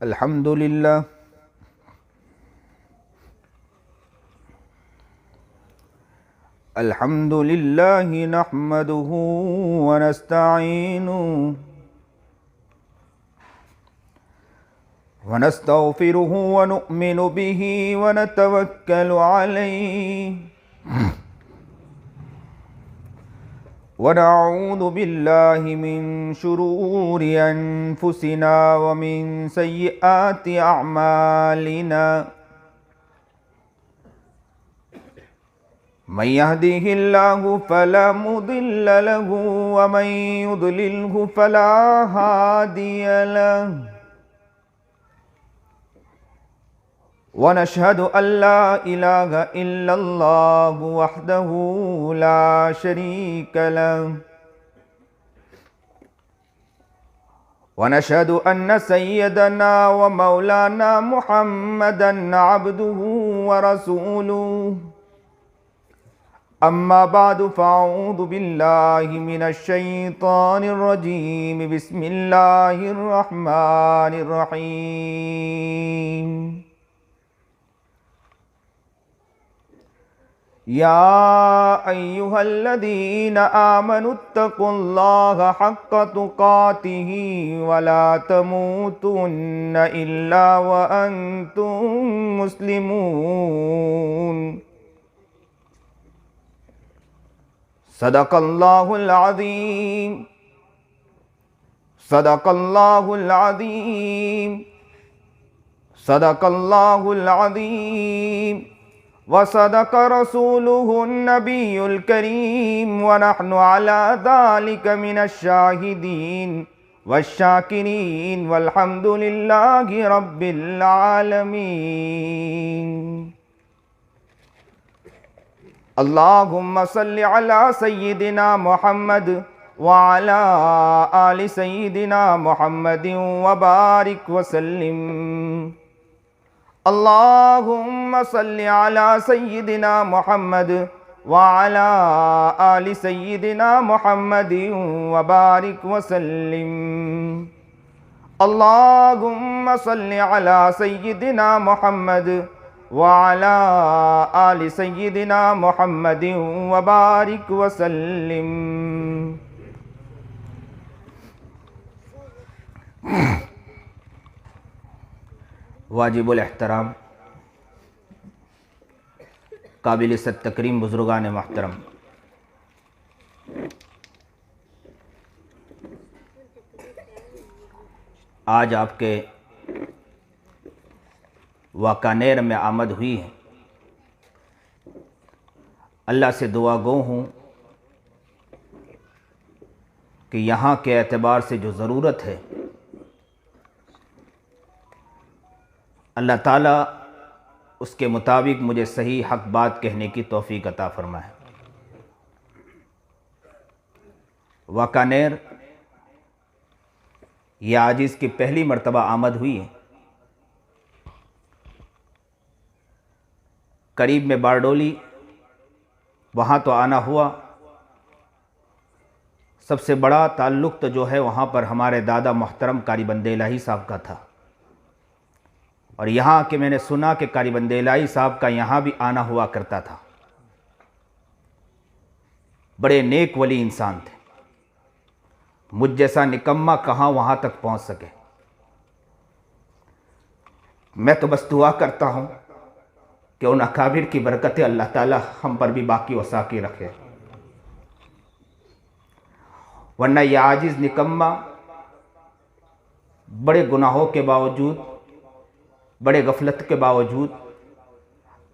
अल्हम्दुलिल्लाह अल्हम्दुलिल्लाहि नहमदुहु व नस्तईनुहु व नस्तगफिरुहु व नुअमिनु बिही व नतवक्कलु अलैहि व नऊज़ु बिल्लाहि मिन शुरूरि अनफुसिना व मिन सय्यिआति अअमालिना मन यहदिहिल्लाहु फला मुदिल्ल लहु व मन युद्लिल्हु फला हादिय लहु व नशहदु अल्ला इलाहा इल्लल्लाहु वहदहु ला शरीक लहु व नशहदु अन्न सय्यदना व मौलाना मुहम्मदन अब्दुहु व रसूलुहु अम्मा बादु फ़अऊज़ु बिल्लाहि मिनश शैतानिर रजीम बिस्मिल्लाहिर रहमानिर रहीम या अय्युहल्लज़ीना आमनुत्तक़ुल्लाहा हक़्क़ तुक़ातिही वला तमूतुन्ना इल्ला व अंतुम मुस्लिमून सदक़ल्लाहुल अज़ीम सदक़ल्लाहुल अज़ीम सदक़ल्लाहुल अज़ीम व सदक़ रसूलुहुन नबियुल करीम व नहनु अला ज़ालिका मिनश शाहिदीन वश्शाकिरीन वल्हम्दुलिल्लाहि रब्बिल आलमीन। अल्लाहुम्मा सल्लि अला सय्यिदिना मुहम्मद व अला आलि सय्यिदिना मुहम्मदिन व बारिक व सल्लिम। अल्लाहुम्मा सल्लि अला सय्यिदिना मुहम्मद व अला आलि सय्यिदिना मुहम्मदिन व बारिक व सल्लिम। अल्लाहुम्मा सल्लि अला सय्यिदिना मुहम्मद व अला आलि सय्यिदिना मुहम्मदिन व बारिक व सल्लिम। वाजिबुल एहतराम काबिल इज़्ज़त तकरीम बुज़ुर्गान मोहतरम, आज आपके वाकानेर में आमद हुई है। अल्लाह से दुआ गो हूँ कि यहाँ के एतबार से जो ज़रूरत है अल्लाह ताला उसके मुताबिक मुझे सही हक बात कहने की तौफीक अता फरमाए। वाकानेर यह आजिज़ की पहली मर्तबा आमद हुई है। करीब में बारडोली, वहाँ तो आना हुआ। सबसे बड़ा ताल्लुक़ तो जो है वहाँ पर हमारे दादा मोहतरम कारी बंदे इलाही साहब का था, और यहाँ के मैंने सुना कि कारी बंदे इलाही साहब का यहाँ भी आना हुआ करता था। बड़े नेक वली इंसान थे। मुझ जैसा निकम्मा कहाँ वहाँ तक पहुँच सके। मैं तो बस दुआ करता हूँ कि उन अकाबिर की बरकतें अल्लाह ताला हम पर भी बाकी वसा के रखे, वरना यह आजिज़ निकम्मा बड़े गुनाहों के बावजूद, बड़े गफलत के बावजूद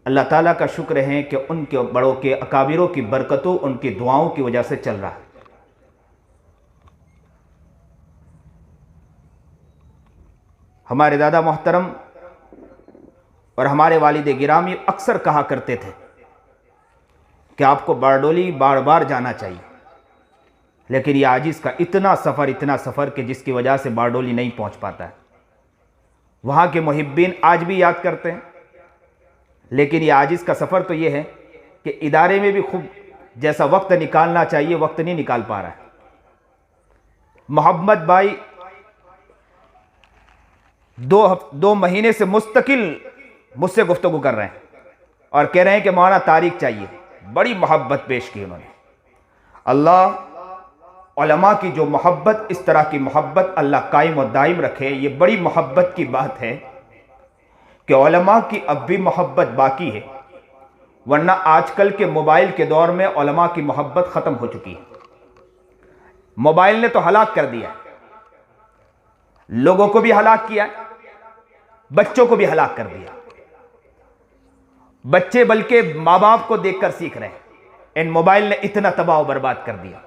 अल्लाह ताला का शुक्र है कि उनके बड़ों के अकाबिरों की बरकतों, उनकी दुआओं की वजह से चल रहा है। हमारे दादा मोहतरम और हमारे वालिद गिरामी अक्सर कहा करते थे कि आपको बारडोली बार बार जाना चाहिए, लेकिन यह आजिज़ का इतना सफ़र कि जिसकी वजह से बारडोली नहीं पहुंच पाता है। वहाँ के मुहिब्बीन आज भी याद करते हैं, लेकिन यह आजिज़ का सफ़र तो ये है कि इदारे में भी खूब जैसा वक्त निकालना चाहिए वक्त नहीं निकाल पा रहा है। मोहम्मद भाई दो महीने से मुस्तकिल मुझसे गुफ्तगू कर रहे हैं और कह रहे हैं कि मौलाना तारीख चाहिए। बड़ी मोहब्बत पेश की उन्होंने। अल्लाह उलमा की जो मोहब्बत, इस तरह की मोहब्बत अल्लाह कायम और दायम रखे। ये बड़ी मोहब्बत की बात है कि उलमा की अब भी मोहब्बत बाकी है, वरना आजकल के मोबाइल के दौर में उलमा की मोहब्बत ख़त्म हो चुकी है। मोबाइल ने तो हलाक कर दिया, लोगों को भी हलाक किया, बच्चों को भी हलाक कर दिया। बच्चे बल्कि माँ बाप को देखकर सीख रहे हैं। इन मोबाइल ने इतना तबाह बर्बाद कर दिया।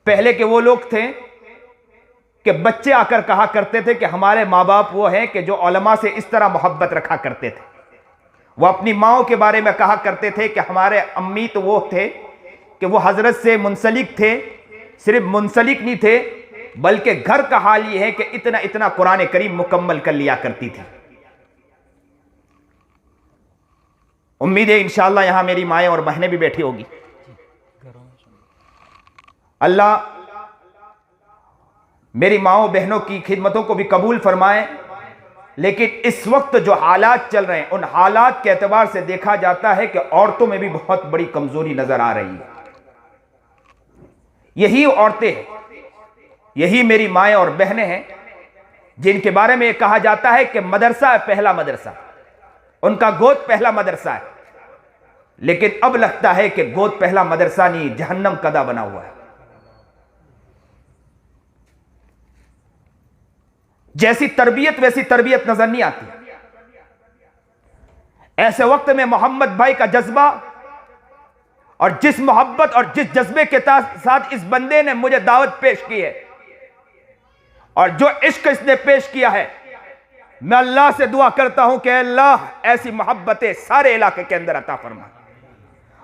पहले के वो लोग थे कि बच्चे आकर कहा करते थे कि हमारे माँ बाप वो हैं कि जो उलमा से इस तरह मोहब्बत रखा करते थे। वो अपनी माओं के बारे में कहा करते थे कि हमारे अम्मी तो वो थे कि वो हजरत से मुंसलिक थे। सिर्फ मुंसलिक नहीं थे, बल्कि घर का हाल ये है कि इतना इतना कुरान करीम मुकम्मल कर लिया करती थी। उम्मीद है इंशाअल्लाह यहां मेरी माएँ और बहनें भी बैठी होगी। अल्लाह मेरी माओं बहनों की खिदमतों को भी कबूल फरमाए। लेकिन इस वक्त जो हालात चल रहे हैं, उन हालात के एतबार से देखा जाता है कि औरतों में भी बहुत बड़ी कमजोरी नजर आ रही है। यही औरतें हैं, यही मेरी माएँ और बहनें हैं जिनके बारे में कहा जाता है कि मदरसा है पहला मदरसा, उनका गोद पहला मदरसा है। लेकिन अब लगता है कि गोद पहला मदरसा नहीं, जहन्नम कदा बना हुआ है। जैसी तरबियत वैसी तरबियत नजर नहीं आती। ऐसे वक्त में मोहम्मद भाई का जज्बा और जिस मोहब्बत और जिस जज्बे के साथ इस बंदे ने मुझे दावत पेश की है और जो इश्क इसने पेश किया है, मैं अल्लाह से दुआ करता हूं कि अल्लाह ऐसी मोहब्बतें सारे इलाके के अंदर अता फरमा।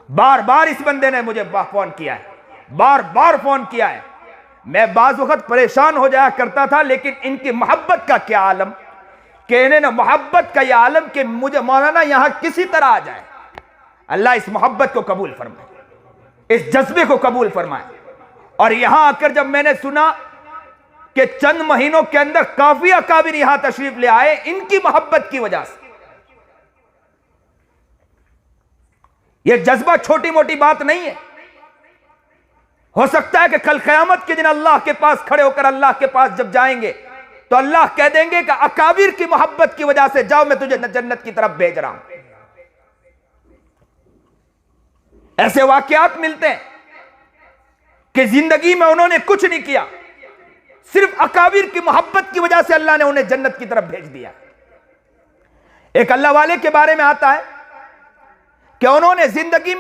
बार बार इस बंदे ने मुझे फोन किया है, बार बार फोन किया है। मैं बाज वक्त परेशान हो जाया करता था, लेकिन इनकी मोहब्बत का क्या आलम, कि इन्हें ना मोहब्बत का यह आलम कि मुझे मौलाना यहां किसी तरह आ जाए। अल्लाह इस मोहब्बत को कबूल फरमाए, इस जज्बे को कबूल फरमाए। और यहां आकर जब मैंने सुना कि चंद महीनों के अंदर काफी अकाबिर यहां तशरीफ ले आए इनकी मोहब्बत की वजह से, यह जज्बा छोटी मोटी बात नहीं है। हो सकता है कि कल क़यामत के दिन अल्लाह के पास खड़े होकर अल्लाह के पास जब जाएंगे तो अल्लाह कह देंगे कि अकाबिर की मोहब्बत की वजह से जाओ, मैं तुझे जन्नत की तरफ भेज रहा हूं। ऐसे वाकयात मिलते हैं कि जिंदगी में उन्होंने कुछ नहीं किया, सिर्फ अकाबिर की मोहब्बत की वजह से अल्लाह ने उन्हें जन्नत की तरफ भेज दिया। एक अल्लाह वाले के बारे में आता है कि उन्होंने जिंदगी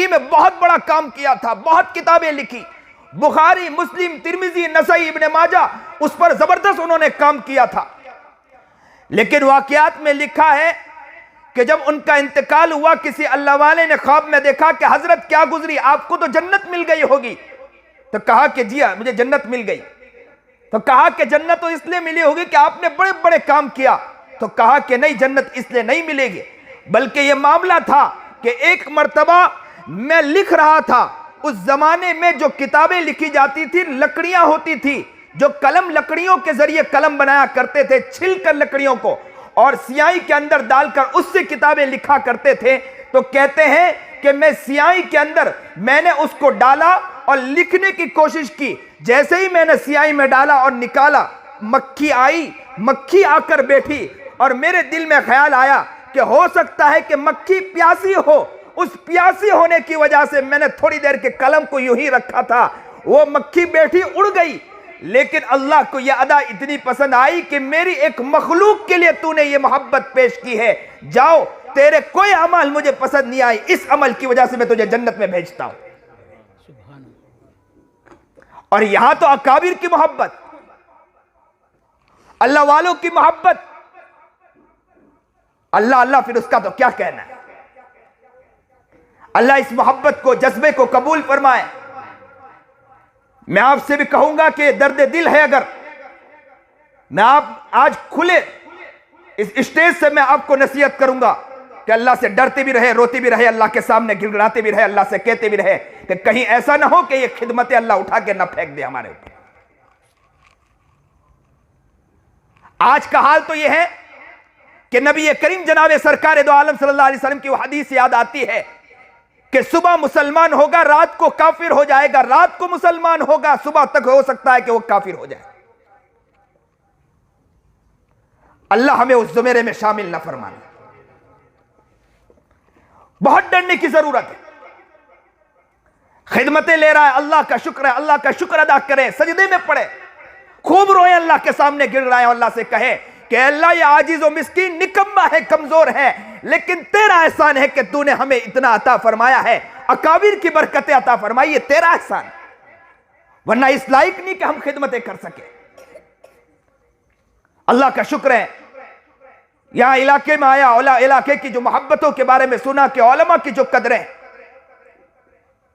में बहुत बड़ा काम किया था, बहुत किताबें लिखी, बुखारी, मुस्लिम, तिरमिजी, नसई, इब्ने माजा, उस पर जबरदस्त उन्होंने काम किया था। लेकिन वाकयात में लिखा है कि जब उनका इंतकाल हुआ, किसी अल्लाह वाले ने ख्वाब में देखा कि हजरत क्या गुजरी, आपको तो जन्नत मिल गई होगी। तो कहा कि जी हाँ, मुझे जन्नत मिल गई। तो कहा कि जन्नत तो इसलिए मिली होगी कि आपने बड़े बड़े काम किया। तो कहा कि नहीं, जन्नत इसलिए नहीं मिलेगी, बल्कि यह मामला था कि एक मर्तबा मैं लिख रहा था। उस जमाने में जो किताबें लिखी जाती थी, लकड़ियां होती थी, जो कलम लकड़ियों के जरिए कलम बनाया करते थे, छिलकर लकड़ियों को और स्याही के अंदर डालकर उससे किताबें लिखा करते थे। तो कहते हैं कि मैं स्याही के अंदर मैंने उसको डाला और लिखने की कोशिश की। जैसे ही मैंने स्याही में डाला और निकाला, मक्खी आई, मक्खी आकर बैठी और मेरे दिल में ख्याल आया कि हो सकता है कि मक्खी प्यासी हो। उस प्यासी होने की वजह से मैंने थोड़ी देर के कलम को यूं ही रखा था, वो मक्खी बैठी उड़ गई। लेकिन अल्लाह को यह अदा इतनी पसंद आई कि मेरी एक मखलूक के लिए तूने ये मोहब्बत पेश की है, जाओ, तेरे कोई अमल मुझे पसंद नहीं आई, इस अमल की वजह से मैं तुझे जन्नत में भेजता हूं। और यहां तो अकाबिर की मोहब्बत, अल्लाह वालों की मोहब्बत, अल्लाह अल्लाह, फिर उसका तो क्या कहना है। अल्लाह इस मोहब्बत को, जज्बे को कबूल फरमाए। मैं आपसे भी कहूंगा कि दर्द दिल है, अगर मैं आप आज खुले इस स्टेज से मैं आपको नसीहत करूंगा कि अल्लाह से डरते भी रहे, रोते भी रहे, अल्लाह के सामने गिड़गिड़ाते भी रहे, अल्लाह से कहते भी रहे कि कहीं ऐसा ना हो कि ये खिदमत अल्लाह उठा के ना फेंक दे हमारे ऊपर। आज का हाल तो यह है कि नबी करीम जनाब सरकार दो आलम सल्लल्लाहु अलैहि वसल्लम की वो हदीस याद आती है कि सुबह मुसलमान होगा, रात को काफिर हो जाएगा, रात को मुसलमान होगा, सुबह तक हो सकता है कि वो काफिर हो जाए। अल्लाह हमें उस जुमेरे में शामिल न फरमाए। बहुत डरने की जरूरत है। खिदमतें ले रहा है, अल्लाह का शुक्र है, अल्लाह का शुक्र अदा करे, सजदे में पड़े, खूब रोए, अल्लाह के सामने गिर रहा है, अल्लाह से कहे कि अल्लाह ये आजिज और मिस्कीन निकम्मा है, कमजोर है, लेकिन तेरा एहसान है कि तूने हमें इतना अता फरमाया है, अकाबिर की बरकतें अता फरमाई, ये तेरा एहसान, वरना इस लायक नहीं कि हम खिदमतें कर सके। अल्लाह का शुक्र है यहां इलाके में आया, इलाके की जो मोहब्बतों के बारे में सुना कि उलमा की जो कदरें,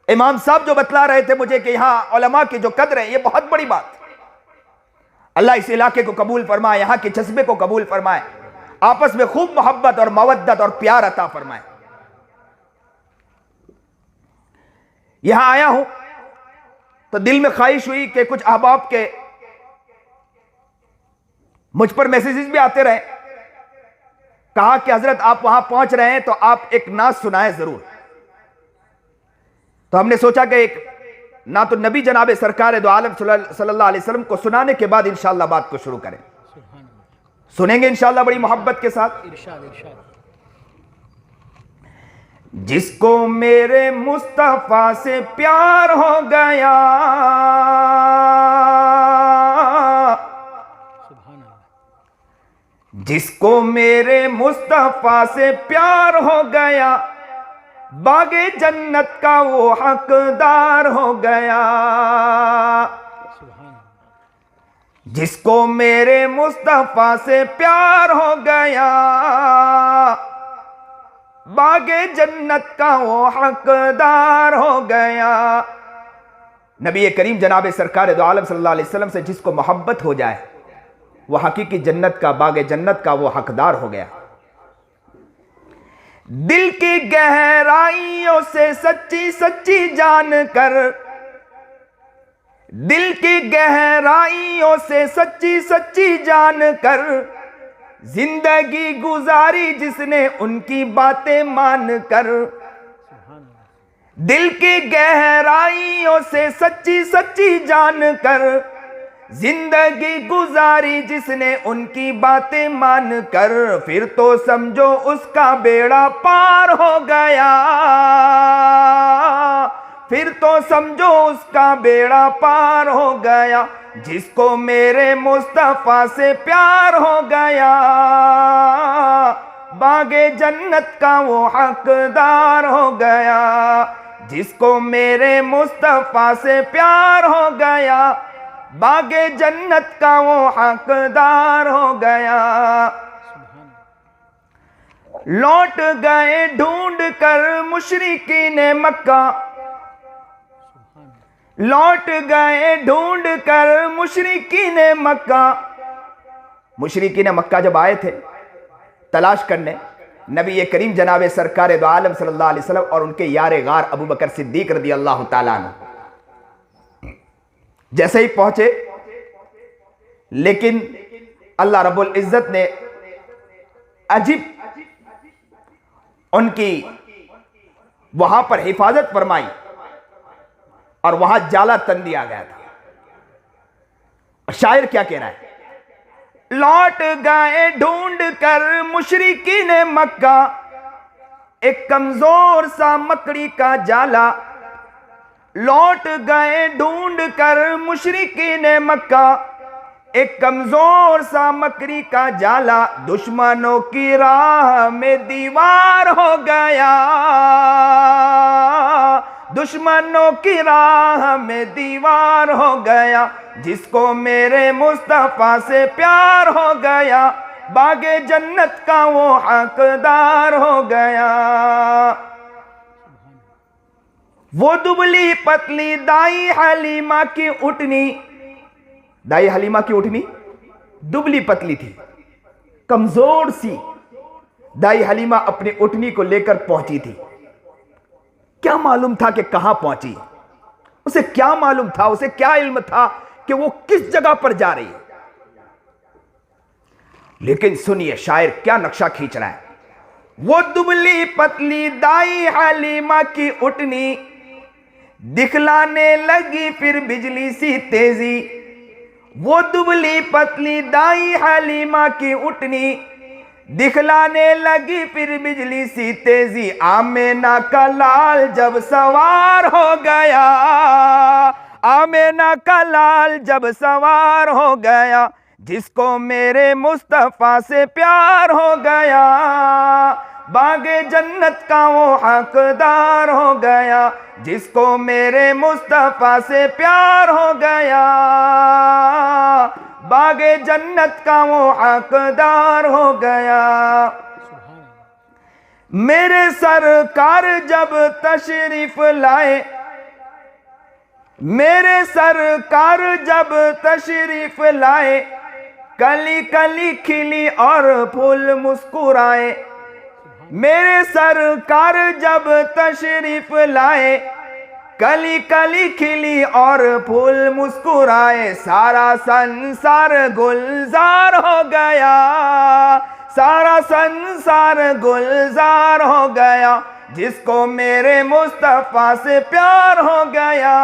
इमाम साहब जो बतला रहे थे मुझे कि यहां उलमा की जो कदर है, ये बहुत बड़ी बात। अल्लाह इस इलाके को कबूल फरमाए, यहां के जज्बे को कबूल फरमाए, आपस में खूब मोहब्बत और मवद्दत और प्यार अता फरमाए। यहां आया हूं तो दिल में ख्वाहिश हुई कि कुछ अहबाब के मुझ पर मैसेजेस भी आते रहे, कहा कि हजरत आप वहां पहुंच रहे हैं तो आप एक नात सुनाए जरूर। तो हमने सोचा कि एक ना तो नबी जनाब सरकार दो आलम सल्लल्लाहु अलैहि वसल्लम को सुनाने के बाद इंशाअल्लाह बात को शुरू करें, सुनेंगे इंशाअल्लाह बड़ी मोहब्बत के साथ। जिसको मेरे मुस्तफा से प्यार हो गया, जिसको मेरे मुस्तफा से प्यार हो गया, बागे जन्नत का वो हकदार हो गया। जिसको मेरे मुस्तफा से प्यार हो गया, बागे जन्नत का वो हकदार हो गया। नबी करीम जनाब सरकार दो आलम सल्लल्लाहु अलैहि वसल्लम से जिसको मोहब्बत हो जाए, वो हकीकी जन्नत का, बागे जन्नत का वो हकदार हो गया। दिल की गहराइयों से सच्ची सच्ची जान कर, दिल की गहराइयों से सच्ची सच्ची जान कर, जिंदगी गुजारी जिसने उनकी बातें मान कर। दिल की गहराइयों से सच्ची सच्ची जान कर, जिंदगी गुजारी जिसने उनकी बातें मान कर, फिर तो समझो उसका बेड़ा पार हो गया, फिर तो समझो उसका बेड़ा पार हो गया। जिसको मेरे मुस्तफा से प्यार हो गया, बागे जन्नत का वो हकदार हो गया। जिसको मेरे मुस्तफा से प्यार हो गया, बागे जन्नत का वो हकदार हो गया। लौट गए ढूंढ कर मुशरिकीने मक्का, लौट गए ढूंढ कर मुशरिकीने मक्का। मुशरिकीने मक्का जब आए थे तलाश करने नबी करीम जनाब सरकार दो आलम सल्लल्लाहु अलैहि वसल्लम और उनके यार गार अबू बकर सिद्दीक रदी अल्लाह ताला अन्हु जैसे ही पहुंचे, लेकिन अल्लाह रब्बुल इज्जत ने अजीब उनकी वहां पर हिफाजत फरमाई और वहां जाला तन दिया गया था। शायर क्या कह रहा है? लौट गए ढूंढ कर मुशरिकीने मक्का, एक कमजोर सा मकड़ी का जाला। लौट गए ढूंढ कर मुशरिकीने मक्का, एक कमजोर सा मकड़ी का जाला। दुश्मनों की राह में दीवार हो गया, दुश्मनों की राह में दीवार हो गया। जिसको मेरे मुस्तफा से प्यार हो गया, बागे जन्नत का वो हकदार हो गया। वो दुबली पतली दाई हलीमा की उठनी, दाई हलीमा की उठनी दुबली पतली थी, कमजोर सी। दाई हलीमा अपनी उठनी को लेकर पहुंची थी। क्या मालूम था कि कहां पहुंची? उसे क्या मालूम था, उसे क्या इल्म था कि वो किस जगह पर जा रही है? लेकिन सुनिए शायर क्या नक्शा खींच रहा है। वो दुबली पतली दाई हलीमा की उठनी दिखलाने लगी फिर बिजली सी तेजी। वो दुबली पतली दाई हलीमा की उठनी दिखलाने लगी फिर बिजली सी तेजी। आमेना का लाल जब सवार हो गया, आमेना का लाल जब सवार हो गया, जिसको मेरे मुस्तफा से प्यार हो गया, बागे जन्नत का वो हकदार हो गया, जिसको मेरे मुस्तफा से प्यार हो गया, बागे जन्नत का वो हकदार हो गया। मेरे सरकार जब तशरीफ लाए, मेरे सरकार जब तशरीफ लाए, कली कली खिली और फूल मुस्कुराए। मेरे सरकार जब तशरीफ लाए, कली कली खिली और फूल मुस्कुराए। सारा संसार गुलजार हो गया, सारा संसार गुलजार हो गया, जिसको मेरे मुस्तफा से प्यार हो गया,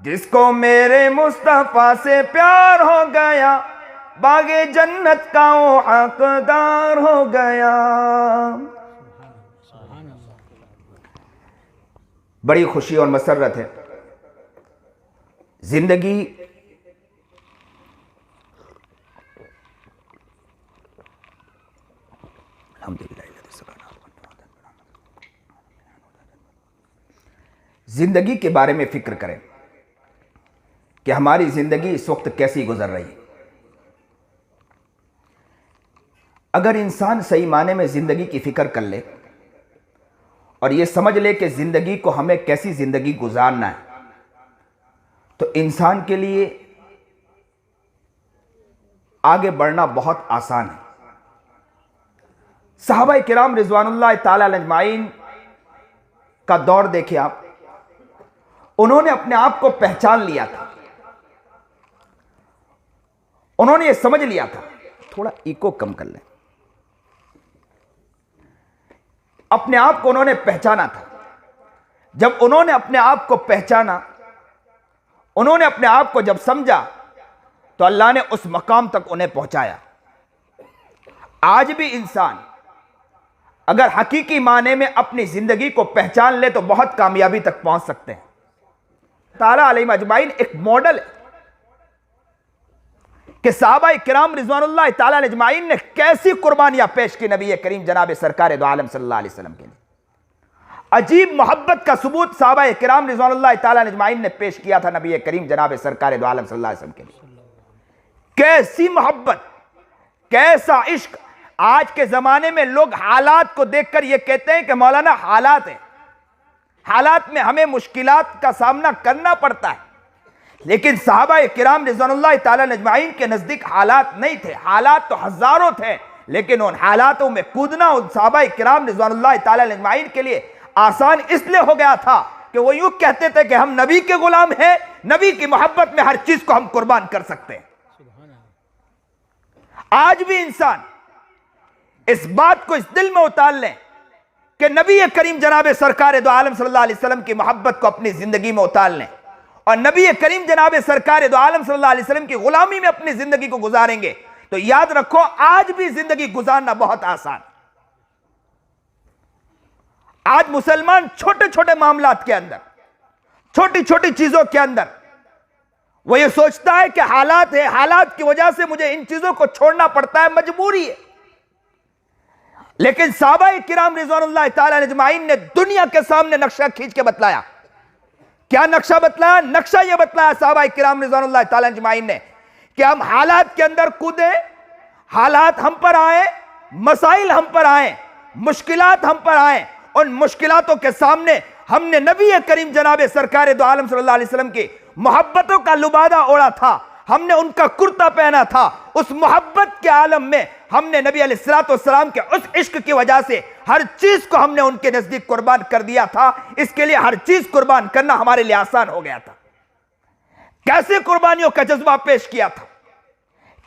जिसको मेरे मुस्तफा से प्यार हो गया, बागे जन्नत का वो हकदार हो गया। बड़ी खुशी और मसरत है जिंदगी जिंदगी के बारे में फिक्र करें कि हमारी जिंदगी इस वक्त कैसी गुजर रही है। अगर इंसान सही माने में जिंदगी की फिक्र कर ले और यह समझ ले कि जिंदगी को हमें कैसी जिंदगी गुजारना है, तो इंसान के लिए आगे बढ़ना बहुत आसान है। सहाबा किराम रिजवानुल्लाह ताला अजमाइन का दौर देखिए आप, उन्होंने अपने आप को पहचान लिया था, उन्होंने यह समझ लिया था, थोड़ा इको कम कर लें, अपने आप को उन्होंने पहचाना था। जब उन्होंने अपने आप को पहचाना, उन्होंने अपने आप को जब समझा, तो अल्लाह ने उस मकाम तक उन्हें पहुंचाया। आज भी इंसान अगर हकीकी माने में अपनी जिंदगी को पहचान ले तो बहुत कामयाबी तक पहुंच सकते हैं। ताला अलैहिम अजमाइन एक मॉडल है कि सहाबा किराम रिजवानुल्लाह ताला अजमाइन ने कैसी कुर्बानियां पेश की नबी करीम जनाब सरकार दो आलम सल्लल्लाहु अलैहि वसल्लम के लिए। अजीब मोहब्बत का सबूत सहाबा किराम रिजवानुल्लाह ताला अजमाइन ने पेश किया था नबी करीम जनाब सरकार दो आलम सल्लल्लाहु अलैहि वसल्लम के लिए। कैसी मोहब्बत, कैसा इश्क। आज के जमाने में लोग हालात को देखकर यह कहते हैं कि मौलाना हालात है, हालात में हमें मुश्किलात का सामना करना पड़ता है, लेकिन सहाबा किराम रिज़वानुल्लाह ताला अजमाइन के नजदीक हालात नहीं थे। हालात तो हजारों थे, लेकिन उन हालातों में कूदना उन सहाबा किराम रिज़वानुल्लाह ताला अजमाइन के लिए आसान इसलिए हो गया था कि वो यूं कहते थे कि हम नबी के गुलाम हैं, नबी की मोहब्बत में हर चीज को हम कुर्बान कर सकते हैं। आज भी इंसान इस बात को इस दिल में उतार लें कि नबी करीम जनाब सरकार दो आलम सल्लल्लाहु अलैहि वसल्लम की मोहब्बत को अपनी जिंदगी में उतार लें और नबी करीम जनाब सरकार दो आलम सल्लल्लाहु अलैहि वसल्लम की गुलामी में अपनी जिंदगी को गुजारेंगे, तो याद रखो आज भी जिंदगी गुजारना बहुत आसान। आज मुसलमान छोटे छोटे मामलात के अंदर, छोटी छोटी चीजों के अंदर वो ये सोचता है कि हालात है, हालात की वजह से मुझे इन चीजों को छोड़ना पड़ता है, मजबूरी है। लेकिन सहाबा किराम रिज़वानुल्लाह ताला अजमाइन ने दुनिया के सामने नक्शा खींच के बतलाया। क्या नक्शा बतलाया? नक्शा यह बतलाया सहाबा किराम रिज़वानुल्लाह ताला अजमाइन ने कि हम हालात के अंदर कूदे, हालात हम पर आए, मसाइल हम पर आए, मुश्किलात हम पर आए, उन मुश्किलातों के सामने हमने नबी करीम जनाब सरकार दो आलम सल्लल्लाहु अलैहि वसल्लम की मोहब्बतों का लुबादा ओढ़ा था, हमने उनका कुर्ता पहना था। उस मोहब्बत के आलम में हमने नबी अलैहिस्सलाम के उस इश्क की वजह से हर चीज को हमने उनके नजदीक कुर्बान कर दिया था। इसके लिए हर चीज कुर्बान करना हमारे लिए आसान हो गया था। कैसे कुर्बानियों का जज्बा पेश किया था,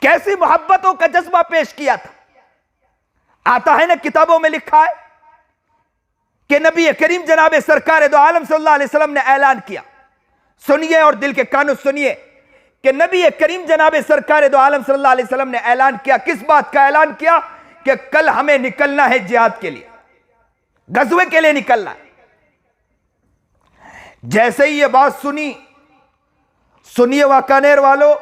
कैसी मोहब्बतों का जज्बा पेश किया था। आता है ना, किताबों में लिखा है कि नबी करीम जनाब सरकार दो आलम सल्लल्लाहु अलैहि वसल्लम ने ऐलान किया। सुनिए और दिल के कानों सुनिए कि नबी करीम जनाब सरकार दो आलम सल्लल्लाहु अलैहि वसल्लम ने ऐलान किया। किस बात का ऐलान किया? कि कल हमें निकलना है जिहाद के लिए, गज़वे के लिए निकलना है। जैसे ही यह बात सुनिए वाकानेर वालों,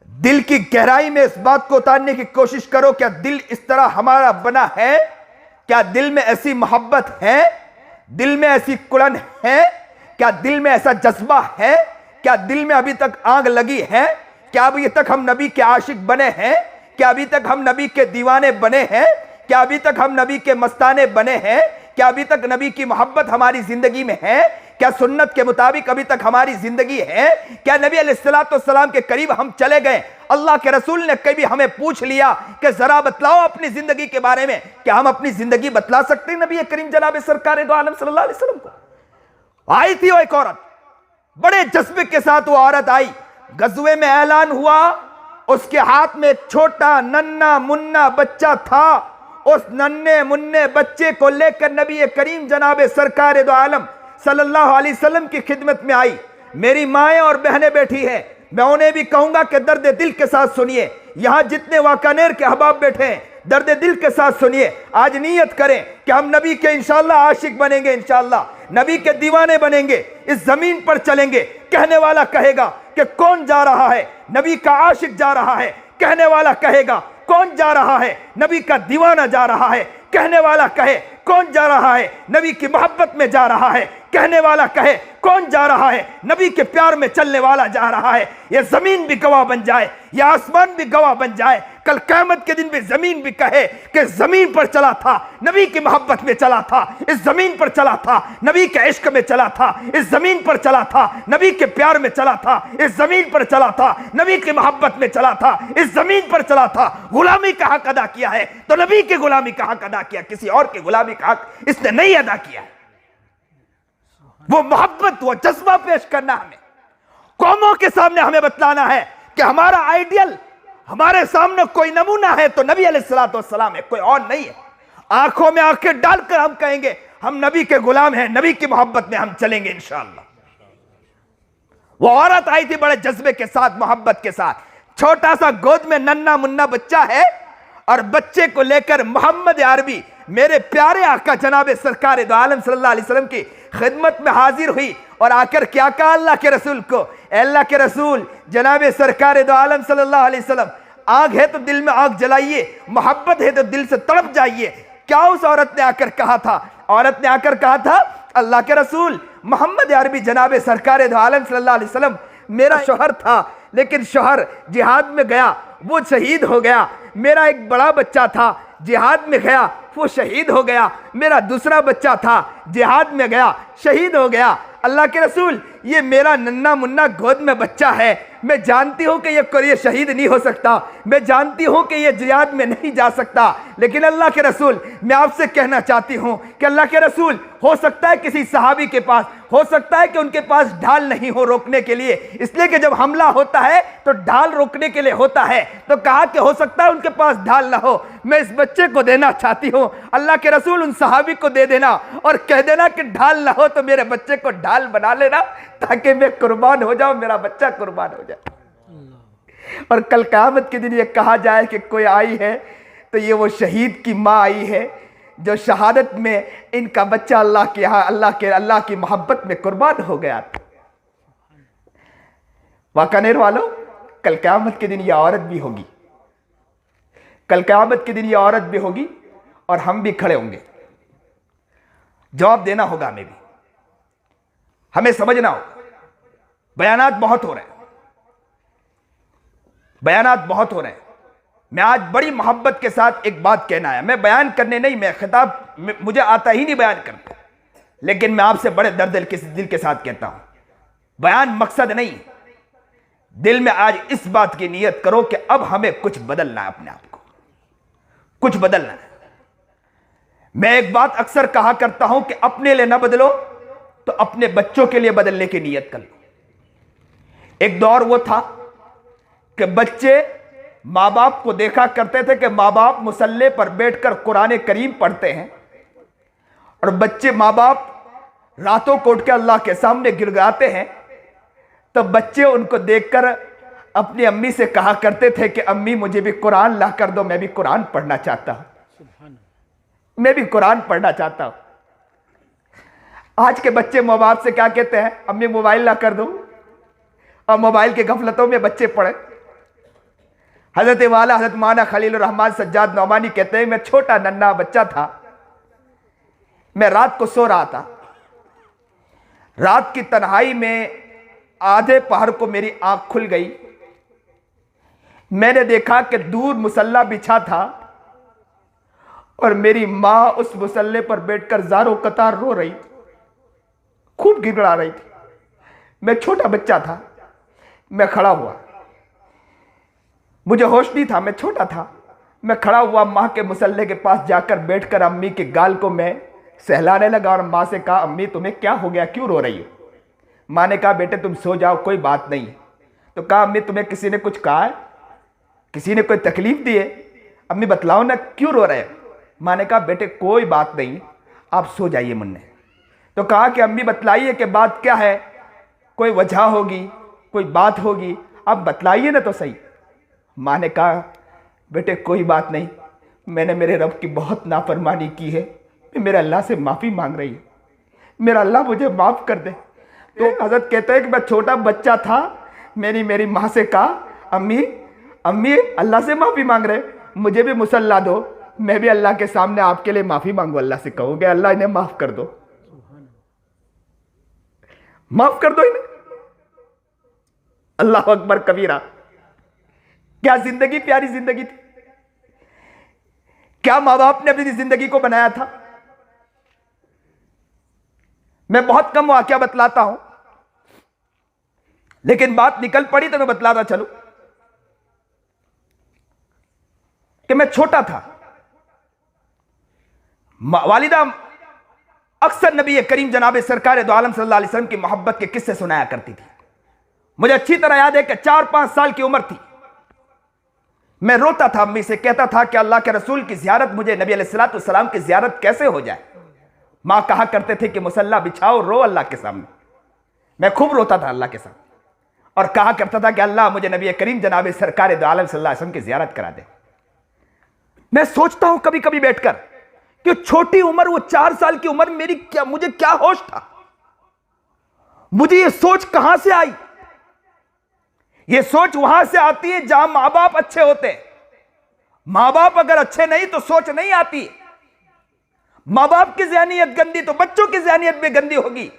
दिल की गहराई में इस बात को उतारने की कोशिश करो। क्या दिल इस तरह हमारा बना है? क्या दिल में ऐसी मोहब्बत है? दिल में ऐसी कुड़न है? क्या दिल में ऐसा जज्बा है? क्या दिल में अभी तक आग लगी है? क्या अभी तक हम नबी के आशिक बने हैं? क्या अभी तक हम नबी के दीवाने बने हैं? क्या अभी तक हम नबी के मस्ताने बने हैं? क्या अभी तक नबी की मोहब्बत हमारी जिंदगी में है? क्या सुन्नत के मुताबिक अभी तक हमारी जिंदगी है? क्या नबी अलैहिस्सलाम के करीब हम चले गए? अल्लाह के रसूल ने कभी हमें पूछ लिया कि जरा बतलाओ अपनी जिंदगी के बारे में। क्या हम अपनी जिंदगी बतला सकते हैं नबी करीम जनाब सरकार दो आलम सल्लल्लाहु अलैहि वसल्लम को? आई थी वो एक औरत, बड़े जज्बे के साथ वो औरत आई। गज़वे में ऐलान हुआ, उसके हाथ में एक छोटा नन्ना मुन्ना बच्चा था। उस नन्हे मुन्ने बच्चे को लेकर नबी करीम जनाब सरकार दो आलम सल्लल्लाहु अलैहि वसल्लम की खिदमत में आई। मेरी माएं और बहनें बैठी हैं, मैं उन्हें भी कहूंगा कि दर्द दिल के साथ सुनिए। यहां जितने वाकानेर के अहबाब बैठे हैं, दर्द दिल के साथ सुनिए। आज नियत करें कि हम नबी के इंशाअल्लाह आशिक बनेंगे, इंशाअल्लाह नबी के दीवाने बनेंगे, इस जमीन पर चलेंगे। कहने वाला कहेगा कि कौन जा रहा है? नबी का आशिक जा रहा है। कहने वाला कहेगा कौन जा रहा है? नबी का दीवाना जा रहा है। कहने वाला कहे कौन जा रहा है? नबी की मोहब्बत में जा रहा है। कहने वाला कहे कौन जा रहा है? नबी के प्यार में चलने वाला जा रहा है। यह जमीन भी गवाह बन जाए, यह आसमान भी गवाह बन जाए, कल क़यामत के दिन भी जमीन भी कहे कि जमीन पर चला था, नबी की मोहब्बत में चला था, इस जमीन पर चला था, नबी के इश्क में चला था, इस जमीन पर चला था, नबी के प्यार में चला था, इस जमीन पर चला था, नबी की मोहब्बत में चला था, इस जमीन पर चला था। गुलामी का हक अदा किया है तो नबी की गुलामी का हक अदा किया, किसी और की गुलामी का हक इसने नहीं अदा किया। वो मोहब्बत, वो जज्बा पेश करना, हमें कौमों के सामने हमें बतलाना है कि हमारा आइडियल, हमारे सामने कोई नमूना है तो नबी अलैहिस्सलाम है, कोई और नहीं है। आंखों में आंखें डालकर हम कहेंगे हम नबी के गुलाम हैं, नबी की मोहब्बत में हम चलेंगे इंशाअल्लाह। वो औरत आई थी बड़े जज्बे के साथ, मोहब्बत के साथ। छोटा सा गोद में नन्ना मुन्ना बच्चा है और बच्चे को लेकर मोहम्मद अरबी, मेरे प्यारे आका जनाब सरकार दो आलम सल्लल्लाहु अलैहि वसल्लम की खिदमत में हाजिर हुई और आकर क्या कहा अल्लाह के रसूल को? अल्लाह के रसूल जनाब सरकार दो आलम सल्लल्लाहु अलैहि वसल्लम, आग है तो दिल में आग जलाइए, मोहब्बत है तो दिल से तड़प जाइए। क्या उस औरत ने आकर कहा था? औरत ने आकर कहा था अल्लाह के रसूल, मोहम्मद अरबी जनाब सरकार दो आलम सल्लल्लाहु अलैहि वसल्लम मेरा शौहर था, लेकिन शौहर जिहाद में गया, वो शहीद हो गया। मेरा एक बड़ा बच्चा था, जिहाद में गया, वो शहीद हो गया। मेरा दूसरा बच्चा था, जिहाद में गया, शहीद हो गया। अल्लाह के रसूल, ये मेरा नन्ना मुन्ना गोद में बच्चा है, मैं जानती हूँ कि ये शहीद नहीं हो सकता, मैं जानती हूँ कि ये जिहाद में नहीं जा सकता, लेकिन अल्लाह के रसूल मैं आपसे कहना चाहती हूँ कि अल्लाह के रसूल, हो सकता है किसी सहाबी के पास, हो सकता है कि उनके पास ढाल नहीं हो रोकने के लिए, इसलिए कि जब हमला होता है तो ढाल रोकने के लिए होता है। तो कहा कि हो सकता है उनके पास ढाल ना हो, मैं इस बच्चे को देना चाहती हूँ। अल्लाह के रसूल उन सहाबी को दे देना और कह देना कि ढाल ना हो तो मेरे बच्चे को ढाल बना लेना, ताकि मैं कुर्बान हो जाऊं, मेरा बच्चा कुर्बान हो जाए। और कल क़यामत के दिन ये कहा जाए कि कोई आई है तो ये वो शहीद की माँ आई है जो शहादत में इनका बच्चा अल्लाह के यहाँ अल्लाह की मोहब्बत में कुर्बान हो गया था। वाकानेर वालों, कल क़यामत के दिन ये औरत भी होगी, कल क़यामत के दिन ये औरत भी होगी और हम भी खड़े होंगे, जवाब देना होगा हमें भी, हमें समझना होगा। बयानात बहुत हो रहे हैं, बयानात बहुत हो रहे हैं। मैं आज बड़ी मोहब्बत के साथ एक बात कहना है, मैं बयान करने नहीं, मैं खिताब मुझे आता ही नहीं बयान करता, लेकिन मैं आपसे बड़े दर्द दिल के साथ कहता हूं, बयान मकसद नहीं, दिल में आज इस बात की नीयत करो कि अब हमें कुछ बदलना है, अपने आप को कुछ बदलना है। मैं एक बात अक्सर कहा करता हूं कि अपने लिए ना बदलो तो अपने बच्चों के लिए बदलने की नीयत कर लो। एक दौर वो था कि बच्चे माँ बाप को देखा करते थे कि माँ बाप मुसल्ले पर बैठकर कुरान करीम पढ़ते हैं, और बच्चे माँ बाप रातों को उठ के अल्लाह के सामने गिड़गिड़ाते हैं, तो बच्चे उनको देखकर अपनी अम्मी से कहा करते थे कि अम्मी मुझे भी कुरान ला कर दो, मैं भी कुरान पढ़ना चाहता हूं, मैं भी कुरान पढ़ना चाहता हूं। आज के बच्चे माँ बाप से क्या कहते हैं, अम्मी मोबाइल ला कर दो, और मोबाइल के गफलतों में बच्चे पढ़े। हजरत वाला हजरत माना खलीलुर रहमान सज्जाद नौमानी कहते हैं, मैं छोटा नन्हा बच्चा था, मैं रात को सो रहा था, रात की तन्हाई में आधे पहर को मेरी आंख खुल गई। मैंने देखा कि दूर मुसल्ला बिछा था और मेरी मां उस मुसल्ले पर बैठकर ज़ारो कतार रो रही थी, खूब गिड़गिड़ा रही थी। मैं छोटा बच्चा था, मैं खड़ा हुआ, मुझे होश नहीं था, मैं छोटा था, मैं खड़ा हुआ, मां के मुसल्ले के पास जाकर बैठकर अम्मी के गाल को मैं सहलाने लगा और मां से कहा, अम्मी तुम्हें क्या हो गया, क्यों रो रही हो? मां ने कहा, बेटे तुम सो जाओ, कोई बात नहीं। तो कहा, अम्मी तुम्हें किसी ने कुछ कहा है, किसी ने कोई तकलीफ दी है? अम्मी बतलाओ ना, क्यों रो रहे हो? मां ने कहा, बेटे कोई बात नहीं, आप सो जाइए मुन्ने। तो कहा कि अम्मी बतलाइए कि बात क्या है, कोई वजह होगी, कोई बात होगी, आप बतलाइए ना तो सही। मां ने कहा, बेटे कोई बात नहीं, मैंने मेरे रब की बहुत नाफरमानी की है, मैं मेरे अल्लाह से माफ़ी मांग रही हूँ, मेरा अल्लाह मुझे माफ़ कर दे। तो हजरत कहते हैं कि मैं छोटा बच्चा था, मेरी माँ से कहा, अम्मी अम्मी अल्लाह से माफ़ी मांग रहे, मुझे भी मुसल्ला दो, मैं भी अल्लाह के सामने आपके लिए माफ़ी मांगू, अल्लाह से कहोगे अल्लाह इन्हें माफ़ कर दो, माफ़ कर दो इन्हें। अल्लाह अकबर कबीरा। क्या जिंदगी प्यारी जिंदगी थी, क्या माँ बाप ने अपनी जिंदगी को बनाया था। मैं बहुत कम वाकया बतलाता हूं, लेकिन बात निकल पड़ी तो मैं बतलाता चलूं कि मैं छोटा था, वालिदा अक्सर नबी करीम जनाब सरकार दो आलम सल्लल्लाहु अलैहि वसल्लम की मोहब्बत के किस्से सुनाया करती थी। मुझे अच्छी तरह याद है कि 4-5 साल की उम्र थी, मैं रोता था, अम्मी से कहता था कि अल्लाह के रसूल की ज़ियारत, मुझे नबी अलैहिस्सलातु वस्सलाम की ज़ियारत कैसे हो जाए। माँ कहा करते थे कि मुसल्ला बिछाओ, रो अल्लाह के सामने। मैं खूब रोता था अल्लाह के सामने और कहा करता था कि अल्लाह मुझे नबी करीम जनाब सरकार दो आलम सल्लल्लाहु अलैहि वसल्लम की ज़ियारत करा दे। मैं सोचता हूं कभी कभी बैठकर कि छोटी उम्र, वो 4 साल की उम्र मेरी, क्या मुझे क्या होश था, मुझे ये सोच कहां से आई। ये सोच वहां से आती है जहां मां बाप अच्छे होते हैं। मां बाप अगर अच्छे नहीं तो सोच नहीं आती। मां बाप की ज़हनियत गंदी तो बच्चों की ज़हनियत भी गंदी होगी।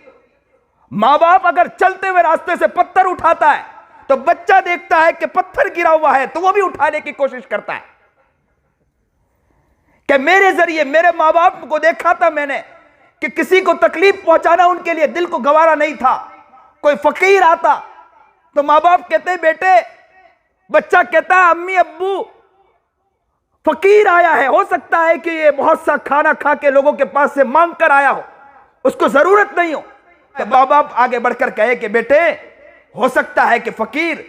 मां बाप अगर चलते हुए रास्ते से पत्थर उठाता है तो बच्चा देखता है कि पत्थर गिरा हुआ है तो वो भी उठाने की कोशिश करता है। कि मेरे जरिए मेरे मां बाप को देखा था मैंने कि किसी को तकलीफ पहुंचाना उनके लिए दिल को गवारा नहीं था। कोई फकीर आता तो मां बाप कहते बेटे, बच्चा कहता है अम्मी अब्बू फकीर आया है, हो सकता है कि ये बहुत सा खाना खा के लोगों के पास से मांग कर आया हो, उसको जरूरत नहीं हो। तो मां बाप आगे बढ़कर कहे कि बेटे, हो सकता है कि फकीर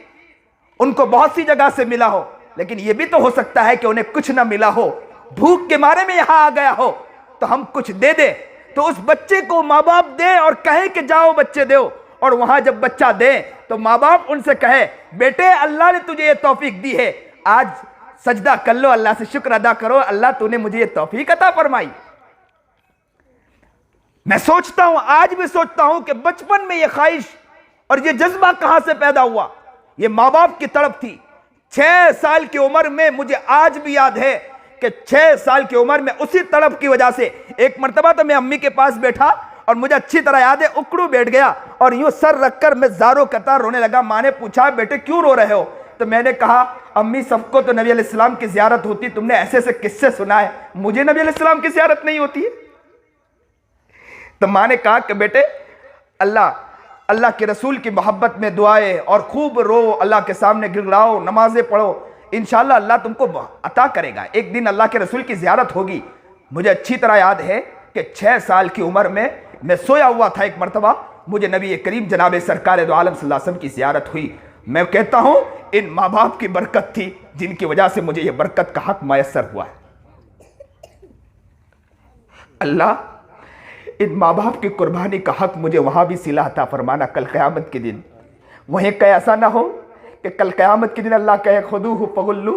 उनको बहुत सी जगह से मिला हो, लेकिन यह भी तो हो सकता है कि उन्हें कुछ ना मिला हो, भूख के मारे में यहां आ गया हो, तो हम कुछ दे दे। तो उस बच्चे को मां बाप दे और कहे कि जाओ बच्चे दो, और वहां जब बच्चा दे तो मां बाप उनसे कहे बेटे अल्लाह ने तुझे ये तौफीक दी है, आज सजदा कर लो, अल्लाह से शुक्र अदा करो, अल्लाह तूने मुझे ये तौफीक अता फरमाई। मैं सोचता हूं, आज भी सोचता हूं कि बचपन में ये ख्वाहिश और ये जज्बा कहां से पैदा हुआ। ये मां बाप की तड़प थी। 6 साल की उम्र में, मुझे आज भी याद है कि 6 साल की उम्र में उसी तड़प की वजह से एक मर्तबा तो मैं अम्मी के पास बैठा और मुझे अच्छी तरह याद है उकड़ू बैठ गया और यूं सर रखकर मैं ज़ारो कतार रोने लगा। माँ ने पूछा बेटे क्यों रो रहे हो? तो मैंने कहा अम्मी सबको तो नबी अलैहिस्सलाम की ज़ियारत होती, तुमने ऐसे ऐसे किस्से सुनाए, मुझे नबी अलैहिस्सलाम की ज़ियारत नहीं होती है। तो माँ ने कहा कि बेटे अल्लाह के रसूल की मोहब्बत में दुआएं और खूब रो, अल्लाह के सामने गिड़गिड़ाओ, नमाजें पढ़ो, इंशाअल्लाह अल्लाह तुमको अता करेगा, एक दिन अल्लाह के रसूल की ज़ियारत होगी। मुझे अच्छी तरह याद है कि 6 साल की उम्र में मैं सोया हुआ था, एक मरतबा मुझे नबी करीम जनाब सरकार दो आलम सल्लल्लाहु अलैहि वसल्लम की ज़ियारत हुई। मैं कहता हूं इन माँ बाप की बरकत थी जिनकी वजह से मुझे यह बरकत का हक मयसर हुआ है। अल्लाह इन माँ बाप की कुर्बानी का हक मुझे वहां भी सिला अता फरमाना कल क़यामत के दिन। वहीं कहीं ऐसा ना हो कि कल क़यामत के दिन अल्लाह कहे खुदूहु फगुल्लू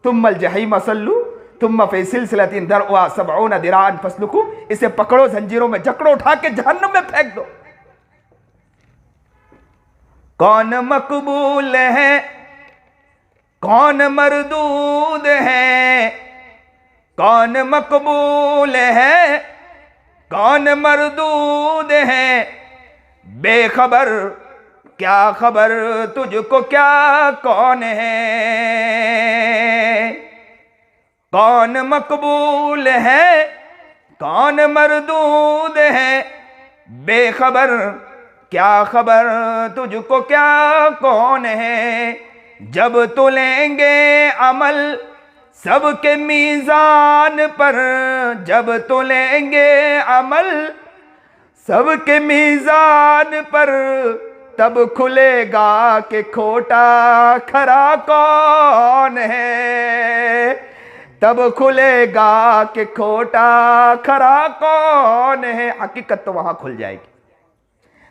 तुम्मल जहीम सल्लू तुम्मा फी सिलसिलतिन दरअहा सबऊना दिराअन फस्लुकू, इसे पकड़ो जंजीरों में जकड़ो उठा के जहन्नुम में फेंक दो। कौन मकबूल है कौन मरदूद है, कौन मकबूल है कौन मरदूद है, बेखबर क्या खबर तुझको क्या कौन है। कौन मकबूल है कौन मरदूद है, बेखबर क्या खबर तुझको क्या कौन है। जब तुलेंगे अमल सबके मीज़ान पर, जब तुलेंगे अमल सबके मीज़ान पर, तब खुलेगा कि खोटा खरा कौन है, तब खुलेगा कि खोटा खरा कौन है। हकीकत तो वहां खुल जाएगी।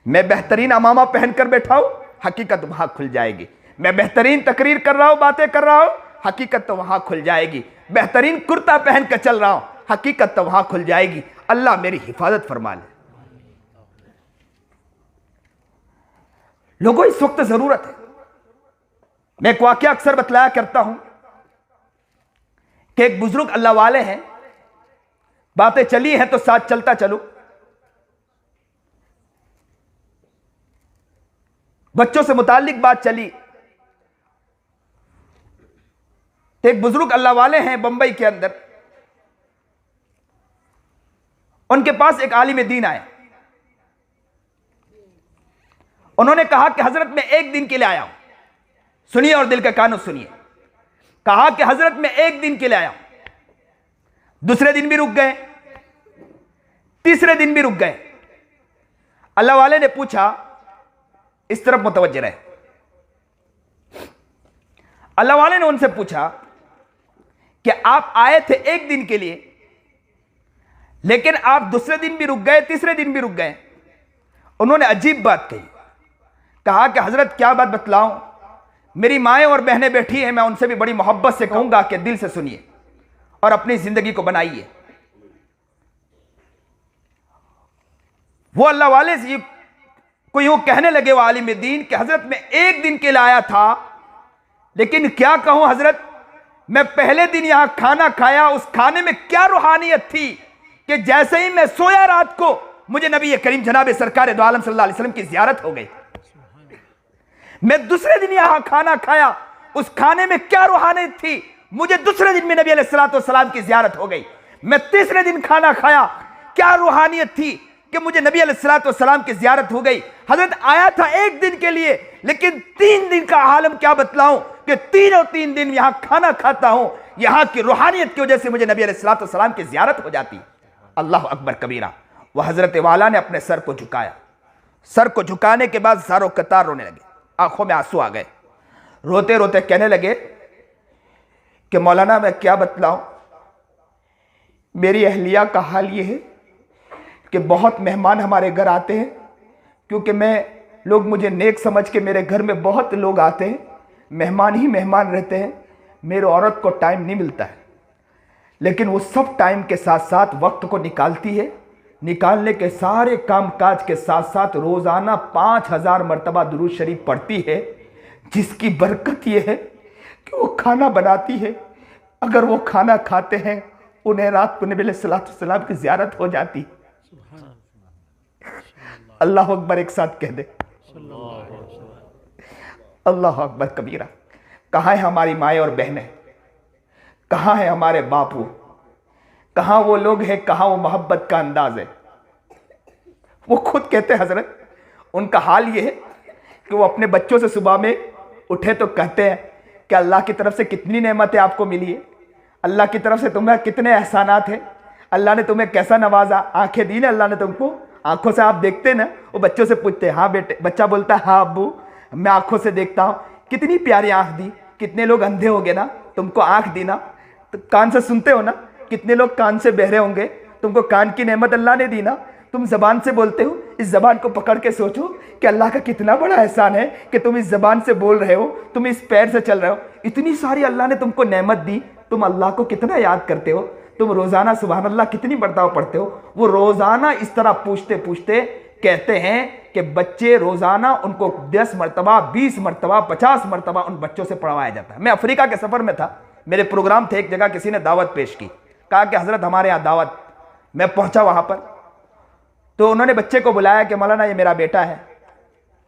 मैं बेहतरीन अमामा पहनकर बैठा हूं, हकीकत वहां खुल जाएगी। मैं बेहतरीन तकरीर कर रहा हूं, बातें कर रहा हूं, हकीकत तो वहां खुल जाएगी। बेहतरीन कुर्ता पहन कर चल रहा हूं, हकीकत तो वहां खुल जाएगी। अल्लाह मेरी हिफाजत फरमा ले। लोगों इस वक्त जरूरत है। मैं एक वाकया अक्सर बतलाया करता हूं कि एक बुजुर्ग अल्लाह वाले हैं, बातें चली हैं तो साथ चलता चलो। बच्चों से मुताल्लिक बात चली। एक बुजुर्ग अल्लाह वाले हैं बंबई के अंदर, उनके पास एक आलिम दीन आया। उन्होंने कहा कि हजरत मैं एक दिन के लिए आया हूं, सुनिए और दिल के कानों सुनिए। कहा कि हजरत मैं एक दिन के लिए आया हूं। दूसरे दिन भी रुक गए, तीसरे दिन भी रुक गए। अल्लाह वाले ने पूछा, इस तरफ मुतवज्जे रहे, अल्लाह वाले ने उनसे पूछा कि आप आए थे एक दिन के लिए, लेकिन आप दूसरे दिन भी रुक गए, तीसरे दिन भी रुक गए। उन्होंने अजीब बात कही। कहा कि हजरत क्या बात बतलाऊं, मेरी माएँ और बहनें बैठी हैं, मैं उनसे भी बड़ी मोहब्बत से कहूंगा कि दिल से सुनिए और अपनी जिंदगी को बनाइए। वो अल्लाह वाले से को यूं कहने लगे, वो आलिम दीन, कि हजरत मैं एक दिन के लिए आया था, लेकिन क्या कहूं हजरत, मैं पहले दिन यहां खाना खाया, उस खाने में क्या रूहानियत थी कि जैसे ही मैं सोया रात को, मुझे नबी करीम जनाब सरकार दो आलम सल्लल्लाहु अलैहि वसल्लम की जियारत हो गई। मैं दूसरे दिन यहां खाना खाया, उस खाने में क्या रूहानियत थी, मुझे दूसरे दिन में नबी अलैहिस्सलातु वस्सलाम की जियारत हो गई। मैं तीसरे दिन खाना खाया, क्या रूहानियत थी कि मुझे नबी अलैहिस्सलातु वस्सलाम की जियारत हो गई। हजरत आया था एक दिन के लिए, लेकिन 3 दिन का आलम क्या बतलाऊं कि 3 दिन यहां खाना खाता हूं, यहां की रूहानियत की वजह से मुझे नबी अलैहिस्सलातु वस्सलाम की जियारत हो जाती। अल्लाह अकबर कबीरा। वह हजरत वाला ने अपने सर को झुकाया। सर को झुकाने के बाद सारों कतार रोने लगे, आंखों में आंसू आ गए। रोते रोते कहने लगे कि मौलाना मैं क्या बतलाऊं, मेरी अहलिया का हाल ये है कि बहुत मेहमान हमारे घर आते हैं, क्योंकि लोग मुझे नेक समझ के मेरे घर में बहुत लोग आते हैं, मेहमान ही मेहमान रहते हैं, मेरी औरत को टाइम नहीं मिलता है। लेकिन वो सब टाइम के साथ साथ वक्त को निकालती है, निकालने के सारे काम काज के साथ साथ रोज़ाना 5000 मरतबा दुरूद शरीफ पढ़ती है, जिसकी बरकत ये है कि वो खाना बनाती है। अगर वो खाना खाते हैं, उन्हें रात को नबी अलैहिस्सलातु वस्सलाम की ज़ियारत हो जाती। अल्लाह अकबर एक साथ कह दे, अल्लाह अकबर कबीरा। कहाँ है हमारी माएँ और बहनें, कहाँ है हमारे बापू, कहाँ वो लोग हैं, कहाँ वो मोहब्बत का अंदाज है। वो खुद कहते हैं हजरत, उनका हाल ये है कि वो अपने बच्चों से सुबह में उठे तो कहते हैं कि अल्लाह की तरफ से कितनी नेमतें आपको मिली है, अल्लाह की तरफ से तुम्हें कितने एहसानात हैं, अल्लाह ने तुम्हें कैसा नवाजा, आंखें दी ना अल्लाह ने तुमको, आंखों से आप देखते ना। वो बच्चों से पूछते हैं, हाँ बेटे, बच्चा बोलता है हाँ अब्बू मैं आंखों से देखता हूँ। कितनी प्यारी आंख दी। कितने लोग अंधे हो गए ना, तुमको आंख दी ना, तो कान से सुनते हो ना। कितने लोग कान से बहरे होंगे, तुमको कान की नेमत अल्लाह ने दी ना, तुम जबान से बोलते हो। इस जबान को पकड़ के सोचो कि अल्लाह का कितना बड़ा एहसान है कि तुम इस जबान से बोल रहे हो, तुम इस पैर से चल रहे हो। इतनी सारी अल्लाह ने तुमको नेमत दी, तुम अल्लाह को कितना याद करते हो। तुम रोजाना सुभान अल्लाह कितनी बर्ताव पढ़ते हो। वो रोजाना इस तरह पूछते पूछते कहते हैं कि बच्चे रोजाना उनको 10 मरतबा, 20 मरतबा, 50 मरतबा उन बच्चों से पढ़वाया जाता है। मैं अफ्रीका के सफर में था, मेरे प्रोग्राम थे, एक जगह किसी ने दावत पेश की, कहा कि हजरत हमारे यहाँ दावत। मैं पहुंचा वहां पर, तो उन्होंने बच्चे को बुलाया कि मौलाना ये मेरा बेटा है,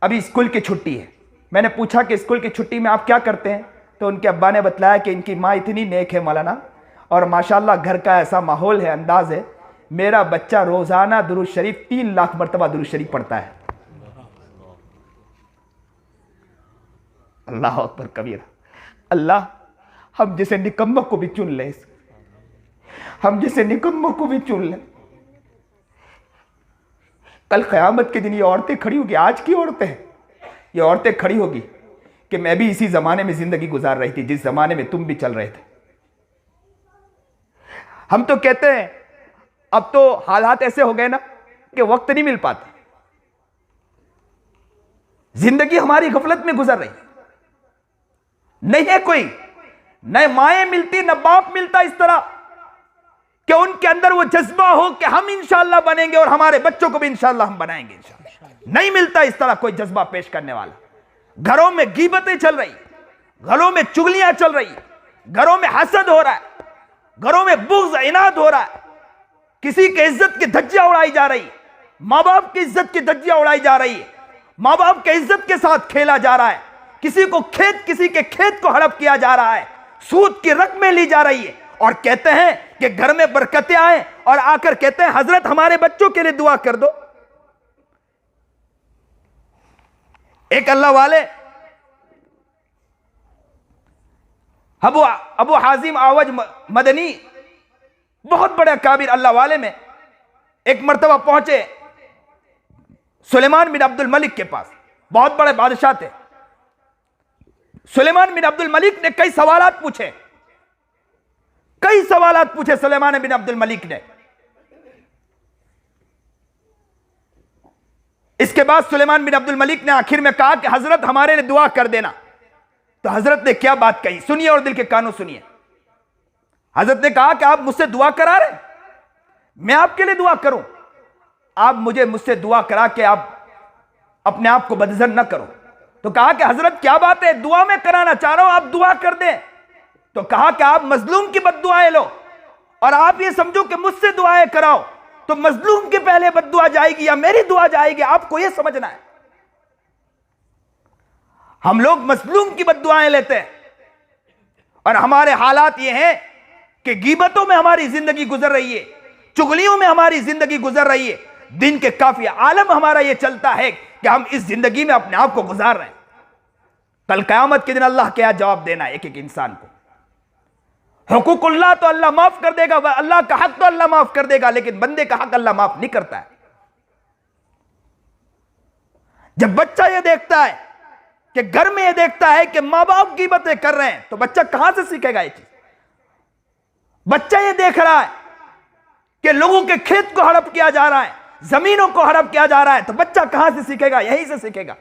अभी स्कूल की छुट्टी है। मैंने पूछा कि स्कूल की छुट्टी में आप क्या करते हैं, तो उनके अब्बा ने बताया कि इनकी माँ इतनी नेक है मौलाना, और माशाल्लाह घर का ऐसा माहौल है, अंदाज है, मेरा बच्चा रोजाना दुरूद शरीफ 3 लाख मरतबा दुरूद शरीफ पढ़ता है। अल्लाह अकबर कबीरा। अल्लाह हम जैसे निकम्मों को भी चुन ले, हम जैसे निकम्मों को भी चुन ले। कल क़यामत के दिन ये औरतें खड़ी होगी, आज की औरतें हैं, ये औरतें खड़ी होगी कि मैं भी इसी जमाने में जिंदगी गुजार रही थी जिस जमाने में तुम भी चल रहे थे। हम तो कहते हैं अब तो हालात ऐसे हो गए ना कि वक्त नहीं मिल पाता, जिंदगी हमारी गफलत में गुजर रही, नहीं है कोई, न माएँ मिलती न बाप मिलता इस तरह कि उनके अंदर वो जज्बा हो कि हम इंशाअल्लाह बनेंगे और हमारे बच्चों को भी इंशाअल्लाह हम बनाएंगे इंशाअल्लाह। नहीं मिलता इस तरह कोई जज्बा पेश करने वाला। घरों में गीबतें चल रही, घरों में चुगलियां चल रही, घरों में हसद हो रहा है, घरों में बुग़्ज़ इनाद हो रहा है, किसी के इज्जत की धज्जियां उड़ाई जा रही, माँ बाप की इज्जत की धज्जियां उड़ाई जा रही है, माँ बाप के इज्जत के साथ खेला जा रहा है, किसी के खेत को हड़प किया जा रहा है, सूद की रकमें ली जा रही है, और कहते हैं कि घर में बरकतें आए, और आकर कहते हैं हजरत हमारे बच्चों के लिए दुआ कर दो। एक अल्लाह वाले अबू हाजिम आवाज मदनी, बहुत बड़े काबिर अल्लाह वाले में, एक मर्तबा पहुंचे सुलेमान बिन अब्दुल मलिक के पास, बहुत बड़े बादशाह थे। सुलेमान बिन अब्दुल मलिक ने कई सवालात पूछे, सुलेमान बिन अब्दुल मलिक ने। इसके बाद सुलेमान बिन अब्दुल मलिक ने आखिर में कहा कि हजरत हमारे लिए दुआ कर देना। तो हजरत ने क्या बात कही, सुनिए और दिल के कानों सुनिए। हजरत ने कहा कि आप मुझसे दुआ करा रहे, मैं आपके लिए दुआ करूं, आप मुझसे दुआ करा के आप अपने आप को बदजन न करो। तो कहा कि हजरत क्या बात है, दुआ मैं कराना चाह रहा हूं, आप दुआ कर दें। तो कहा कि आप मजलूम की बद्दुआएं लो, और आप ये समझो कि मुझसे दुआएं कराओ, तो मजलूम के पहले बद्दुआ जाएगी या मेरी दुआ जाएगी, आपको यह समझना है। हम लोग मजलूम की बद्दुआएं लेते हैं, और हमारे हालात ये हैं कि गीबतों में हमारी जिंदगी गुजर रही है, चुगलियों में हमारी जिंदगी गुजर रही है। दिन के काफी आलम हमारा यह चलता है कि हम इस जिंदगी में अपने आप को गुजार रहे हैं। कल क़यामत के दिन अल्लाह क्या जवाब देना है एक एक इंसान को। हुकूकुल्लाह तो अल्लाह माफ कर देगा, अल्लाह का हक तो अल्लाह माफ कर देगा, लेकिन बंदे का हक अल्लाह माफ नहीं करता है। जब बच्चा यह देखता है कि घर में यह देखता है कि मां बाप गीबतें कर रहे हैं, तो बच्चा कहां से सीखेगा ये चीज। बच्चा यह देख रहा है कि लोगों के खेत को हड़प किया जा रहा है, जमीनों को हड़प किया जा रहा है, तो बच्चा कहां से सीखेगा, यहीं से सीखेगा।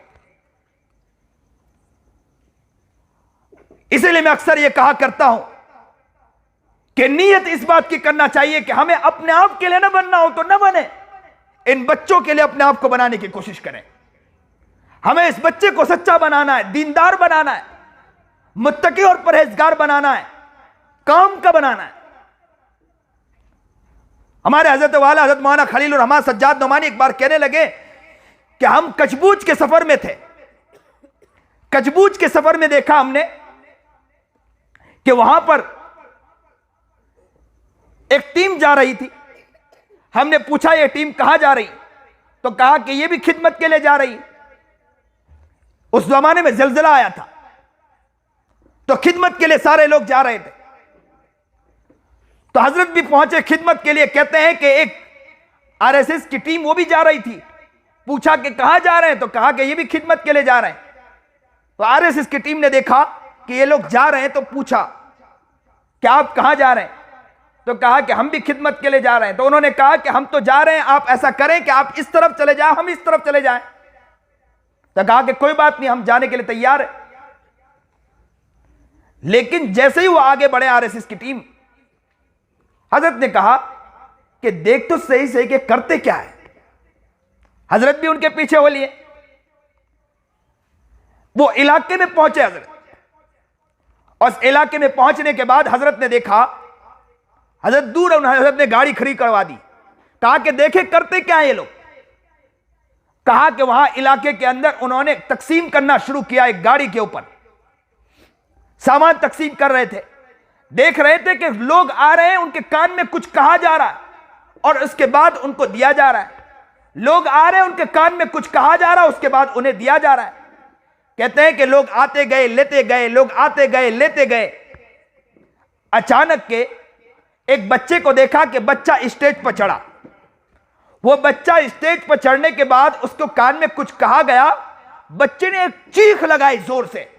इसलिए मैं अक्सर यह कहा करता हूं कि नीयत इस बात की करना चाहिए कि हमें अपने आप के लिए ना बनना हो तो ना बने, इन बच्चों के लिए अपने आप को बनाने की कोशिश करें। हमें इस बच्चे को सच्चा बनाना है, दीनदार बनाना है, मुत्तकी और परहेजगार बनाना है, काम का बनाना है। हमारे हजरत वाला हजरत मौलाना खलीलुर रहमान सज्जाद नोमानी एक बार कहने लगे कि हम कचबूज के सफर में थे। कचबूज के सफर में देखा हमने कि वहां पर एक टीम जा रही थी। हमने पूछा ये टीम कहां जा रही, तो कहा कि ये भी खिदमत के लिए जा रही। उस जमाने में जलजला आया था, तो खिदमत के लिए सारे लोग जा रहे थे। तो हजरत भी पहुंचे खिदमत के लिए। कहते हैं कि एक आरएसएस की टीम वो भी जा रही थी। पूछा कि कहां जा रहे हैं, तो कहा कि ये भी खिदमत के लिए जा रहे हैं। तो आरएसएस की टीम ने देखा कि ये लोग जा रहे हैं, तो पूछा कि आप कहां जा रहे हैं? तो कहा कि हम भी खिदमत के लिए जा रहे हैं। तो उन्होंने कहा कि हम तो जा रहे हैं, आप ऐसा करें कि आप इस तरफ चले जाएं, हम इस तरफ चले जाएं। तो कहा कि कोई बात नहीं, हम जाने के लिए तैयार है। लेकिन जैसे ही वो आगे बढ़े आरएसएस की टीम, हजरत ने कहा कि देख तो सही सही कि करते क्या है। हजरत भी उनके पीछे हो लिए। वो इलाके में पहुंचे हजरत, और उस इलाके में पहुंचने के बाद हजरत ने देखा, हजरत दूर हजरत ने गाड़ी खड़ी करवा दी। कहा कि देखे करते क्या है ये लोग। कहा कि वहां इलाके के अंदर उन्होंने तकसीम करना शुरू किया। एक गाड़ी के ऊपर सामान तकसीम कर रहे थे। देख रहे थे कि लोग आ रहे हैं, उनके कान में कुछ कहा जा रहा है और उसके बाद उनको दिया जा रहा है। लोग आ रहे हैं, उनके कान में कुछ कहा जा रहा है, उसके बाद उन्हें दिया जा रहा है। कहते हैं कि लोग आते गए लेते गए, लोग आते गए लेते गए। अचानक के एक बच्चे को देखा कि बच्चा स्टेज पर चढ़ा। वो बच्चा स्टेज पर चढ़ने के बाद उसको कान में कुछ कहा गया। बच्चे ने एक चीख लगाई, जोर से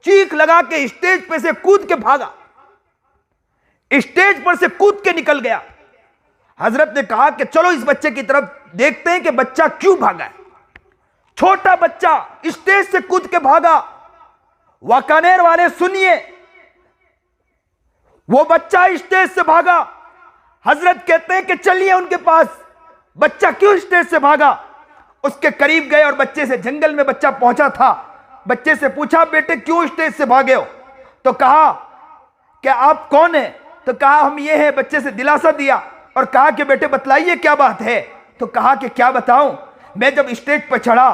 चीख लगा के स्टेज पे से कूद के भागा, स्टेज पर से कूद के निकल गया। हजरत ने कहा कि चलो इस बच्चे की तरफ देखते हैं कि बच्चा क्यों भागा है। छोटा बच्चा स्टेज से कूद के भागा। वाकानेर वाले सुनिए, वो बच्चा स्टेज से भागा। हजरत कहते हैं कि चलिए उनके पास, बच्चा क्यों स्टेज से भागा। उसके करीब गए और बच्चे से, जंगल में बच्चा पहुंचा था, बच्चे से पूछा बेटे क्यों स्टेज से भागे हो। तो कहा कि आप कौन है। तो कहा हम ये हैं। बच्चे से दिलासा दिया और कहा कि बेटे बतलाइए क्या बात है। तो कहा कि क्या बताऊं, मैं जब स्टेज पर चढ़ा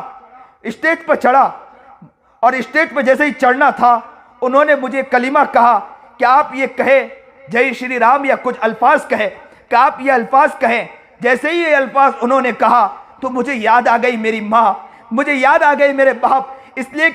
और स्टेज पर जैसे ही चढ़ना था, उन्होंने मुझे कलीमा कहा कि आप ये कहे जय श्री राम या कुछ अल्फाज कहे, कि आप ये अल्फाज कहें। जैसे ही ये अल्फाज उन्होंने कहा तो मुझे याद आ गई मेरी माँ, मुझे याद आ गए मेरे बाप। इसलिए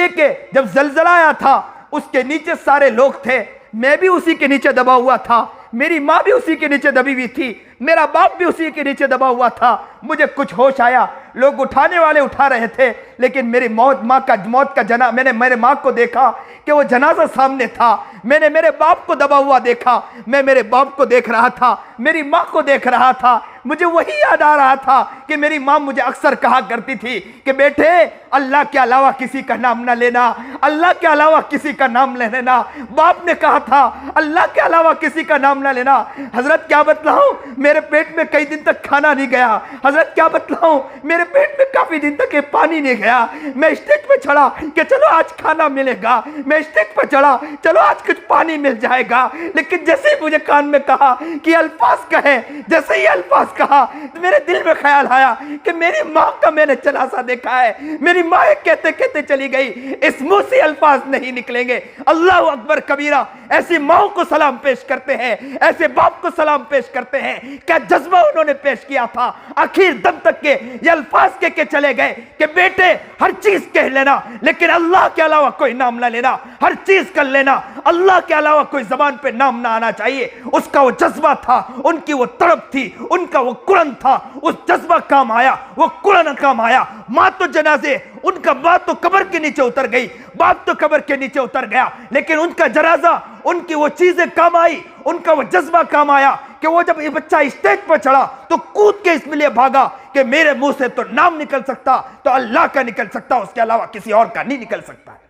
कि जब जलजला आया था उसके नीचे सारे लोग थे, मैं भी उसी के नीचे दबा हुआ था, मेरी माँ भी उसी के नीचे दबी हुई थी, मेरा बाप भी उसी के नीचे दबा हुआ था। मुझे कुछ होश आया, लोग उठाने वाले उठा रहे थे, लेकिन मेरी मौत का जना, मैंने मेरे माँ को देखा कि वो जनाजा सामने था। मैंने मेरे बाप को दबा हुआ देखा, मैं मेरे बाप को देख रहा था, मेरी माँ को देख रहा था। मुझे वही याद आ रहा था कि मेरी माँ मुझे अक्सर कहा करती थी कि बेटे अल्लाह के अलावा किसी का नाम ना लेना, अल्लाह के अलावा किसी का नाम ले लेना। बाप ने कहा था अल्लाह के अलावा किसी का नाम ना लेना। हजरत क्या बतलाऊं, मेरे पेट में कई दिन तक खाना नहीं गया। हजरत क्या बतलाऊं, मेरे पेट में काफी दिन तक पानी नहीं गया। मैं स्टेज पे चढ़ा कि चलो आज खाना मिलेगा, मैं स्टेज पे चढ़ा चलो आज कुछ पानी मिल जाएगा। लेकिन जैसे ही मुझे कान में कहा कि अल्फाज कहे, जैसे ही अल्फाज कहा तो मेरे दिल में ख्याल आया कि मेरी माँ का मैंने जनाजा देखा है, मेरी माँ कहते कहते चली गई, इस मुंह से अल्फाज नहीं निकलेंगे। अल्लाह अकबर कबीरा। ऐसी माँ को सलाम पेश करते हैं, ऐसे बाप को सलाम पेश करते हैं। क्या जज्बा उन्होंने पेश किया था। आखिर दम तक के ये अल्फाज कह के चले गए कि बेटे हर चीज कह लेना, लेकिन अल्लाह के अलावा कोई नाम ना लेना, हर चीज कर लेना, अल्लाह के अलावा कोई जबान पे नाम ना आना चाहिए। उसका वो जज्बा था, उनकी वो तड़प थी, उनका वो कुरान था। उस जज्बा काम आया, वो कुरान काम आया। माँ तो जनाजे, उनका बाप तो कब्र के नीचे उतर गई, बाप तो कब्र के नीचे उतर गया, लेकिन उनका जनाजा, उनकी वो चीजें काम आई, उनका वो जज्बा काम आया कि वो जब ये बच्चा स्टेज पर चढ़ा तो कूद के इसलिए भागा कि मेरे मुंह से तो नाम निकल सकता तो अल्लाह का निकल सकता, उसके अलावा किसी और का नहीं निकल सकता है।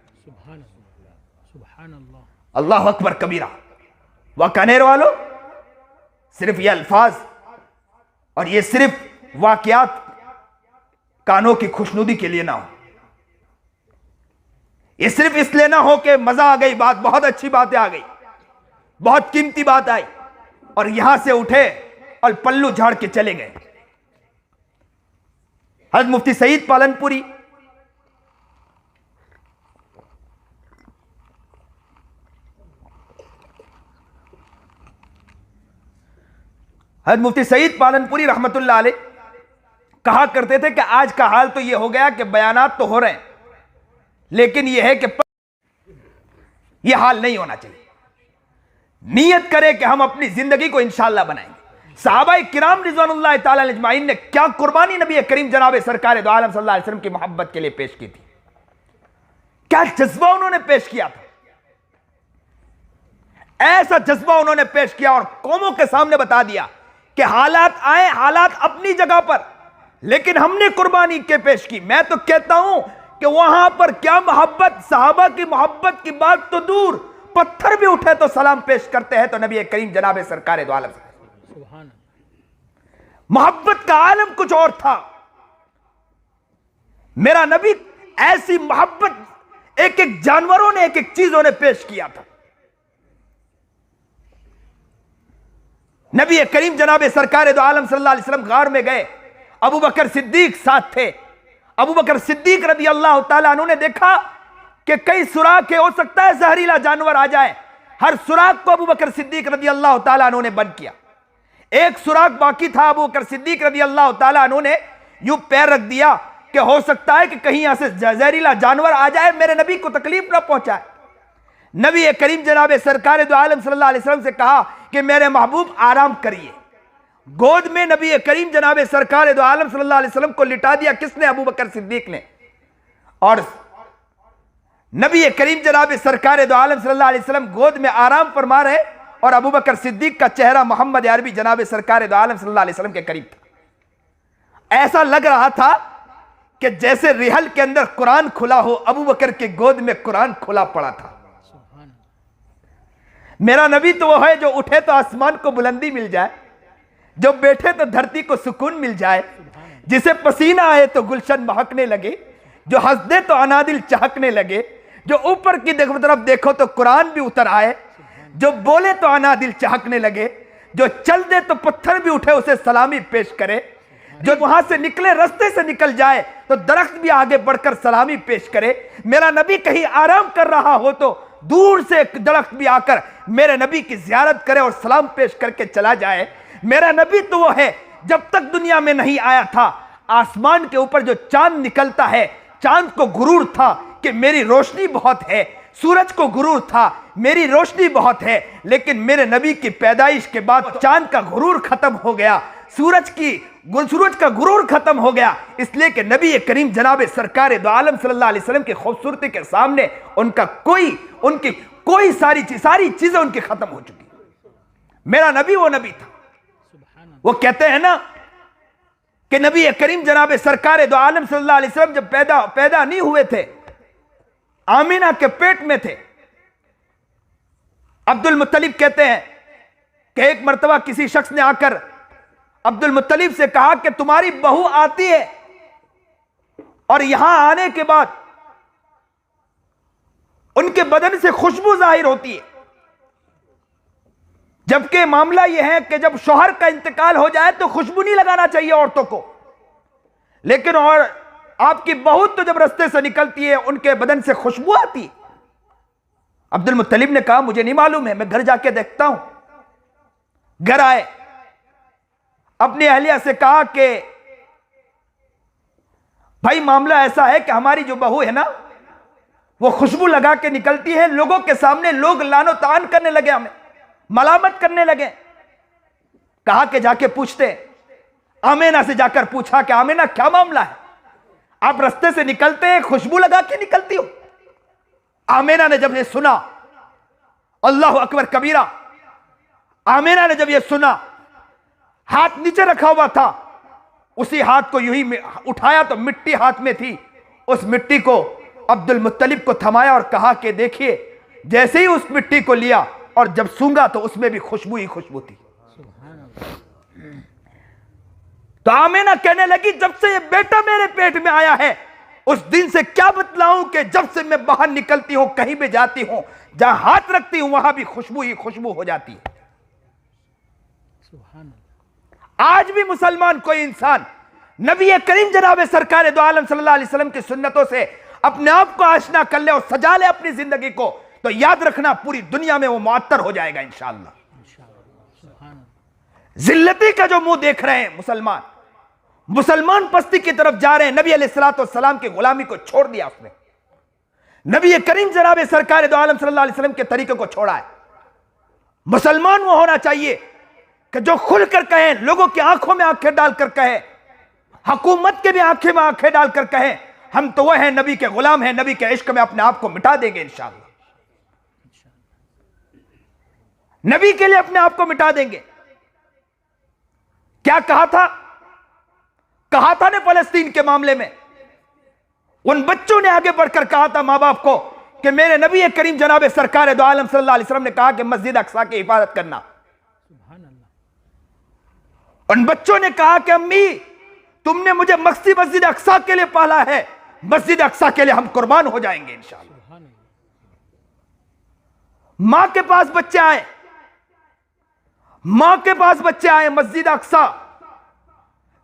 अल्लाह अकबर कबीरा। वाकानेर वालों, सिर्फ ये अल्फाज और ये सिर्फ वाकयात कानों की खुशनुदी के लिए ना हो, ये सिर्फ इसलिए ना हो कि मजा आ गई, बात बहुत अच्छी बातें आ गई, बहुत कीमती बात आई और यहां से उठे और पल्लू झाड़ के चले गए। हज़रत मुफ्ती सईद पालनपुरी रहमतुल्लाह अलैह कहा करते थे कि आज का हाल तो यह हो गया कि बयानात तो हो रहे हैं, लेकिन यह है कि यह हाल नहीं होना चाहिए। नियत करें कि हम अपनी जिंदगी को इंशाअल्लाह बनाएंगे। सहाबाए किराम रिज़वानुल्लाह ताला अजमाइन ने क्या कुर्बानी नबी करीम जनाब सरकार दो आलम सल्लल्लाहु अलैहि वसल्लम की मोहब्बत के लिए पेश की थी। क्या जज्बा उन्होंने पेश किया था, ऐसा जज्बा उन्होंने पेश किया और कौमों के सामने बता दिया कि हालात आए, हालात अपनी जगह पर, लेकिन हमने कुर्बानी के पेश की। मैं तो कहता हूं कि वहां पर क्या मोहब्बत, सहाबा की मोहब्बत की बात तो दूर, पत्थर भी उठे तो सलाम पेश करते हैं। तो नबी करीम जनाब सरकार दो आलम, मोहब्बत का आलम कुछ और था। मेरा नबी ऐसी मोहब्बत एक एक जानवरों ने, एक एक चीजों ने पेश किया था। नबी करीम जनाब सरकार दो आलम सल्लल्लाहु अलैहि वसल्लम गार में गए, अबू बकर सिद्दीक साथ थे। अबू बकर सिद्दीक रदी अल्लाह तआला अन्हु ने देखा कि कई सुराख हो सकता है जहरीला जानवर आ जाए। हर सुराख को अबू बकर सिद्दीक रदी अल्लाह तआला अन्हु ने बंद किया। एक सुराख बाकी था, अबू बकर सिद्दीक रदी अल्लाह तआला अन्हु ने यूं पैर रख दिया कि हो सकता है कि कहीं यहां से जहरीला जानवर आ जाए, मेरे नबी को तकलीफ ना पहुंचाए। नबी करीम जनाब सरकार दो आलम सल्लल्लाहु अलैहि वसल्लम से कहा कि मेरे महबूब आराम करिए। गोद में नबी करीम जनाब सरकार दो आलम सल्लल्लाहु अलैहि वसल्लम को लिटा दिया। किसने? अबू बकर सिद्दीक ने। और नबी करीम जनाब सरकार दो आलम सल्लल्लाहु अलैहि वसल्लम गोद में आराम फरमा रहे और अबू बकर सिद्दीक का चेहरा मोहम्मद अरबी जनाब सरकार दो आलम सल्लल्लाहु अलैहि वसल्लम के करीब था। ऐसा लग रहा था कि जैसे रिहल के अंदर कुरान खुला हो, अबू बकर के गोद में कुरान खुला पड़ा था। मेरा नबी तो वो है जो उठे तो आसमान को बुलंदी मिल जाए, जो बैठे तो धरती को सुकून मिल जाए, जिसे पसीना आए तो गुलशन महकने लगे, जो हंस दे तो अनादिल चहकने लगे, जो ऊपर की तरफ देखो तो कुरान भी उतर आए, जो बोले तो अनादिल चहकने लगे, जो चल दे तो पत्थर भी उठे उसे सलामी पेश करे, जो वहां से निकले रास्ते से निकल जाए तो दरख्त भी आगे बढ़कर सलामी पेश करे। मेरा नबी कहीं आराम कर रहा हो तो दूर से एक दरख्त भी आकर मेरे नबी की जियारत करे और सलाम पेश करके चला जाए। मेरा नबी तो वो है, जब तक दुनिया में नहीं आया था, आसमान के ऊपर जो चांद निकलता है, चांद को गुरूर था कि मेरी रोशनी बहुत है, सूरज को गुरूर था मेरी रोशनी बहुत है, लेकिन मेरे नबी की पैदाइश के बाद चांद का गुरूर खत्म हो गया, सूरज का गुरूर खत्म हो गया। इसलिए कि नबी करीम जनाब सरकार दो आलम सल्लल्लाहु अलैहि वसल्लम की खूबसूरती के सामने उनकी कोई सारी चीजें उनकी खत्म हो चुकी। मेरा नबी वो नबी था। वो कहते हैं ना कि नबी करीम जनाब सरकार दो आलम सल्लल्लाहु अलैहि वसल्लम जब पैदा नहीं हुए थे, आमीना के पेट में थे। अब्दुल मुत्तलिब कहते हैं कि एक मर्तबा किसी शख्स ने आकर अब्दुल मुत्तलिब से कहा कि तुम्हारी बहू आती है और यहां आने के बाद उनके बदन से खुशबू जाहिर होती है, जबकि मामला यह है कि जब शौहर का इंतकाल हो जाए तो खुशबू नहीं लगाना चाहिए औरतों को, लेकिन और आपकी बहू तो जब रास्ते से निकलती है उनके बदन से खुशबू आती। अब्दुल मुत्तलिब ने कहा मुझे नहीं मालूम है, मैं घर जाके देखता हूं। घर आए, अपनी अहलिया से कहा कि भाई मामला ऐसा है कि हमारी जो बहू है ना वो खुशबू लगा के निकलती है, लोगों के सामने लोग लानो तान करने लगे, हमें मलामत करने लगे। कहा कि जाके पूछते। आमेना से जाकर पूछा कि आमेना क्या मामला है, आप रास्ते से निकलते हैं खुशबू लगा के निकलती हो। आमेना ने जब ये सुना, अल्लाह अकबर कबीरा, आमेना ने जब ये सुना, हाथ नीचे रखा हुआ था, उसी हाथ को यूं ही उठाया तो मिट्टी हाथ में थी, उस मिट्टी को अब्दुल मुत्तलिब को थमाया और कहा कि देखिए, जैसे ही उस मिट्टी को लिया और जब सूंघा तो उसमें भी खुशबू ही खुशबू थी। तो आमेना कहने लगी जब से ये बेटा मेरे पेट में आया है उस दिन से क्या बतलाऊं कि जब से मैं बाहर निकलती हूं, कहीं भी जाती हूं, जहां हाथ रखती हूं वहां भी खुशबू ही खुशबू हो जाती है। आज भी मुसलमान कोई इंसान नबी करीम जनाब सरकार दो आलम सल्लल्लाहु अलैहि वसल्लम की सुन्नतों से अपने आप को आशना कर ले और सजा ले अपनी जिंदगी को, तो याद रखना पूरी दुनिया में वो मुअत्तर हो जाएगा इंशाअल्लाह। जिल्लती का जो मुंह देख रहे हैं मुसलमान पस्ती की तरफ जा रहे हैं। नबी अलैहिस्सलाम की गुलामी को छोड़ दिया उसने, नबी करीम जनाब सरकार दो आलम सल्लल्लाहु अलैहि वसल्लम के तरीके को छोड़ा है। मुसलमान वो होना चाहिए कि जो खुलकर कहें, लोगों की आंखों में आंखें डालकर कहे, हुकूमत के भी आंखें में आंखें डालकर कहें, हम तो वह हैं, नबी के गुलाम हैं, नबी के इश्क में अपने आप को मिटा देंगे इंशाअल्लाह। नबी के लिए अपने आप को मिटा देंगे। क्या कहा था ने फलस्तीन के मामले में? उन बच्चों ने आगे बढ़कर कहा था मां बाप को कि मेरे नबी करीम जनाब सरकार दो आलम सल्लल्लाहु अलैहि वसल्लम ने कहा कि मस्जिद अक्सा की हिफाजत करना। उन बच्चों ने कहा कि अम्मी तुमने मुझे मस्जिद अक्सा के लिए पाला है, मस्जिद अक्सा के लिए हम कुर्बान हो जाएंगे इंशाअल्लाह। मां के पास बच्चे आए, मस्जिद अक्सा।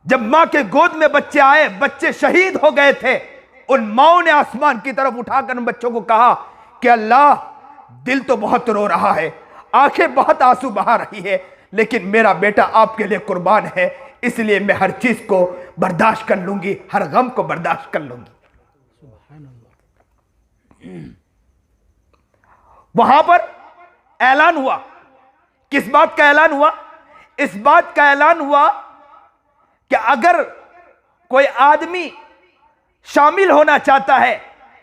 जब मां के गोद में बच्चे आए, बच्चे शहीद हो गए थे। उन माओं ने आसमान की तरफ उठाकर उन बच्चों को कहा कि अल्लाह, दिल तो बहुत रो रहा है, आंखें बहुत आंसू बहा रही है, लेकिन मेरा बेटा आपके लिए कुर्बान है, इसलिए मैं हर चीज को बर्दाश्त कर लूंगी, हर गम को बर्दाश्त कर लूंगी। वहां पर ऐलान हुआ। किस बात का ऐलान हुआ? इस बात का ऐलान हुआ कि अगर कोई आदमी शामिल होना चाहता है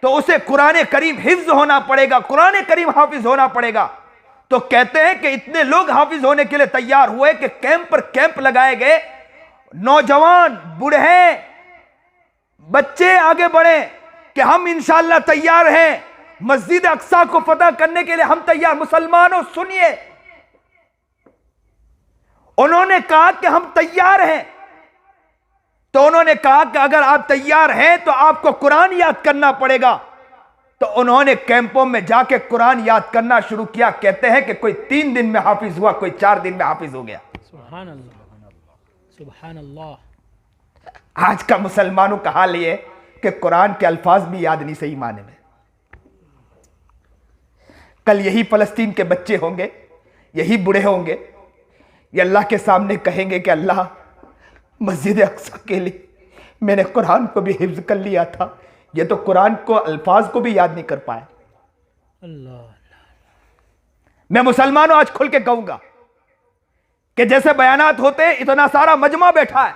तो उसे कुरान करीम हिफ्ज होना पड़ेगा, कुरान करीम हाफिज होना पड़ेगा। तो कहते हैं कि इतने लोग हाफिज होने के लिए तैयार हुए कि कैंप पर कैंप लगाए गए। नौजवान, बूढ़े, बच्चे आगे बढ़े कि हम इंशाअल्लाह तैयार हैं, मस्जिद अक्सा को फतह करने के लिए हम तैयार। मुसलमानों सुनिए, उन्होंने कहा कि हम तैयार हैं। तो उन्होंने कहा कि अगर आप तैयार हैं तो आपको कुरान याद करना पड़ेगा। तो उन्होंने कैंपों में जाके कुरान याद करना शुरू किया। कहते हैं कि कोई 3 दिन में हाफिज हुआ, कोई 4 दिन में हाफिज हो गया। सुभान अल्लाह, सुभान अल्लाह। आज का मुसलमानों का हाल ये कि कुरान के अल्फाज भी याद नहीं सही माने में। कल यही फलस्तीन के बच्चे होंगे, यही बूढ़े होंगे, ये अल्लाह के सामने कहेंगे कि अल्लाह, मस्जिद अक्सा के लिए मैंने कुरान को भी हिफ्ज कर लिया था, ये तो कुरान को अल्फाज को भी याद नहीं कर पाए। अल्लाह। मैं मुसलमानों आज खुल के कहूंगा कि जैसे बयानात होते इतना सारा मजमा बैठा है,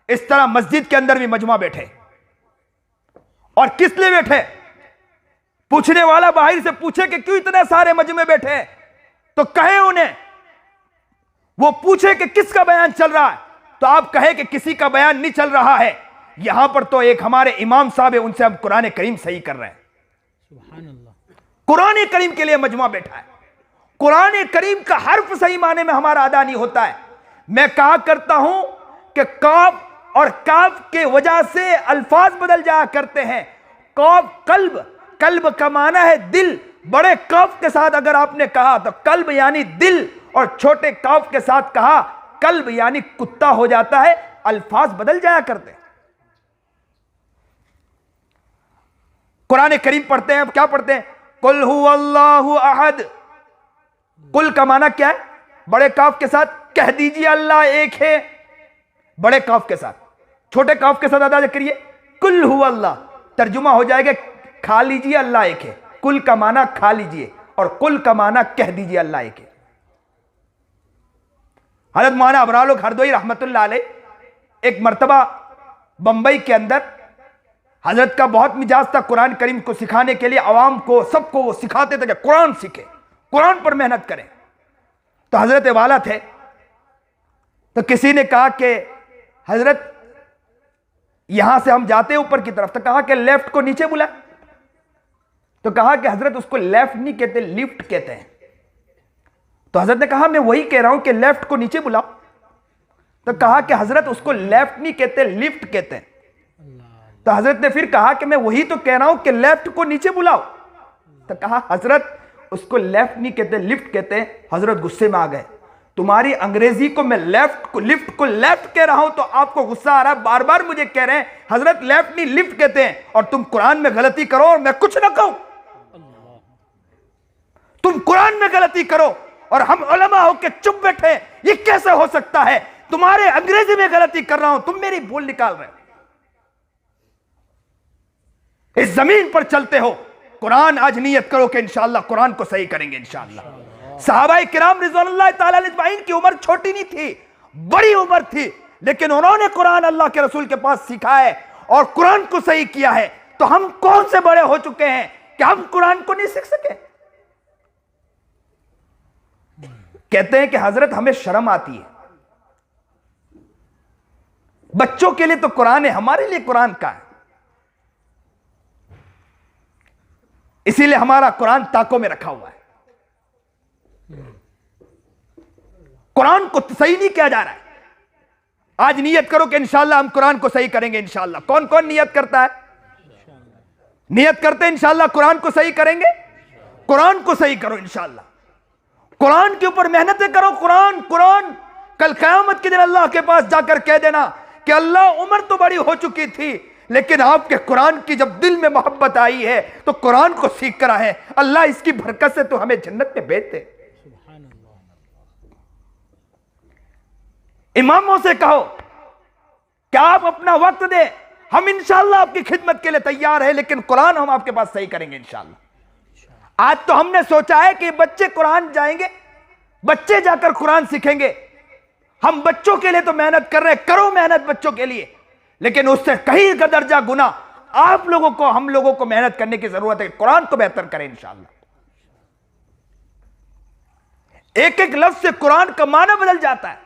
इस तरह मस्जिद के अंदर भी मजमा बैठे। और किस लिए बैठे? पूछने वाला बाहर से पूछे कि क्यों इतने सारे मजमे बैठे, तो कहे उन्हें, वो पूछे कि किसका बयान चल रहा है, तो आप कहे कि किसी का बयान नहीं चल रहा है, यहां पर तो एक हमारे इमाम साहब है, उनसे हम कुरान करीम सही कर रहे हैं। सुभान अल्लाह। कुरान करीम के लिए मजमा बैठा है। कुरान करीम का हर्फ सही माने में हमारा अदा नहीं होता है। मैं कहा करता हूं कि काफ और काफ के वजह से अल्फाज बदल जाया करते हैं। काफ कल्ब, कल्ब का माना है दिल। बड़े काफ के साथ अगर आपने कहा तो कल्ब यानी दिल, और छोटे काफ के साथ कहा कल्ब यानी कुत्ता हो जाता है। अल्फाज बदल जाया करते हैं। कुरान करीम पढ़ते हैं, क्या पढ़ते हैं? कुल हुवल्लाहु अहद। कुल का माना क्या है? बड़े काफ के साथ कह दीजिए अल्लाह एक है, बड़े काफ के साथ। छोटे काफ के साथ अदा करिए कुल हुवल्लाह, तर्जुमा हो जाएगा खा लीजिए अल्लाह एक है। कुल का माना खा लीजिए और कुल का माना कह दीजिए अल्लाह एक है। हजरत मौलाना अबरार हरदोई रहमतुल्लाह अलैह एक मर्तबा बंबई के अंदर, हजरत का बहुत मिजाज था कुरान करीम को सिखाने के लिए। अवाम को, सबको वो सिखाते थे कि कुरान सीखे, कुरान पर मेहनत करें। तो हजरत वाला थे, तो किसी ने कहा कि हजरत यहां से हम जाते हैं ऊपर की तरफ, तो कहा कि लेफ्ट को नीचे बुला। तो कहा कि हजरत उसको लेफ्ट नहीं कहते, लिफ्ट कहते हैं। तो हजरत ने कहा मैं वही कह रहा हूं कि लेफ्ट को नीचे बुलाओ। तो कहा कि हजरत उसको लेफ्ट नहीं कहते, लिफ्ट कहते हैं। तो हजरत ने फिर कहा कि मैं वही तो कह रहा हूं कि लेफ्ट को नीचे बुलाओ। तो कहा हजरत उसको लेफ्ट नहीं कहते, लिफ्ट कहते हैं। हजरत गुस्से में आ गए, तुम्हारी अंग्रेजी को मैं लेफ्ट को लिफ्ट को लेफ्ट कह रहा हूं तो आपको गुस्सा आ रहा है। बार बार मुझे कह रहे हैं हजरत लेफ्ट नहीं लिफ्ट कहते हैं, और तुम कुरान में गलती करो और मैं कुछ ना कहूं। तुम कुरान में गलती करो और हम उलमा होकर चुप बैठे, ये कैसे हो सकता है? तुम्हारे अंग्रेजी में गलती कर रहा हूं, तुम मेरी बोल निकाल रहे हो। इस जमीन पर चलते हो, कुरान आज नियत करो कि इंशाअल्लाह कुरान को सही करेंगे इंशाअल्लाह। सहाबाए किराम रिज़वानुल्लाह ताला अलैहिम की उम्र छोटी नहीं थी, बड़ी उम्र थी, लेकिन उन्होंने कुरान अल्लाह के रसूल के पास सीखा है और कुरान को सही किया है, तो हम कौन से बड़े हो चुके हैं कि हम कुरान को नहीं सीख सके। कहते हैं कि हजरत हमें शर्म आती है, बच्चों के लिए तो कुरान है, हमारे लिए कुरान का है, इसीलिए हमारा कुरान ताकों में रखा हुआ है। कुरान को सही नहीं किया जा रहा है। आज नियत करो कि इंशाल्लाह हम कुरान को सही करेंगे। इंशाल्लाह कौन कौन नियत करता है? नियत करते हैं इंशाल्लाह कुरान को सही करेंगे। कुरान को सही करो इंशाल्लाह, कुरान के ऊपर मेहनतें करो। कुरान कुरान कल क़यामत के दिन अल्लाह के पास जाकर कह देना कि अल्लाह उम्र तो बड़ी हो चुकी थी, लेकिन आपके कुरान की जब दिल में मोहब्बत आई है तो कुरान को सीख कर आए। अल्लाह इसकी बरकत से तो हमें जन्नत में भेज दे। इमामों से कहो कि आप अपना वक्त दे, हम इंशाल्लाह आपकी खिदमत के लिए तैयार है, लेकिन कुरान हम आपके पास सही करेंगे इंशाल्लाह। आज तो हमने सोचा है कि बच्चे कुरान जाएंगे, बच्चे जाकर कुरान सीखेंगे। हम बच्चों के लिए तो मेहनत कर रहे हैं, करो मेहनत बच्चों के लिए, लेकिन उससे कहीं का दर्जा गुना आप लोगों को, हम लोगों को मेहनत करने की जरूरत है। कुरान को बेहतर करें इंशाल्लाह। एक एक लफ्ज से कुरान का माना बदल जाता है।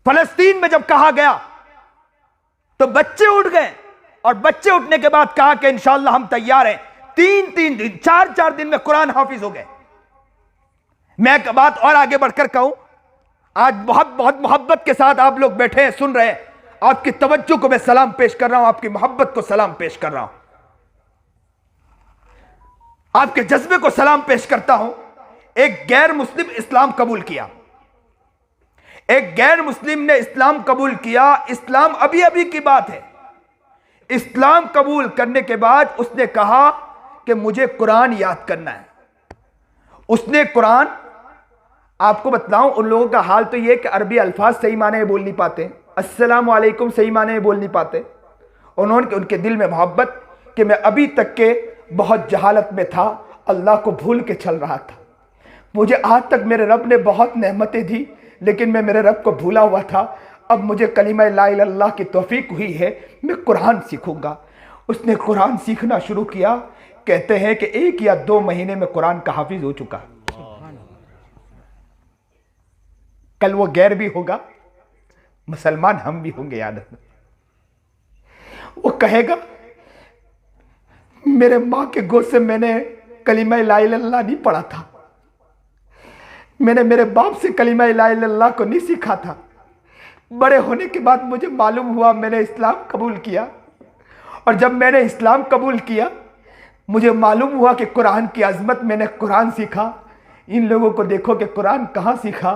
फलस्तीन में जब कहा गया तो बच्चे उठ गए, और बच्चे उठने के बाद कहा कि इंशाल्लाह हम तैयार हैं। 3-3 दिन, 4-4 दिन में कुरान हाफिज हो गए। मैं एक बात और आगे बढ़कर कहूं, आज बहुत बहुत मोहब्बत के साथ आप लोग बैठे हैं, सुन रहे हैं, आपकी तवज्जो को मैं सलाम पेश कर रहा हूं, आपकी मोहब्बत को सलाम पेश कर रहा हूं, आपके जज्बे को सलाम पेश करता हूं। एक गैर मुस्लिम इस्लाम कबूल किया, एक गैर मुस्लिम ने इस्लाम कबूल किया। इस्लाम अभी अभी की बात है। इस्लाम कबूल करने के बाद उसने कहा कि मुझे कुरान याद करना है। उसने कुरान, आपको बताऊं उन लोगों का हाल तो यह कि अरबी अल्फाज सही माने में बोल नहीं पाते, अस्सलाम वालेकुम सही माने में बोल नहीं पाते। उन्होंने, उनके दिल में मोहब्बत कि मैं अभी तक के बहुत जहालत में था, अल्लाह को भूल के चल रहा था, मुझे आज तक मेरे रब ने बहुत नेमतें दी, लेकिन मैं मेरे रब को भूला हुआ था। अब मुझे कलिमा ला इलाहा इल्लल्लाह की तौफीक हुई है, मैं कुरान सीखूंगा। उसने कुरान सीखना शुरू किया। कहते हैं कि 1 या 2 महीने में कुरान का हाफिज हो चुका। कल वो गैर भी होगा, मुसलमान हम भी होंगे, याद रखना। वो कहेगा मेरे मां के गोद से मैंने कलिमा ला इलाहा इल्लल्लाह नहीं पढ़ा था, मैंने मेरे बाप से कलिमा ला इलाहा इल्लल्लाह को नहीं सीखा था। बड़े होने के बाद मुझे मालूम हुआ, मैंने इस्लाम कबूल किया, और जब मैंने इस्लाम कबूल किया मुझे मालूम हुआ कि कुरान की अजमत, मैंने कुरान सीखा। इन लोगों को देखो कि कुरान कहाँ सीखा,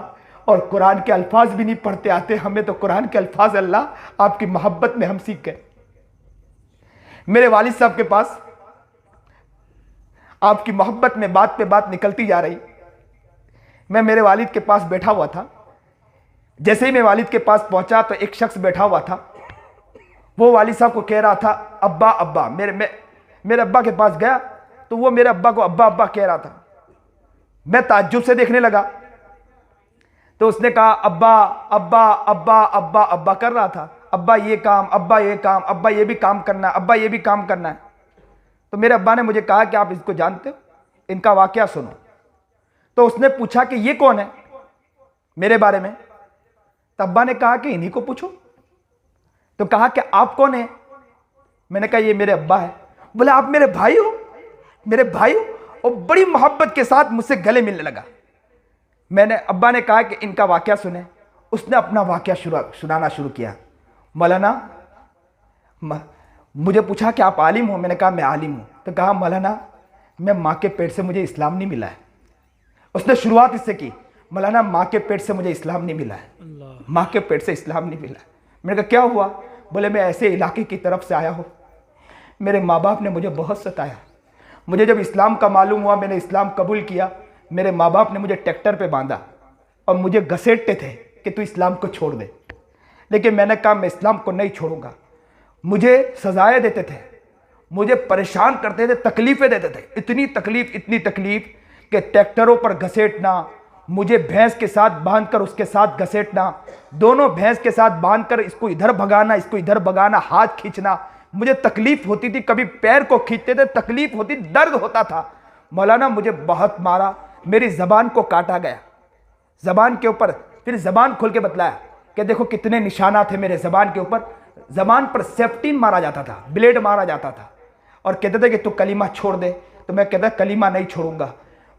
और कुरान के अल्फाज भी नहीं पढ़ते आते, हमें तो कुरान के अल्फाज अल्लाह आपकी मोहब्बत में हम सीख गए। मेरे वालिद साहब के पास आपकी मोहब्बत में बात पे बात निकलती जा रही। मैं मेरे वालिद के पास बैठा हुआ था। जैसे ही मैं वालिद के पास पहुंचा तो एक शख्स बैठा हुआ था। वो वालिद साहब को कह रहा था अब्बा अब्बा। मेरे अब्बा के पास गया तो वो मेरे अब्बा को अब्बा अब्बा कह रहा था। मैं ताज्जुब से देखने लगा तो उसने कहा अब्बा अब्बा अब्बा अब्बा अब्बा कर रहा था। अब्बा ये काम, अब्बा ये काम, अब्बा ये भी काम करना है, अब्बा ये भी काम करना है। तो मेरे अब्बा ने मुझे कहा कि आप इसको जानते हो, इनका वाकया सुनो। तो उसने पूछा कि ये कौन है मेरे बारे में। तो अब्बा ने कहा कि इन्हीं को पूछो। तो कहा कि आप कौन है। मैंने कहा ये मेरे अब्बा है। बोला आप मेरे भाई हो। मेरे भाई हो। और बड़ी मोहब्बत के साथ मुझसे गले मिलने लगा। मैंने, अब्बा ने कहा कि इनका वाकया सुने। उसने अपना वाकया सुनाना शुरू किया। मौलाना, मुझे पूछा कि आप आलिम हो। मैंने कहा मैं आलिम हूं। तो कहा मौलाना मैं माँ के पेट से मुझे इस्लाम नहीं मिला है। उसने शुरुआत इससे की, मौलाना माँ के पेट से मुझे इस्लाम नहीं मिला है, माँ के पेट से इस्लाम नहीं मिला है। मैंने कहा क्या हुआ। बोले मैं ऐसे इलाके की तरफ से आया हूँ, मेरे माँ बाप ने मुझे बहुत सताया। मुझे जब इस्लाम का मालूम हुआ, मैंने इस्लाम कबूल किया, मेरे माँ बाप ने मुझे ट्रैक्टर पे बांधा और मुझे घसीटते थे कि तू इस्लाम को छोड़ दे। लेकिन मैंने कहा मैं इस्लाम को नहीं छोड़ूंगा। मुझे सजाएं देते थे, मुझे परेशान करते थे, तकलीफ़ें देते थे। इतनी तकलीफ़ कि ट्रैक्टरों पर घसीटना, मुझे भैंस के साथ बांधकर उसके साथ घसीटना, दोनों भैंस के साथ बांधकर इसको इधर भगाना, इसको इधर भगाना, हाथ खींचना, मुझे तकलीफ होती थी। कभी पैर को खींचते थे, तकलीफ होती, दर्द होता था। मौलाना मुझे बहुत मारा, मेरी जबान को काटा गया, जबान के ऊपर। फिर जबान खोल के बतलाया कि देखो कितने निशाना थे मेरे जबान के ऊपर। जबान पर सेफ्टीन मारा जाता था, ब्लेड मारा जाता था, और कहते थे कि तू कलीमा छोड़ दे। तो मैं कहता कलीमा नहीं छोड़ूंगा।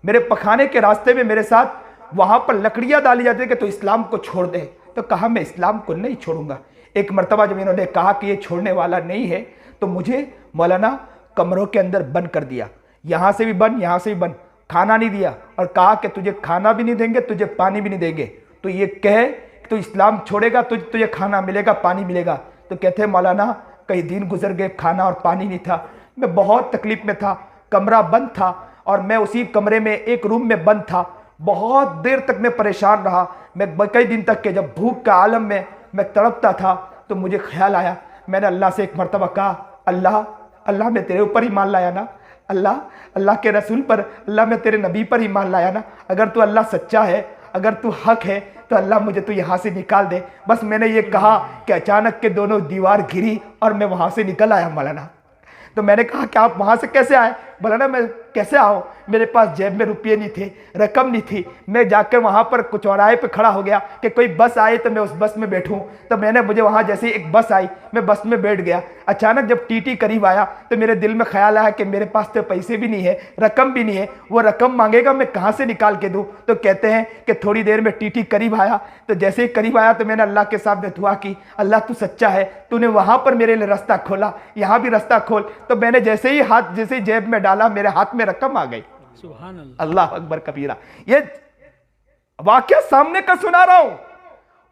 मेरे पखाने के रास्ते में मेरे साथ वहां पर लकड़ियां डाली जाती कि तू इस्लाम को छोड़ दे। तो कहा मैं इस्लाम को नहीं छोड़ूंगा। एक मरतबा जब इन्होंने कहा कि ये छोड़ने वाला नहीं है, तो मुझे मौलाना कमरों के अंदर बंद कर दिया, यहाँ से भी बंद, यहाँ से भी बंद, खाना नहीं दिया, और कहा कि तुझे खाना भी नहीं देंगे, तुझे पानी भी नहीं देंगे, तो ये कहे तो इस्लाम छोड़ेगा, तुझे खाना मिलेगा, पानी मिलेगा। तो कहते हैं मौलाना कई दिन गुजर गए, खाना और पानी नहीं था, मैं बहुत तकलीफ में था, कमरा बंद था और मैं उसी कमरे में एक रूम में बंद था। बहुत देर तक मैं परेशान रहा, मैं कई दिन तक के जब भूख का आलम में मैं तड़पता था, तो मुझे ख्याल आया, मैंने अल्लाह से एक मरतबा कहा, अल्लाह अल्लाह मैं तेरे ऊपर ईमान लाया ना, अल्लाह अल्लाह के रसूल पर, अल्लाह मैं तेरे नबी पर ईमान लाया ना, अगर तू अल्लाह सच्चा है, अगर तू हक है, तो अल्लाह मुझे तू यहाँ से निकाल दे। बस मैंने ये कहा कि अचानक के दोनों दीवार घिरी और मैं वहाँ से निकल आया मौलाना। तो मैंने कहा कि आप वहाँ से कैसे आए? मौलाना मैं कैसे आऊँ, मेरे पास जेब में रुपये नहीं थे, रकम नहीं थी। मैं जाकर वहाँ पर चौराहे पे खड़ा हो गया कि कोई बस आए तो मैं उस बस में बैठूँ। तो मुझे वहाँ जैसे ही एक बस आई, मैं बस में बैठ गया। अचानक जब टीटी करीब आया तो मेरे दिल में ख्याल आया कि मेरे पास तो पैसे भी नहीं है, रकम भी नहीं है, वो रकम मांगेगा मैं कहाँ से निकाल के दूँ। तो कहते हैं कि थोड़ी देर में टीटी करीब आया, तो जैसे ही करीब आया तो मैंने अल्लाह के सामने दुआ की, अल्लाह तू सच्चा है, तूने वहाँ पर मेरे लिए रास्ता खोला, यहाँ भी रास्ता खोल। तो मैंने जैसे ही हाथ जैसे जेब में डाला, मेरे हाथ में रकम आ गई। सुभान अल्लाह, अल्लाह अकबर कबीरा। ये वाकया सामने का सुना रहा हूं,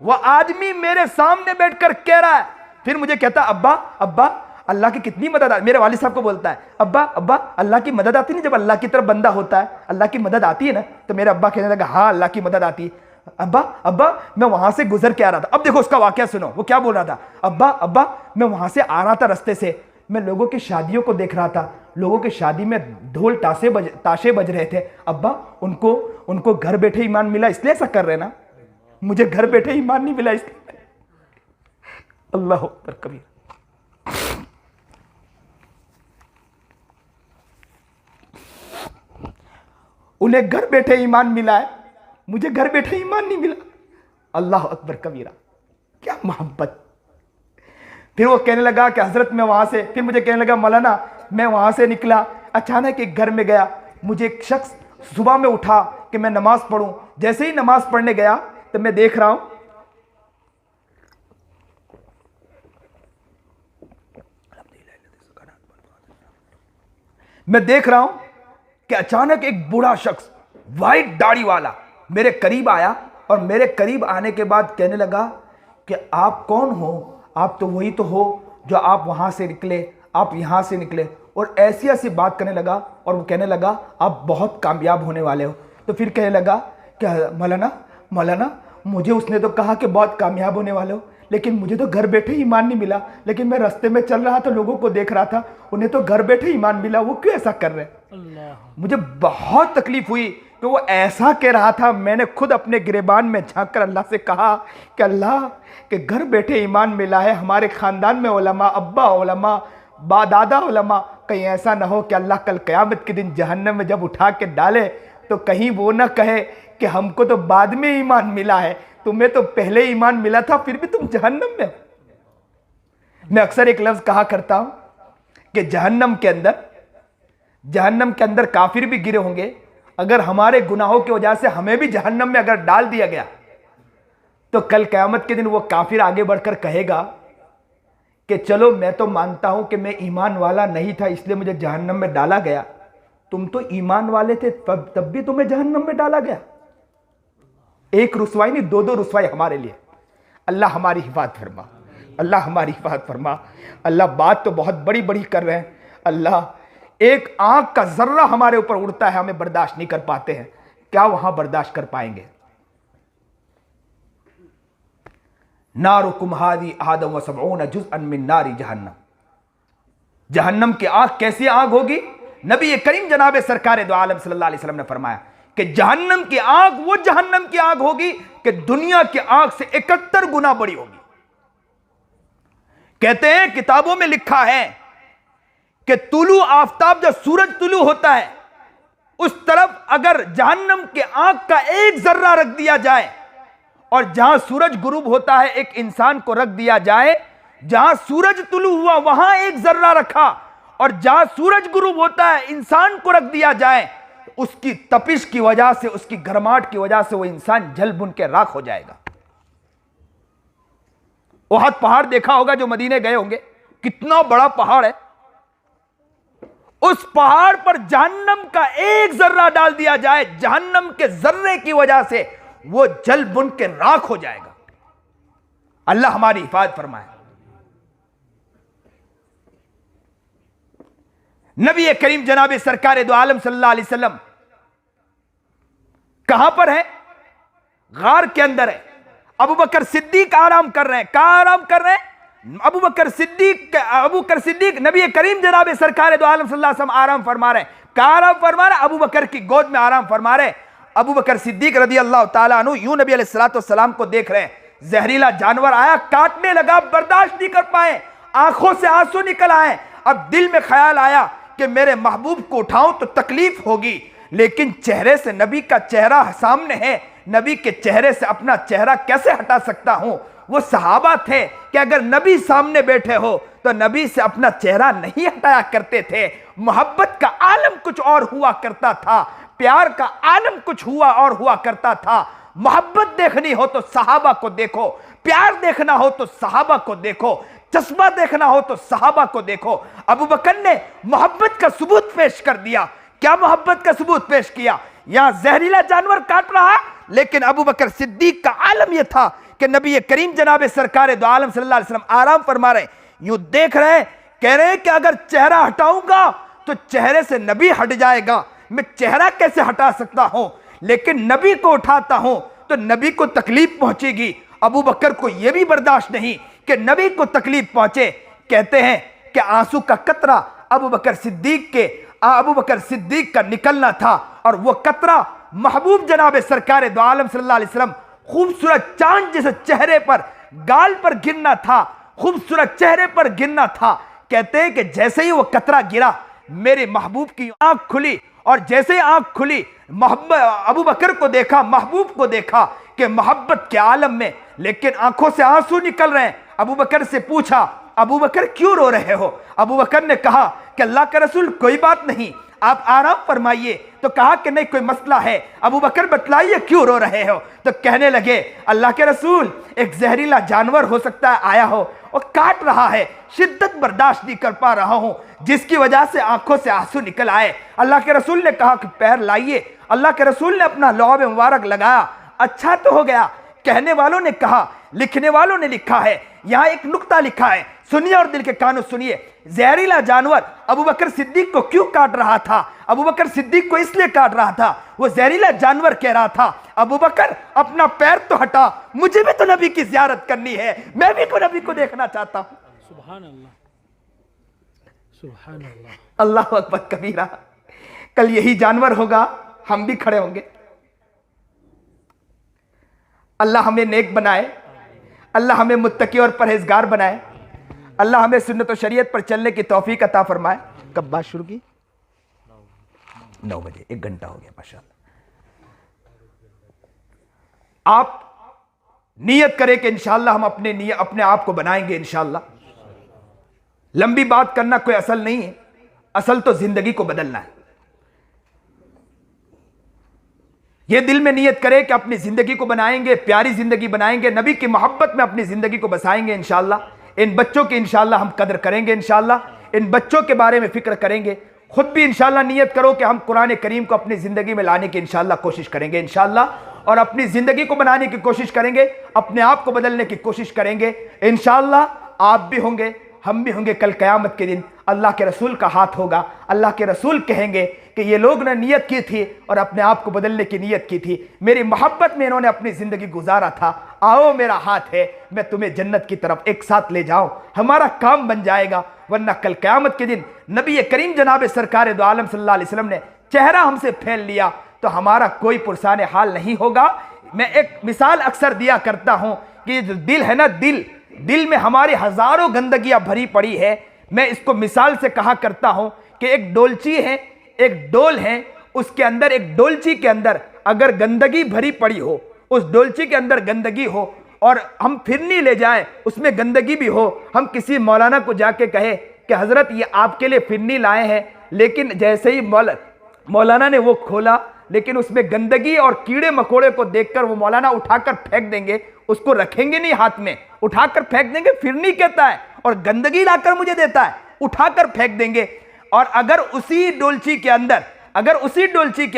वह आदमी मेरे सामने बैठकर कह रहा है। फिर मुझे कहता अब्बा अब्बा अल्लाह की कितनी मदद आती। मेरे वालिद साहब को बोलता है, अब्बा अब्बा अल्लाह की मदद आती नहीं, जब अल्लाह की तरफ बंदा होता है अल्लाह की मदद आती है ना। तो मेरा अब्बा कहने लगा हाँ अल्लाह की मदद आती है। अब्बा अब्बा मैं वहां से गुजर के आ रहा था। अब देखो उसका वाकया सुनो, वो क्या बोल रहा था, अब्बा अब्बा मैं वहां से आ रहा था रास्ते से, मैं लोगों की शादियों को देख रहा था, लोगों की शादी में ढोल ताशे बज रहे थे। अब्बा उनको घर बैठे ईमान मिला इसलिए ऐसा कर रहे ना, मुझे घर बैठे ईमान नहीं मिला इसलिए। अल्लाह अकबर कबीर। उन्हें घर बैठे ईमान मिला है, मुझे घर बैठे ईमान नहीं मिला। अल्लाह अकबर कबीरा, क्या मोहब्बत। फिर वो कहने लगा कि हजरत मैं वहां से, फिर मुझे कहने लगा मौलाना मैं वहां से निकला, अचानक एक घर में गया, मुझे एक शख्स सुबह में उठा कि मैं नमाज पढ़ूं। जैसे ही नमाज पढ़ने गया तो मैं देख रहा हूं कि अचानक एक बूढ़ा शख्स वाइट दाढ़ी वाला मेरे करीब आया, और मेरे करीब आने के बाद कहने लगा कि आप कौन हो? आप तो वही तो हो जो आप वहां से निकले, आप यहां से निकले, और ऐसी ऐसी बात करने लगा। और वो कहने लगा आप बहुत कामयाब होने वाले हो। तो फिर कहने लगा क्या मौलाना मुझे उसने तो कहा कि बहुत कामयाब होने वाले हो, लेकिन मुझे तो घर बैठे ईमान नहीं मिला। लेकिन मैं रास्ते में चल रहा था, लोगों को देख रहा था, उन्हें तो घर बैठे ईमान मिला, वो क्यों ऐसा कर रहे हैं? मुझे बहुत तकलीफ हुई कि वो ऐसा कह रहा था। मैंने खुद अपने गिरेबान में झांक कर अल्लाह से कहा कि अल्लाह के घर बैठे ईमान मिला है, हमारे ख़ानदान में उलमा, अब्बा उलमा, दादा उलमा, कहीं ऐसा ना हो कि अल्लाह कल क़यामत के दिन जहन्नम में जब उठा के डाले तो कहीं वो ना कहे कि हमको तो बाद में ईमान मिला है, तुम्हें तो पहले ईमान मिला था, फिर भी तुम जहन्नम में। मैं अक्सर एक लफ्ज़ कहा करता हूं कि जहन्नम के अंदर काफिर भी गिरे होंगे। अगर हमारे गुनाहों की वजह से हमें भी जहन्नम में अगर डाल दिया गया तो कल क़यामत के दिन वो काफिर आगे बढ़कर कहेगा कि चलो मैं तो मानता हूं कि मैं ईमान वाला नहीं था इसलिए मुझे जहन्नम में डाला गया, तुम तो ईमान वाले थे तब भी तुम्हें जहन्नम में डाला गया। एक रुसवाई नहीं, दो रुसवाई हमारे लिए। अल्लाह हमारी हिफाजत फरमा, अल्लाह हमारी हिफाजत फरमा। अल्लाह बात तो बहुत बड़ी बड़ी कर रहे हैं। अल्लाह एक आंख का जर्रा हमारे ऊपर उड़ता है, हमें बर्दाश्त नहीं कर पाते हैं, क्या वहां बर्दाश्त कर पाएंगे? नारुकुम हादी आदम व सबऊन जुज़अन मिन नारी जहन्नम। जहन्नम की आग कैसी आग होगी? नबी करीम जनाब सरकार दो आलम सल्लल्लाहु अलैहि वसल्लम ने फरमाया कि जहन्नम की आग वो जहन्नम की आग होगी कि दुनिया की आग से 71 गुना बड़ी होगी। कहते हैं किताबों में लिखा है कि तुलू आफताब, जब सूरज तुलू होता है उस तरफ अगर जहन्नम के आग का एक जर्रा रख दिया जाए और जहां सूरज गुरूब होता है एक इंसान को रख दिया जाए, जहां सूरज तुलू हुआ वहां एक जर्रा रखा और जहां सूरज गुरूब होता है इंसान को रख दिया जाए, उसकी तपिश की वजह से, उसकी गर्माहट की वजह से वो इंसान जल बुन के राख हो जाएगा। ओहद पहाड़ देखा होगा जो मदीने गए होंगे, कितना बड़ा पहाड़ है। उस पहाड़ पर जहन्नम का एक जर्रा डाल दिया जाए, जहन्नम के जर्रे की वजह से वो जल बुन के राख हो जाएगा। अल्लाह हमारी हिफाजत फरमाए। नबी करीम जनाब सरकार दो आलम सल्लल्लाहु अलैहि वसल्लम कहां पर है? गार के अंदर है। अबू बकर सिद्दीक आराम कर रहे हैं। कहां आराम कर रहे हैं? अबू बकर सिद्दीक नबी करीम जनाब सरकार दो आलम सल्लल्लाहु अलैहि वसल्लम आराम फरमा रहे हैं। कहां आराम फरमा रहे? अबू बकर की गोद में आराम फरमा रहे हैं। अबू बकर सिद्दीक रदी अल्लाह ताला अन्हु यूं नबी अलैहिस्सलातु वस्सलाम को देख रहे हैं। जहरीला जानवर आया, काटने लगा, बर्दाश्त नहीं कर पाए, आंखों से आंसू निकल आए। अब दिल में ख्याल आया कि मेरे महबूब को उठाऊं तो तकलीफ होगी, लेकिन चेहरे से नबी का चेहरा सामने है, नबी के चेहरे से अपना चेहरा कैसे हटा सकता हूं? वो सहाबा थे कि अगर नबी सामने बैठे हो तो नबी से अपना चेहरा नहीं हटाया करते थे। मोहब्बत का आलम कुछ और हुआ करता था, प्यार का आलम कुछ और हुआ करता था। मोहब्बत देखनी हो तो सहाबा को देखो, प्यार देखना हो तो सहाबा को देखो, चश्मा देखना हो तो सहाबा को देखो। अबू बकर ने मोहब्बत का सबूत पेश कर दिया। क्या मोहब्बत का सबूत पेश किया? यहां जहरीला जानवर काट रहा, लेकिन अबू बकर सिद्दीक का आलम यह था कि नबी करीम जनाब सरकार दो आलम सल्लल्लाहु अलैहि वसल्लम आराम फरमा रहे, यूं देख रहे हैं, कह रहे हैं कि अगर चेहरा हटाऊंगा तो चेहरे से नबी हट जाएगा। मैं चेहरा कैसे हटा सकता हूं? लेकिन नबी को उठाता हूं तो नबी को तकलीफ पहुंचेगी। अबू बकर को यह भी बर्दाश्त नहीं कि नबी को तकलीफ पहुंचे। कहते हैं कि आंसू का कतरा अबू बकर सिद्दीक का निकलना था और वह कतरा महबूब जनाब सरकार दो आलम सल्लल्लाहु अलैहि वसल्लम खूबसूरत चांद जैसे चेहरे पर, गाल पर गिरना था, खूबसूरत चेहरे पर गिरना था। कहते हैं कि जैसे ही वो कतरा गिरा मेरे महबूब की आंख खुली और जैसे ही आंख खुली अबू बकर को देखा, महबूब को देखा कि मोहब्बत के आलम में, लेकिन आंखों से आंसू निकल रहे हैं। अबू बकर से पूछा, अबू बकर क्यों रो रहे हो? अबू बकर ने कहा कि अल्लाह का रसूल कोई बात नहीं, आप आराम फरमाइए। तो कहा कि नहीं कोई मसला है। अबू बकर बतलाइए क्यों रो रहे हो? तो कहने लगे अल्लाह के रसूल एक जहरीला जानवर हो सकता है आया हो और काट रहा है, शिद्दत बर्दाश्त नहीं कर पा रहा हूं, जिसकी वजह से आंखों से आंसू निकल आए। अल्लाह के रसूल ने कहा कि पैर लाइए। अल्लाह के रसूल ने अपना लौब मुबारक लगाया, अच्छा तो हो गया। कहने वालों ने कहा, लिखने वालों ने लिखा है, यहां एक नुक्ता लिखा है, सुनिए और दिल के कानों सुनिए। जहरीला जानवर अबू बकर सिद्दीक को क्यों काट रहा था? अबू बकर सिद्दीक को इसलिए काट रहा था, वो जहरीला जानवर कह रहा था, अबू बकर अपना पैर तो हटा, मुझे भी तो नबी की ज़ियारत करनी है, मैं भी तो नबी को देखना चाहता हूं। सुभान अल्लाह, सुभान अल्लाह, अल्लाह अकबर कबीरा। कल यही जानवर होगा, हम भी खड़े होंगे। अल्लाह हमें नेक बनाए, अल्लाह हमें मुत्तकी और परहेजगार बनाए, अल्लाह हमें सुन्नत और शरीयत पर चलने की तौफीक अता फरमाए। कब बात शुरू की? 9 बजे, 1 घंटा हो गया माशाअल्लाह। आप नियत करें कि इंशाअल्लाह हम अपने आप को बनाएंगे इंशाअल्लाह। लंबी बात करना कोई असल नहीं है, असल तो जिंदगी को बदलना है। यह दिल में नियत करें कि अपनी जिंदगी को बनाएंगे, प्यारी जिंदगी बनाएंगे, नबी की मोहब्बत में अपनी जिंदगी को बसाएंगे इंशाअल्लाह। इन बच्चों की इंशाअल्लाह हम कदर करेंगे इंशाअल्लाह, इन बच्चों के बारे में फिक्र करेंगे। खुद भी इंशाअल्लाह नियत करो कि हम कुरान करीम को अपनी जिंदगी में लाने की इंशाअल्लाह कोशिश करेंगे इंशाअल्लाह, और अपनी जिंदगी को बनाने की कोशिश करेंगे, अपने आप को बदलने की कोशिश करेंगे इंशाअल्लाह। आप भी होंगे, हम भी होंगे। कल क़यामत के दिन अल्लाह के रसूल का हाथ होगा, अल्लाह के रसूल कहेंगे कि ये लोग ने नियत की थी और अपने आप को बदलने की नियत की थी, मेरी मोहब्बत में इन्होंने अपनी ज़िंदगी गुजारा था, आओ मेरा हाथ है, मैं तुम्हें जन्नत की तरफ एक साथ ले जाऊं, हमारा काम बन जाएगा। वरना कल क़यामत के दिन नबी करीम जनाब सरकार दो आलम सल्लल्लाहु अलैहि वसल्लम ने चेहरा हमसे फैल लिया तो हमारा कोई पुरसान हाल नहीं होगा। मैं एक मिसाल अक्सर दिया करता हूं कि जो दिल है ना, दिल में हमारी हजारों गंदगियां भरी पड़ी है। मैं इसको मिसाल से कहा करता हूं कि एक डोलची है, एक डोल है, उसके अंदर, एक डोलची के अंदर अगर गंदगी भरी पड़ी हो, उस डोलची के अंदर गंदगी हो और हम फिरनी ले जाएं, उसमें गंदगी भी हो, हम किसी मौलाना को जाके कहे कि हजरत ये आपके लिए फिरनी लाए हैं, लेकिन जैसे ही मौलाना ने वो खोला, लेकिन उसमें गंदगी और कीड़े मकोड़े को देखकर वो मौलाना उठाकर फेंक देंगे, उसको रखेंगे नहीं हाथ में, उठाकर फेंक देंगे। फिरनी कहता है और गंदगी लाकर मुझे देता है, उठाकर फेंक देंगे। और अगर उसी डोलची के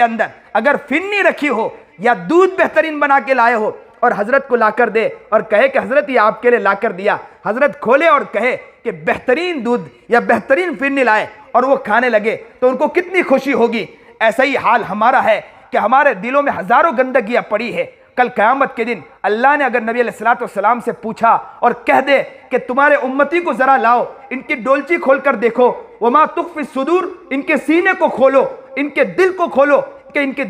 अंदर अगर फिरनी रखी हो या दूध बेहतरीन बना के लाए हो और हजरत को लाकर दे और कहे कि हजरत ये आपके लिए लाकर दिया, हजरत खोले और कहे कि बेहतरीन दूध या बेहतरीन फिरनी लाए और वो खाने लगे, तो उनको कितनी खुशी होगी। ऐसा ही हाल हमारा है कि हमारे दिलों में हजारों गंदगियां पड़ी है। कल क़यामत के दिन अल्लाह ने अगर नबी अलैहिस्सलाम से पूछा और कह दे कि तुम्हारे उम्मती को जरा लाओ, इनकी डोलची खोलकर देखो, वमा तुख्फी सुदूर, इनके सीने को खोलो, इनके दिल को खोलो कि इनके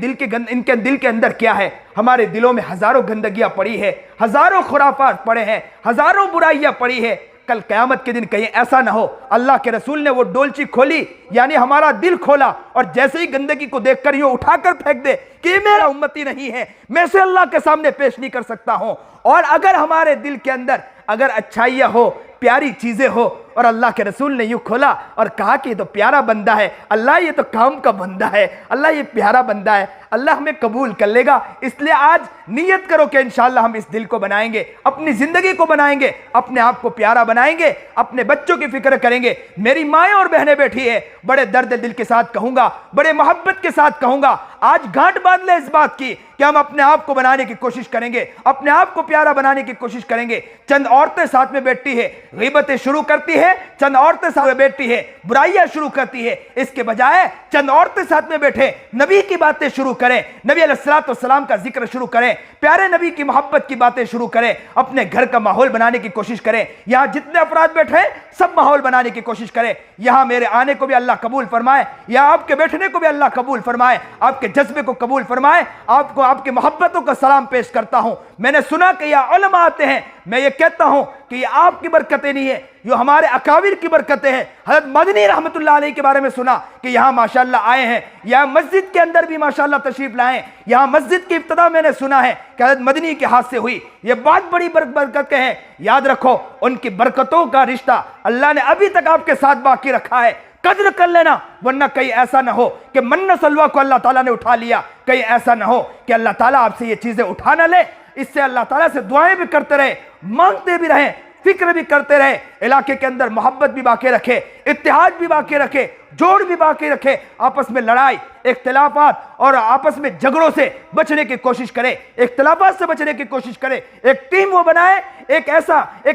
दिल के अंदर क्या है। हमारे दिलों में हजारों गंदगियां पड़ी है, हजारों खुराफात पड़े हैं, हजारों बुराइयां पड़ी है। कल क़यामत के दिन कहीं ऐसा ना हो अल्लाह के रसूल ने वो डोलची खोली, यानी हमारा दिल खोला और जैसे ही गंदगी को देखकर ये उठाकर फेंक दे कि मेरा उम्मती नहीं है, मैं इसे अल्लाह के सामने पेश नहीं कर सकता हूं। और अगर हमारे दिल के अंदर अगर अच्छाइयां हो, प्यारी चीजें हो, और अल्लाह के रसूल ने यूं खोला और कहा कि ये तो प्यारा बंदा है, अल्लाह ये तो काम का बंदा है, अल्लाह ये प्यारा बंदा है, अल्लाह हमें कबूल कर लेगा। इसलिए आज नियत करो कि इंशाअल्लाह हम इस दिल को बनाएंगे, अपनी जिंदगी को बनाएंगे, अपने आप को प्यारा बनाएंगे, अपने बच्चों की फिक्र करेंगे। मेरी माएँ और बहनें बैठी है, बड़े दर्द दिल के साथ कहूंगा, बड़े मोहब्बत के साथ कहूंगा, आज गांठ बांध ले इस बात की कि हम अपने आप को बनाने की कोशिश करेंगे, अपने आप को प्यारा बनाने की कोशिश करेंगे। चंद औरतें साथ में बैठती है, गीबतें शुरू करती है, चंद औरतें साथ में बैठती है, बुराइयां शुरू करती है। इसके बजाय चंद औरतें साथ में बैठे, नबी की बातें शुरू करें, नबी अलैहिस्सलाम का जिक्र शुरू करें, प्यारे नबी की मोहब्बत की बातें शुरू करें, अपने घर का माहौल बनाने की कोशिश करें। यहां जितने अफराद बैठे हैं सब माहौल बनाने की कोशिश करें। यहां मेरे आने को भी अल्लाह कबूल फरमाए, यहां आपके बैठने को भी अल्लाह कबूल फरमाए, आपके जज्बे को कबूल फरमाए। आपको आपकी मोहब्बतों का सलाम पेश करता हूं। मैंने सुना कि यह उलमा आते हैं, मैं ये कहता हूं कि ये आपकी बरकतें नहीं है, ये हमारे अकाबिर की बरकतें हैं। हज़रत मदनी रहमतुल्लाह अलैह के बारे में सुना कि यहाँ माशाअल्लाह आए हैं, यहाँ मस्जिद के अंदर भी माशाअल्लाह तशरीफ लाए, यहाँ मस्जिद की इब्तिदा मैंने सुना है कि हज़रत मदनी के हाथ से हुई। ये बहुत बड़ी बरकतें हैं, याद रखो उनकी बरकतों का रिश्ता अल्लाह ने अभी तक आपके साथ बाकी रखा है। कद्र कर लेना, वरना कहीं ऐसा ना हो कि मन्ना सलवा को अल्लाह ताला ने उठा लिया, कहीं ऐसा ना हो कि अल्लाह ताला आपसे ये चीजें उठा ना ले। इससे अल्लाह ताला से दुआएं भी करते रहे, मांगते भी रहे, फिक्र भी करते रहे, इलाके के अंदर मोहब्बत भी बाकी रखे, इत्तेहाद भी बाकी रखे, जोड़ भी बाकी रखे, आपस में लड़ाई, इख्तिलाफात और आपस में झगड़ों से बचने की कोशिश करें, इख्तिलाफात से बचने की कोशिश करें। एक टीम वो बनाए, एक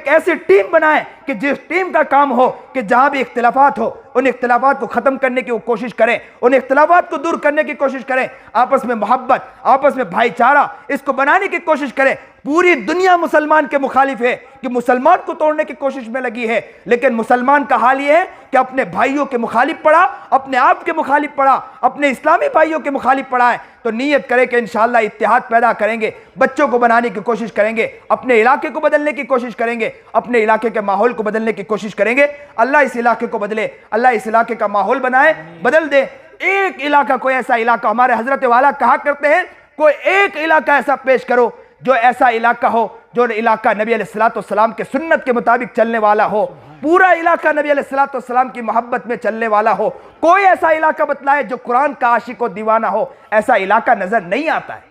ऐसी टीम बनाए कि जिस टीम का काम हो कि जहां भी इख्तिलाफात हो उन इख्तिलाफात को खत्म करने की वो कोशिश करें, उन इख्तिलाफात को दूर करने की कोशिश करें, आपस में मोहब्बत, आपस में भाईचारा इसको बनाने की कोशिश करें। पूरी दुनिया मुसलमान के मुखालिफ है कि मुसलमान को तोड़ने की कोशिश में लगी है, लेकिन मुसलमान का हाल यह है कि अपने भाइयों के मुखालिफ पड़ा, अपने आप के मुखालिफ पड़ा, अपने इस्लामी भाइयों के मुखालिफ पड़ा है। तो नीयत करें कि इंशाअल्लाह इत्तेहाद पैदा करेंगे, बच्चों को बनाने की कोशिश करेंगे, अपने इलाके को बदलने की कोशिश करेंगे, अपने इलाके के माहौल को बदलने की कोशिश करेंगे। अल्लाह इस इलाके को बदले, अल्लाह इस इलाके का माहौल बनाए, बदल दे। एक इलाका, कोई ऐसा इलाका, हमारे हजरत वाला कहा करते हैं, कोई एक इलाका ऐसा पेश करो जो ऐसा इलाका हो, जो इलाका नबी अलैहिस्सलाम के सुन्नत के मुताबिक चलने वाला हो, पूरा इलाका नबी अलैहिस्सलाम की मोहब्बत में चलने वाला हो। कोई ऐसा इलाका बतलाए जो कुरान का आशिक और दीवाना हो, ऐसा इलाका नजर नहीं आता है।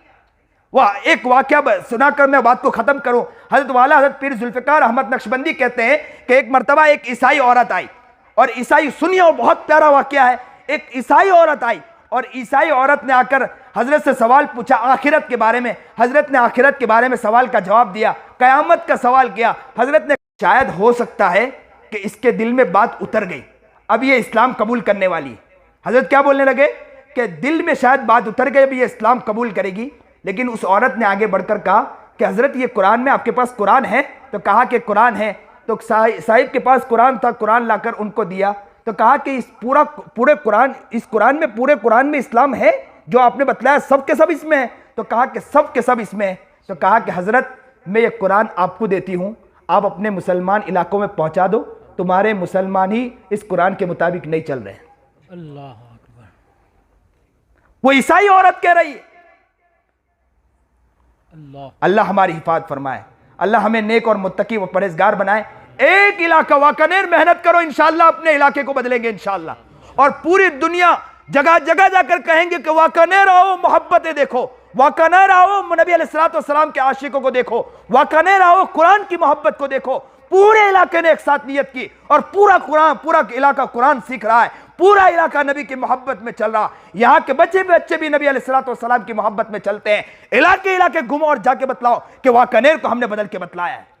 वह एक वाकया सुनाकर मैं बात को खत्म करूं। हजरत वाला हजरत पीर जुल्फिकार अहमद नक्शबंदी कहते हैं कि एक मरतबा एक ईसाई औरत आई, और ईसाई सुनिए, और बहुत प्यारा वाकया है। एक ईसाई औरत आई और ईसाई औरत ने आकर हजरत से सवाल पूछा आखिरत के बारे में। हजरत ने आखिरत के बारे में सवाल का जवाब दिया, कयामत का सवाल किया। हजरत ने शायद हो सकता है कि इसके दिल में बात उतर गई, अब ये इस्लाम कबूल करने वाली है। हजरत क्या बोलने लगे कि दिल में शायद बात उतर गई, अब ये इस्लाम कबूल करेगी। लेकिन उस औरत ने आगे बढ़कर कहा कि हजरत ये कुरान में आपके पास कुरान है? तो कहा कि कुरान है। तो साहिब के पास कुरान था, कुरान लाकर उनको दिया। तो कहा कि इस पूरे कुरान में इस्लाम है? जो आपने बतलाया सब के सब इसमें है? तो कहा कि सब के सब इसमें है। तो कहा कि हजरत मैं ये कुरान आपको देती हूं, आप अपने मुसलमान इलाकों में पहुंचा दो, तुम्हारे मुसलमान ही इस कुरान के मुताबिक नहीं चल रहे हैं। अल्लाह अकबर। वो ईसाई औरत कह रही है। अल्लाह अल्लाह हमारी हिफाजत फरमाए, अल्लाह हमें नेक और मुत्तकी व परहेजगार बनाए। एक इलाका वाकनेर मेहनत करो, इंशाअल्लाह अपने इलाके को बदलेंगे इंशाअल्लाह। और पूरी दुनिया जगह जगह जाकर कहेंगे कि वाकनेर आओ, मोहब्बतें देखो, वाकनेर आओ, नबी अलैहिस्सलाम के आशिकों को देखो, वाकनेर आओ, कुरान की मोहब्बत को देखो। पूरे इलाके ने एक साथ नियत की और पूरा इलाका कुरान सीख रहा है, पूरा इलाका नबी की मोहब्बत में चल रहा। यहाँ के बच्चे भी नबी अलैहिस्सलाम की मोहब्बत में चलते हैं। इलाके इलाके घूमो और जाके बतलाओ कि वाकनेर को हमने बदल के बतलाया है।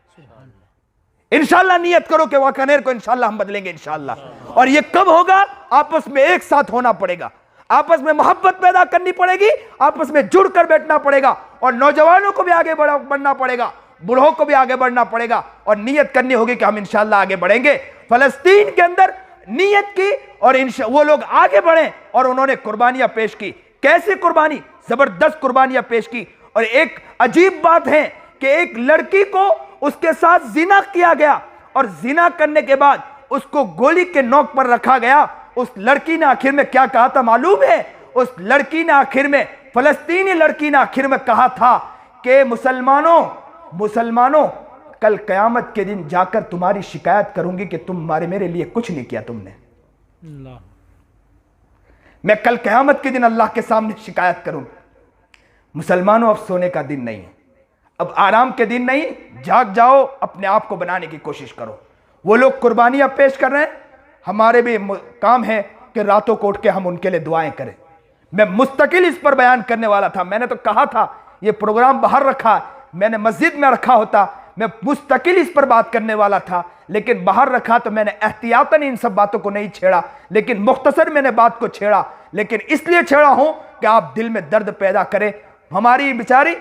इंशाअल्लाह नियत करो कि वाकनेर को इंशाअल्लाह हम बदलेंगे इंशाअल्लाह। और ये कब होगा? आपस में एक साथ होना पड़ेगा, आपस में मोहब्बत पैदा करनी पड़ेगी, आपस में जुड़कर बैठना पड़ेगा। और नौजवानों को भी आगे बढ़ना पड़ेगा, बूढ़ों को भी आगे बढ़ना पड़ेगा और नियत करनी होगी कि हम इंशाअल्लाह आगे बढ़ेंगे। फलस्तीन के अंदर नियत की और वो लोग आगे बढ़े और उन्होंने कुर्बानियां पेश की। कैसे कुर्बानी? जबरदस्त कुर्बानियां पेश की। और एक अजीब बात है कि एक लड़की को उसके साथ जिना किया गया और जिना करने के बाद उसको गोली के नोक पर रखा गया। उस लड़की ने आखिर में क्या कहा था मालूम है? उस लड़की ने आखिर में, फलस्तीनी लड़की ने आखिर में कहा था कि मुसलमानों कल कयामत के दिन जाकर तुम्हारी शिकायत करूंगी कि तुम्हारे मेरे लिए कुछ नहीं किया तुमने। अल्लाह मैं कल कयामत के दिन अल्लाह के सामने शिकायत करूंगा। मुसलमानों अब सोने का दिन नहीं है, अब आराम के दिन नहीं, जाग जाओ, अपने आप को बनाने की कोशिश करो। वो लोग कुर्बानियां पेश कर रहे हैं, हमारे भी काम है कि रातों को उठ के हम उनके लिए दुआएं करें। मैं मुस्तकिल इस पर बयान करने वाला था, मैंने तो कहा था ये प्रोग्राम बाहर रखा, मैंने मस्जिद में रखा होता, मैं मुस्तकिल इस पर बात करने वाला था, लेकिन बाहर रखा तो मैंने एहतियातन इन सब बातों को नहीं छेड़ा, लेकिन मुख्तसर मैंने बात को छेड़ा। लेकिन इसलिए छेड़ा हूं कि आप दिल में दर्द पैदा करें। हमारी बेचारे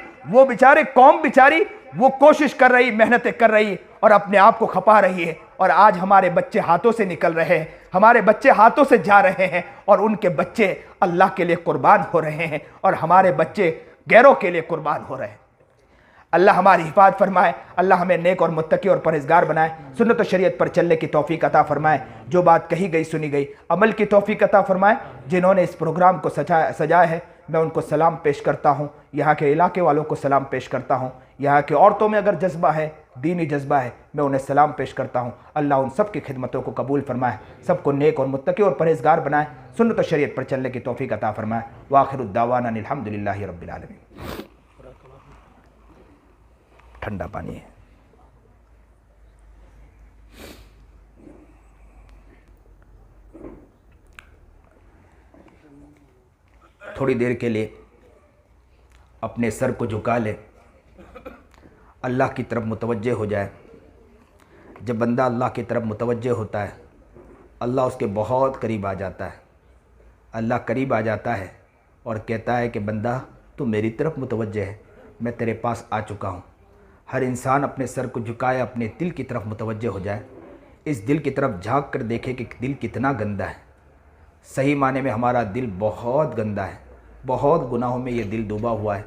कौम बेचारी वो कोशिश कर रही, मेहनतें कर रही और अपने आप को खपा रही है। और आज हमारे बच्चे हाथों से निकल रहे हैं, हमारे बच्चे हाथों से जा रहे हैं और उनके बच्चे अल्लाह के लिए कुर्बान हो रहे हैं और हमारे बच्चे गैरों के लिए कुर्बान हो रहे हैं। अल्लाह हमारी हिफाजत फरमाए, अल्लाह हमें नेक और मुत्तकी और परहेजगार बनाए, सुन्नत और शरीयत पर चलने की तौफीक अता फरमाए। जो बात कही गई सुनी गई अमल की तौफीक अता फरमाए। जिन्होंने इस प्रोग्राम को सजाया है मैं उनको सलाम पेश करता हूँ, यहाँ के इलाके वालों को सलाम पेश करता हूँ। यहाँ की औरतों में अगर जज्बा है, दीनी जज्बा है, मैं उन्हें सलाम पेश करता हूँ। अल्लाह उन सब की खिदमतों को कबूल फरमाए, सबको नेक और मुत्तकी और परहेजगार बनाए, सुन्नत और शरीयत पर चलने की तौफीक अता फरमाए। व आखिरुद्दावाना अल्हम्दुलिल्लाहि रब्बिल आलमीन। ठंडा पानी है। थोड़ी देर के लिए अपने सर को झुका ले, अल्लाह की तरफ मुतवज्जे हो जाए। जब बंदा अल्लाह की तरफ मुतवज्जे होता है, अल्लाह उसके बहुत करीब आ जाता है। अल्लाह करीब आ जाता है और कहता है कि बंदा तू मेरी तरफ मुतवज्जे है, मैं तेरे पास आ चुका हूँ। हर इंसान अपने सर को झुकाए, अपने दिल की तरफ मुतवज्जे हो जाए, इस दिल की तरफ झांक कर देखे कि दिल कितना गंदा है। सही माने में हमारा दिल बहुत गंदा है, बहुत गुनाहों में ये दिल डूबा हुआ है।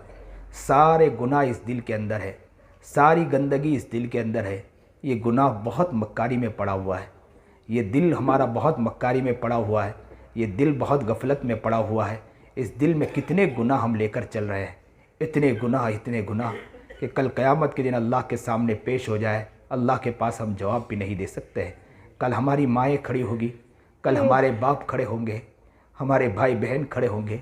सारे गुनाह इस दिल के अंदर है, सारी गंदगी इस दिल के अंदर है। ये गुनाह बहुत मक्कारी में पड़ा हुआ है, ये दिल हमारा बहुत मक्कारी में पड़ा हुआ है, ये दिल बहुत गफलत में पड़ा हुआ है। इस दिल में कितने गुनाह हम लेकर चल रहे हैं, इतने गुनाह कि कल क़यामत के दिन अल्लाह के सामने पेश हो जाए, अल्लाह के पास हम जवाब भी नहीं दे सकते हैं। कल हमारी माएँ खड़ी होगी, कल हमारे बाप खड़े होंगे, हमारे भाई बहन खड़े होंगे,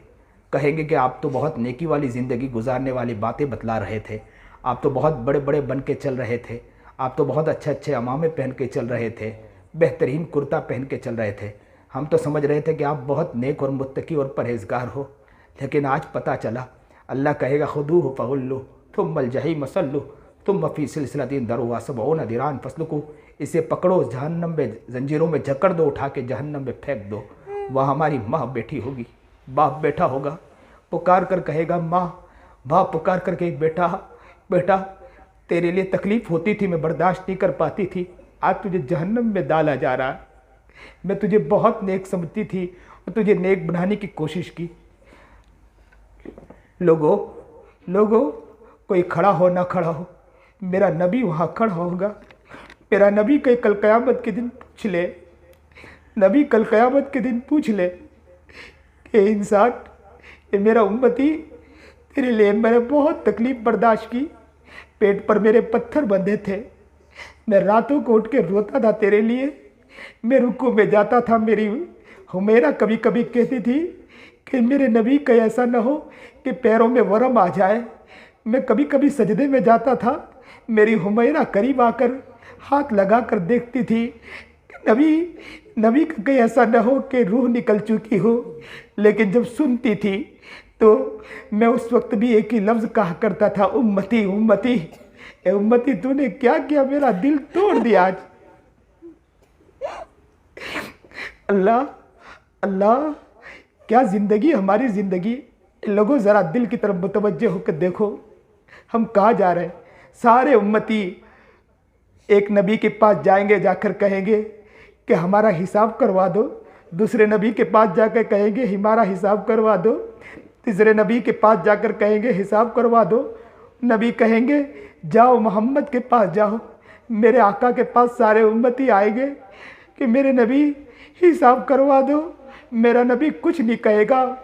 कहेंगे कि आप तो बहुत नेकी वाली ज़िंदगी गुजारने वाली बातें बतला रहे थे, आप तो बहुत बड़े बड़े बन के चल रहे थे, आप तो बहुत अच्छे अच्छे अमामे पहन के चल रहे थे, बेहतरीन कुर्ता पहन के चल रहे थे, हम तो समझ रहे थे कि आप बहुत नेक और मुत्तकी और परहेजगार हो। लेकिन आज पता चला, अल्लाह कहेगा खुदूहु फगुल्लू थुम्मल जहीम सल्लू तुम फी सिलसिलतिन दरुहा सबऊन दिरान फस्लुकू, इसे पकड़ो, जहन्नम में जंजीरों में जकड़ दो, उठा के जहन्नम में फेंक दो। वह हमारी माँ बैठी होगी, बाप बैठा होगा, पुकार कर कहेगा माँ, बाप पुकार कर के बेटा तेरे लिए तकलीफ़ होती थी, मैं बर्दाश्त नहीं कर पाती थी, आज तुझे जहन्नम में डाला जा रहा है। मैं तुझे बहुत नेक समझती थी और तुझे नेक बनाने की कोशिश की, लोगों लोगों, कोई खड़ा हो ना खड़ा हो, मेरा नबी वहाँ खड़ा होगा। मेरा नबी कल क़यामत के दिन पूछ ले, नबी कल क़यामत के दिन पूछ ले कि इंसान, ये मेरा उम्मती, तेरे लिए मैंने बहुत तकलीफ़ बर्दाश्त की, पेट पर मेरे पत्थर बंधे थे, मैं रातों को उठ के रोता था तेरे लिए, मैं रुकू में जाता था, मेरी हुमैरा कभी कभी कहती थी कि मेरे नबी का ऐसा न हो कि पैरों में वरम आ जाए। मैं कभी कभी सजदे में जाता था, मेरी हुमैरा करीब आकर हाथ लगा कर देखती थी कि नबी का कहीं ऐसा न हो कि रूह निकल चुकी हो। लेकिन जब सुनती थी तो मैं उस वक्त भी एक ही लफ्ज़ कहा करता था, उम्मती उम्मती। ए उम्मती, तूने क्या किया, मेरा दिल तोड़ दिया आज। अल्लाह अल्लाह, क्या ज़िंदगी हमारी ज़िंदगी। लोगों ज़रा दिल की तरफ मुतवज्जे होकर देखो, हम कहाँ जा रहे हैं। सारे उम्मती एक नबी के पास जाएंगे, जाकर कहेंगे कि हमारा हिसाब करवा दो। दूसरे नबी के पास जाकर कहेंगे हमारा हिसाब करवा दो। तीसरे नबी के पास जाकर कहेंगे हिसाब करवा दो। नबी कहेंगे जाओ मोहम्मद के पास जाओ। मेरे आका के पास सारे उम्मती आएंगे कि मेरे नबी हिसाब करवा दो। मेरा नबी कुछ नहीं कहेगा,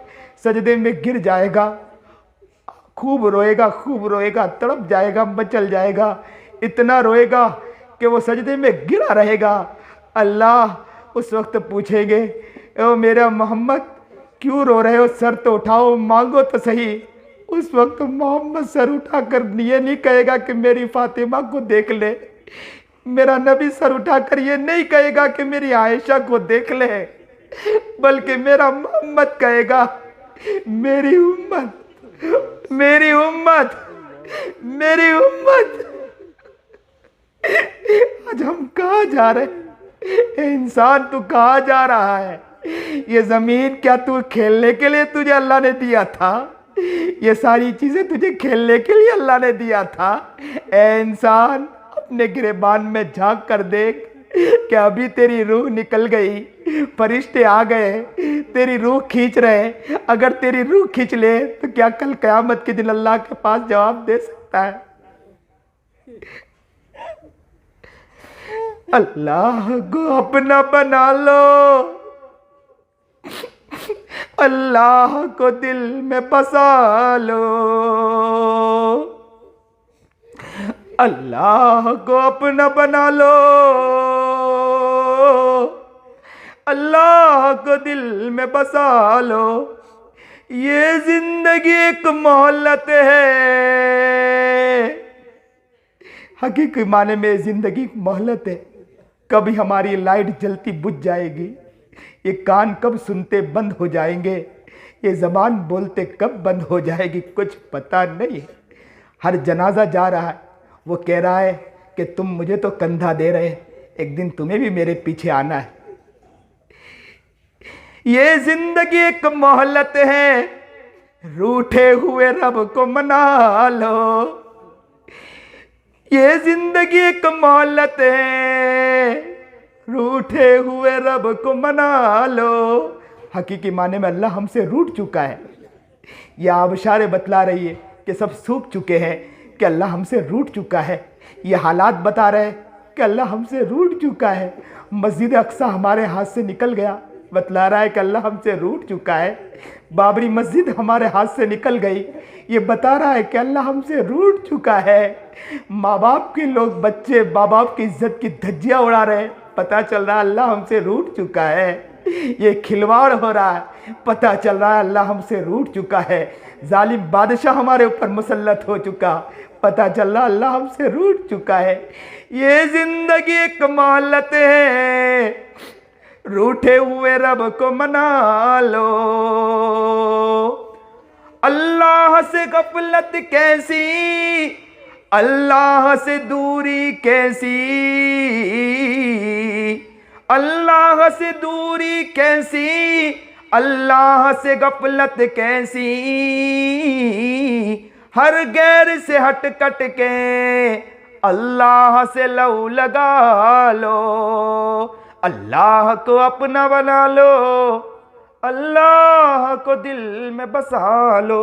सजदे में गिर जाएगा, खूब रोएगा, तड़प जाएगा, मचल जाएगा, इतना रोएगा कि वो सजदे में गिरा रहेगा। अल्लाह उस वक्त पूछेंगे, ओ मेरा मोहम्मद क्यों रो रहे हो, सर तो उठाओ, मांगो तो सही। उस वक्त मोहम्मद सर उठाकर ये नहीं कहेगा कि मेरी फातिमा को देख ले। मेरा नबी सर उठाकर ये नहीं कहेगा कि मेरी आयशा को देख ले, बल्कि मेरा मोहम्मद कहेगा मेरी उम्मत, मेरी उम्मत, मेरी उम्मत। आज हम कहाँ जा रहे हैं? इंसान तू कहाँ जा रहा है? ये ज़मीन क्या तू खेलने के लिए तुझे अल्लाह ने दिया था? ये सारी चीज़ें तुझे खेलने के लिए अल्लाह ने दिया था? ए इंसान, अपने गिरेबान में झांक कर देख कि अभी तेरी रूह निकल गई, फरिश्ते आ गए, तेरी रूह खींच रहे। अगर तेरी रूह खींच ले तो क्या कल क़यामत के दिन अल्लाह के पास जवाब दे सकता है? अल्लाह को अपना बना लो, अल्लाह को दिल में बसा लो, अल्लाह को अपना बना लो, अल्लाह को दिल में बसा लो। ये जिंदगी एक मोहल्लत है, हकीकी माने में जिंदगी मोहल्लत है। कभी हमारी लाइट जलती बुझ जाएगी, ये कान कब सुनते बंद हो जाएंगे, ये ज़बान बोलते कब बंद हो जाएगी, कुछ पता नहीं। हर जनाजा जा रहा है, वो कह रहा है कि तुम मुझे तो कंधा दे रहे, एक दिन तुम्हें भी मेरे पीछे आना है। ये जिंदगी एक मोहल्लत है, रूठे हुए रब को मना लो। ये जिंदगी एक मोहल्लत है, रूठे हुए रब को मना लो। हकीकी माने में अल्लाह हमसे रूठ चुका है। यह आबशारें बतला रही है कि सब सूख चुके हैं, कि अल्लाह हमसे रूठ चुका है। ये हालात बता रहे हैं कि अल्लाह हमसे रूठ चुका है। मस्जिद अक्सा हमारे हाथ से निकल गया, बतला रहा है कि अल्लाह हमसे रूठ चुका है। बाबरी मस्जिद हमारे हाथ से निकल गई, ये बता रहा है कि अल्लाह हमसे रूठ चुका है। माँ बाप के लोग, बच्चे माँ बाप की इज्जत की धज्जियाँ उड़ा रहे, पता चल रहा है अल्लाह हमसे रूठ चुका है। ये खिलवाड़ हो रहा है, पता चल रहा है अल्लाह हमसे रूठ चुका है। जालिम बादशाह हमारे ऊपर मुसल्लत हो चुका, पता चल रहा अल्लाह हमसे रूठ चुका है। ये जिंदगी एक मोहल्लत है, रूठे हुए रब को मना लो। अल्लाह से गफलत कैसी, अल्लाह से दूरी कैसी, अल्लाह से दूरी कैसी, अल्लाह से गफलत कैसी। हर गैर से हट कट के अल्लाह से लव लगा लो। अल्लाह को अपना बना लो, अल्लाह को दिल में बसा लो।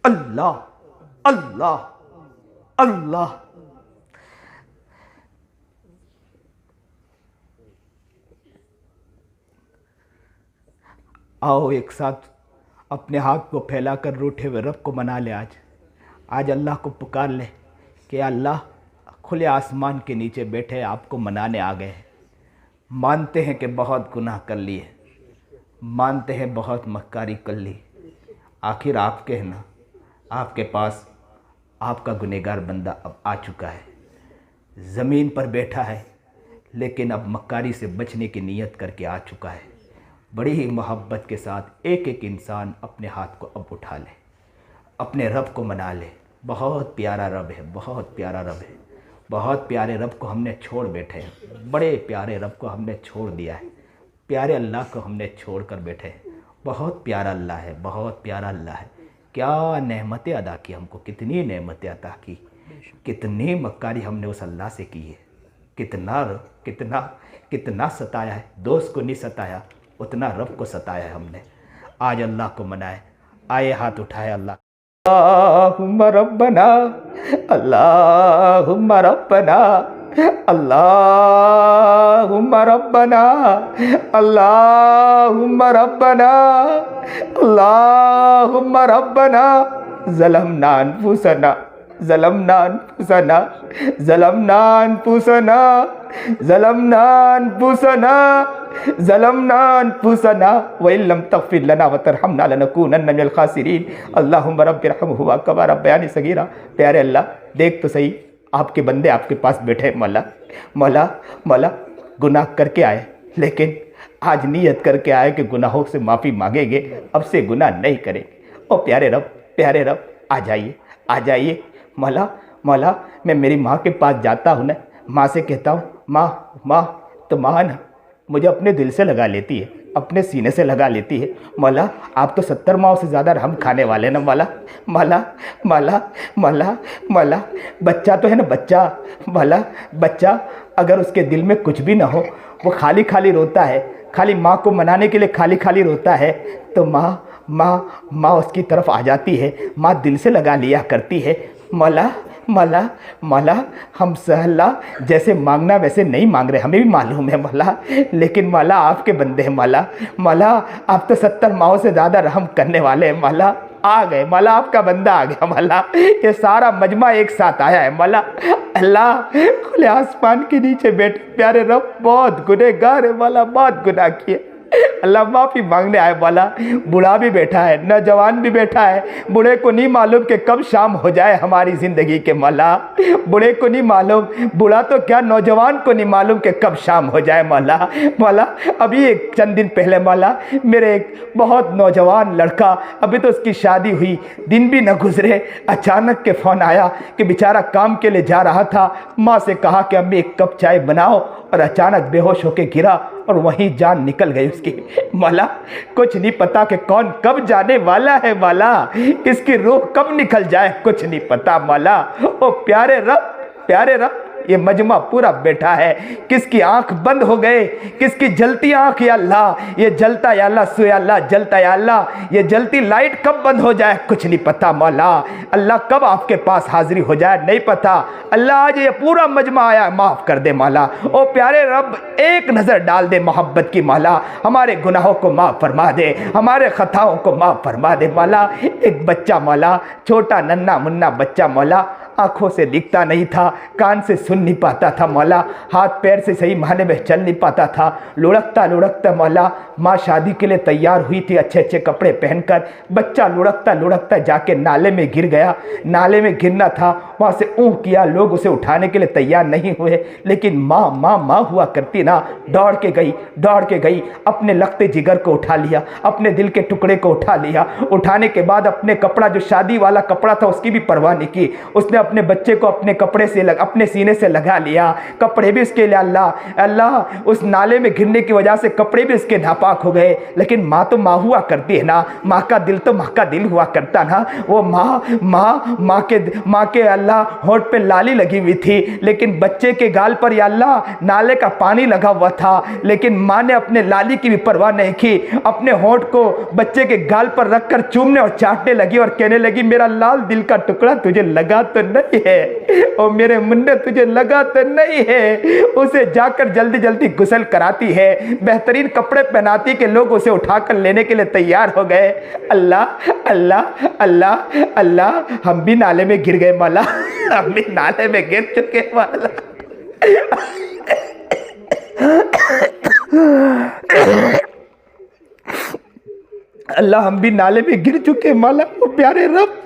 अल्लाह अल्लाह अल्लाह। आओ एक साथ अपने हाथ को फैलाकर रूठे हुए रब को मना ले। आज अल्लाह को पुकार ले कि अल्लाह, खुले आसमान के नीचे बैठे आपको मनाने आ गए हैं। मानते हैं कि बहुत गुनाह कर लिए, मानते हैं बहुत मक्कारी कर ली, आखिर आपके है ना, आपके पास आपका गुनहगार बंदा अब आ चुका है, ज़मीन पर बैठा है, लेकिन अब मक्कारी से बचने की नीयत करके आ चुका है। बड़ी ही मोहब्बत के साथ एक एक इंसान अपने हाथ को अब उठा ले, अपने रब को मना ले। बहुत प्यारा रब है, बहुत प्यारा रब है। बहुत प्यारे रब को हमने छोड़ बैठे हैं, बड़े प्यारे रब को हमने छोड़ दिया है, प्यारे अल्लाह को हमने छोड़ कर बैठे हैं। बहुत प्यारा अल्लाह है, बहुत प्यारा अल्लाह है। क्या नेमतें अदा की हमको, कितनी नेमतें अदा की, कितनी मक्कारी हमने उस अल्लाह से की है। कितना कितना कितना सताया है, दोस्त को नहीं सताया, उतना रब को सताया है हमने। आज अल्लाह को मनाए, आए हाथ उठाए अल्लाह। अल्लाहुम्मा रब्बना अल्लाहुम्मा रब्बना अल्लाहुम्मा रब्बना अल्लाहुम्मा रब्बना अल्लाहुम्मा रब्बना ज़लमना अनफुसना ज़लमना अनफुसना ज़लमना अनफुसना ज़लमना अनफुसना ज़लमना अनफुसना व इल्लम तग़फ़िर लना व तरहमना लनकूनन्न मिनल ख़ासिरीन। अल्लाहुम्मा रब्बिरहमहु कमा रब्बयानी सगीरा। प्यारे अल्लाह, देख तो सही, आपके बंदे आपके पास बैठे हैं। मौला मौला मौला, गुनाह करके आए, लेकिन आज नियत करके आए कि गुनाहों से माफ़ी मांगेंगे, अब से गुनाह नहीं करेंगे। ओ प्यारे रब, आ जाइए, आ जाइए। मौला मौला, मैं मेरी माँ के पास जाता हूँ ना, माँ से कहता हूँ, माँ तो माँ ना मुझे अपने दिल से लगा लेती है, अपने सीने से लगा लेती है। मौला, आप तो 70 माओं से ज़्यादा रहम खाने वाले ना मौला। मौला मौला मौला मौला, बच्चा तो है ना, बच्चा मौला, बच्चा अगर उसके दिल में कुछ भी ना हो, वो खाली खाली रोता है, खाली माँ को मनाने के लिए खाली खाली रोता है, तो माँ उसकी तरफ आ जाती है, माँ दिल से लगा लिया करती है। मौला मौला मौला, हम सहला जैसे मांगना वैसे नहीं मांग रहे, हमें भी मालूम है मौला, लेकिन मौला आपके बंदे हैं मौला। मौला, आप तो 70 माओं से ज़्यादा रहम करने वाले हैं मौला। आ गए मौला, आपका बंदा आ गया मौला, ये सारा मजमा एक साथ आया है मौला। अल्लाह, खुले आसमान के नीचे बैठे प्यारे रब, बहुत गुनहगार है मौला, बहुत गुनाह किए। अल्लाह माफ़ी मांगने आए मौला। बूढ़ा भी बैठा है, नौजवान भी बैठा है, बूढ़े को नहीं मालूम कि कब शाम हो जाए हमारी ज़िंदगी के मौला। बूढ़े को नहीं मालूम, बूढ़ा तो क्या नौजवान को नहीं मालूम कि कब शाम हो जाए मौला। मौला, अभी एक चंद दिन पहले मौला, मेरे एक बहुत नौजवान लड़का, अभी तो उसकी शादी हुई, दिन भी न गुजरे, अचानक के फ़ोन आया कि बेचारा काम के लिए जा रहा था, माँ से कहा कि अम्मी एक कप चाय बनाओ, और अचानक बेहोश होके गिरा और वहीं जान निकल गई उसकी। मौला, कुछ नहीं पता कि कौन कब जाने वाला है मौला, किसकी रूह कब निकल जाए कुछ नहीं पता मौला। ओ प्यारे रब, ये मजमा पूरा बैठा है, किसकी आंख बंद हो गए, किसकी जलती आंख या अल्लाह, ये जलता या अल्लाह, सो या अल्लाह, जलता या अल्लाह, ये जलती लाइट कब बंद हो जाए कुछ नहीं पता मौला। अल्लाह, कब आपके पास हाजिरी हो जाए नहीं पता। अल्लाह, आज ये पूरा मजमा आया, माफ़ कर दे मौला। ओ प्यारे रब, एक नज़र डाल दे मोहब्बत की मौला, हमारे गुनाहों को माफ़ फरमा दे, हमारे ख़ताओं को माफ़ फरमा दे मौला। एक बच्चा मौला, छोटा नन्ना मुन्ना बच्चा मौला, आँखों से दिखता नहीं था, कान से सुन नहीं पाता था मौला, हाथ पैर से सही माने में चल नहीं पाता था, लुढ़कता मौला। माँ शादी के लिए तैयार हुई थी अच्छे अच्छे कपड़े पहनकर, बच्चा लुढ़कता जाके नाले में गिर गया। नाले में गिरना था, वहाँ से ऊँह किया, लोग उसे उठाने के लिए तैयार नहीं हुए, लेकिन माँ हुआ करती ना, दौड़ के गई, अपने लगते जिगर को उठा लिया, अपने दिल के टुकड़े को उठा लिया। उठाने के बाद अपने कपड़ा, जो शादी वाला कपड़ा था, उसकी भी परवाह नहीं की, उसने अपने बच्चे को अपने कपड़े से अपने सीने से लगा लिया, कपड़े भी उसके लिए अल्लाह अल्लाह उस नाले में गिरने की वजह से कपड़े भी उसके नापाक हो गए। लेकिन माँ तो माँ हुआ करती है ना, माँ का दिल तो माँ का दिल हुआ करता ना। वो माँ के अल्लाह होठ पे लाली लगी हुई थी, लेकिन बच्चे के गाल पर या अल्लाह नाले का पानी लगा हुआ था। लेकिन माँ ने अपने लाली की भी परवाह नहीं की, अपने होठ को बच्चे के गाल पर रखकर चूमने और चाटने लगी और कहने लगी, मेरा लाल दिल का टुकड़ा तुझे लगा तो नहीं है, और मेरे मुन्ने तुझे लगा तो नहीं है। उसे जाकर जल्दी जल्दी गुस्ल कराती है, बेहतरीन कपड़े पहनाती कि लोग उसे उठाकर लेने के लिए तैयार हो गए। अल्लाह अल्लाह अल्लाह अल्लाह, हम भी नाले में गिर गए मौला, हम भी नाले में गिर चुके मौला। अल्लाह हम भी नाले में गिर चुके मौला, वो प्यारे रब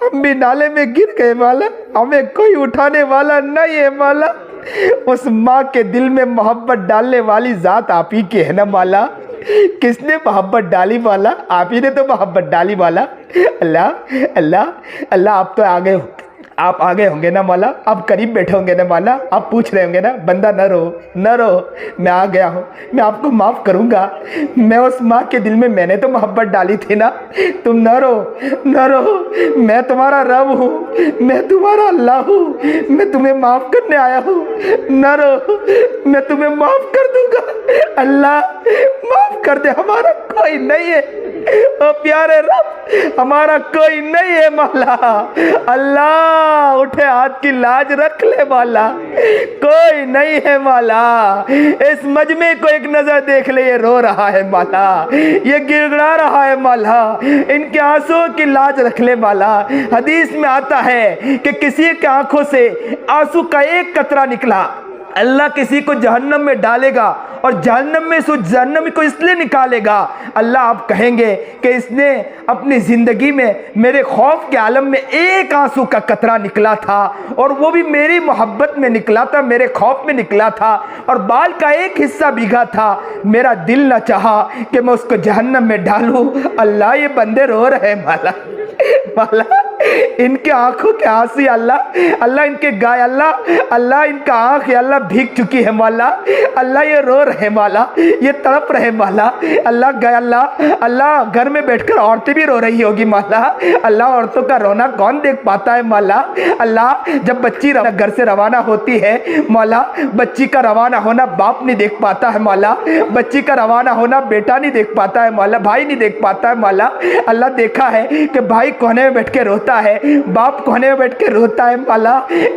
हम भी नाले में गिर गए मौला, हमें कोई उठाने वाला नहीं है मौला। उस माँ के दिल में मोहब्बत डालने वाली ज़ात आप ही की है ना मौला। किसने मोहब्बत डाली मौला? आप ही ने तो मोहब्बत डाली मौला। अल्लाह अल्लाह अल्लाह, आप तो आप आगे होंगे ना मौला, आप करीब बैठे होंगे ना मौला, आप पूछ रहे होंगे ना, बंदा न रो, मैं आ गया हूँ, मैं आपको माफ़ करूँगा। मैं उस माँ के दिल में मैंने तो मोहब्बत डाली थी ना, तुम न रो, मैं तुम्हारा रब हूँ, मैं तुम्हारा अल्लाह हूँ, मैं तुम्हें माफ़ करने आया हूँ, न रो, मैं तुम्हें माफ़ कर दूँगा। अल्लाह माफ़ कर दे, हमारा कोई नहीं है, ओ प्यारे रब हमारा कोई नहीं है मौला। अल्लाह उठे हाथ की लाज रख ले मौला, कोई नहीं है मौला। इस मजमे को एक नजर देख ले, ये रो रहा है मौला, ये गिड़गिड़ा रहा है मौला, इनके आंसुओं की लाज रख ले मौला। हदीस में आता है कि किसी के आंखों से आंसू का एक कतरा निकला, अल्लाह किसी को जहन्नम में डालेगा और जहन्नम में से जहन्नम को इसलिए निकालेगा, अल्लाह आप कहेंगे कि इसने अपनी ज़िंदगी में मेरे खौफ के आलम में एक आंसू का कतरा निकला था, और वो भी मेरी मोहब्बत में निकला था, मेरे खौफ में निकला था, और बाल का एक हिस्सा भीगा था, मेरा दिल न चाहा कि मैं उसको जहन्नम में डालूं। अल्लाह ये बंदे रो रहे मौला, मौला इनके आंखों के आंसू अल्लाह इनके गाय अल्लाह इनका आंख अल्लाह भीग चुकी है मौला, अल्लाह ये रो रहे मौला, ये तड़प रहे मौला। अल्लाह गाय अल्लाह घर में बैठकर औरतें भी रो रही होगी मौला, अल्लाह औरतों का रोना कौन देख पाता है मौला। अल्लाह जब बच्ची घर से रवाना होती है मौला, बच्ची का रवाना होना बाप नहीं देख पाता है मौला, बच्ची का रवाना होना बेटा नहीं देख पाता है मौला, भाई नहीं देख पाता है मौला। अल्लाह देखा है कि भाई कोने में बैठ के रोता है, बाप कोने में बैठ के रोता है मौला,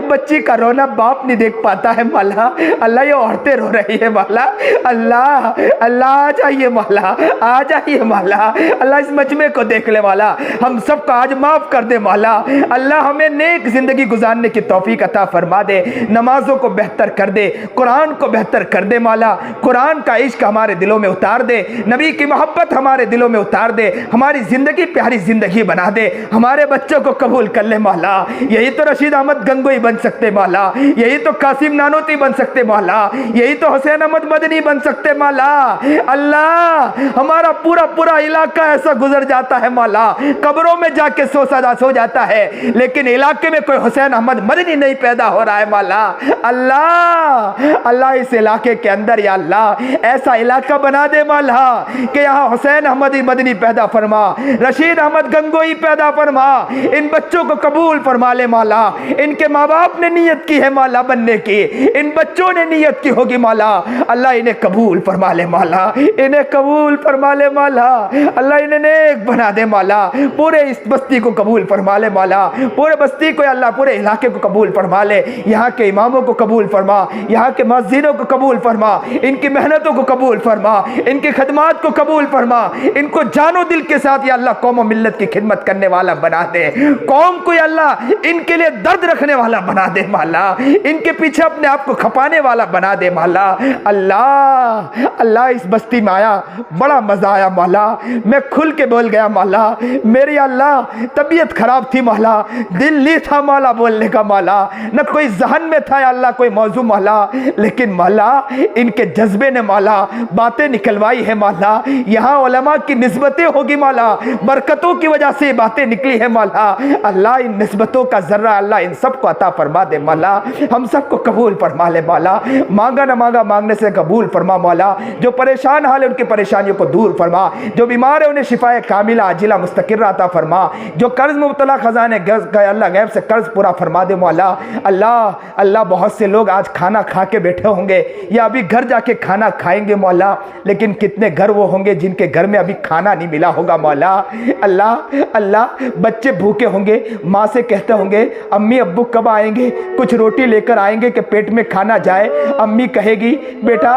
बच्ची का रोना बाप नहीं देख पाता है मौला। अल्लाह ये औरतें रो रही है मौला, अल्लाह अल्लाह आ जाइए मौला, आ जाइए मौला। अल्लाह इस मजमे को देख ले मौला, हम सबको आज माफ़ कर दे मौला। अल्लाह हमें नेक ज़िंदगी गुजारने की तौफीक अता फरमा दे, नमाजों को बेहतर कर दे, कुरान को बेहतर कर दे मौला, कुरान का इश्क हमारे दिलों में उतार दे, नबी की मोहब्बत हमारे दिलों में उतार दे, हमारी ज़िंदगी प्यारी ज़िंदगी बना दे, हमारे बच्चों को कबूल कर ले मौला। यही तो रशीद अहमद गंगोई बन सकते मौला, यही तो कासिम नानोती बन सकते मौला, यही तो हुसैन अहमद मदनी बन सकते मौला। अल्लाह हमारा पूरा पूरा इलाका ऐसा गुजर जाता है मौला, कब्रों में जाके सो जाता है, लेकिन इलाके में कोई हुसैन अहमद मदनी नहीं पैदा हो रहा है मौला। अल्लाह अल्लाह इस इलाके के अंदर या अल्लाह ऐसा इलाका बना दे मौला कि यहाँ हुसैन अहमद मदनी पैदा फरमा, रशीद अहमद गंगोई पैदा फरमा, इन बच्चों को कबूल फरमा ले मौला। इनके माँ बाप ने नियत की है मौला बनने की, इन बच्चों ने नियत की होगी मौला, अल्लाह इन्हें कबूल फरमा ले मौला, इन्हें कबूल फरमा ले मौला। अल्लाह इन्हें नेक बना दे मौला, पूरे इस बस्ती को कबूल फरमा ले मौला, पूरे बस्ती को अल्लाह पूरे इलाके को कबूल फरमा ले, यहाँ के इमामों को कबूल फरमा, यहाँ के मस्जिदों को कबूल फरमा, इनकी मेहनतों को कबूल फरमा, इनकी खदमात को कबूल फरमा, इनको जानो दिल के साथ या अल्लाह कौम और मिल्लत की खिदमत करने वाला बना दे, कौम को या अल्लाह इनके लिए दर्द रखने वाला बना दे मौला, इनके पीछे अपने आप को खपाने वाला बना दे मौला। अल्लाह अल्लाह इस बस्ती में आया, बड़ा मजा आया मौला, मैं खुल के बोल गया मौला, मेरी अल्लाह तबीयत खराब थी मौला, दिल नहीं था मौला बोलने का मौला, न कोई जहन में था या अल्लाह कोई मौजू मौला, लेकिन मौला इनके जज्बे ने मौला बातें निकलवाई है मौला, यहाँ उलमा की निस्बतें होगी मौला, बरकतों की वजह से बातें निकली है मौला, अल्लाह इन निस्बतों का ज़र्रा अल्लाह इन सब को अता फरमा दे मौला, हम सबको कबूल फरमा ले मौला, मांगा ना मांगा मांगने से कबूल फरमा मौला, जो परेशान हाल है उनकी परेशानियों को दूर फरमा, जो बीमार है उन्हें शिफाए कामिला आजिला मुस्तकिर अता फरमा, जो कर्ज मुब्तला खजाने गए अल्लाह गैब से कर्ज पूरा फरमा दे मौला। अल्लाह अल्लाह बहुत से लोग आज खाना खा के बैठे होंगे या अभी घर जाके खाना खाएंगे मौला, लेकिन कितने घर वो होंगे जिनके घर में अभी खाना नहीं मिला होगा मौला। अल्लाह अल्लाह बच्चे भूखे होंगे, माँ से कहते होंगे अम्मी अब्बू कब आएंगे, कुछ रोटी लेकर आएंगे कि पेट में खाना जाए। अम्मी कहेगी बेटा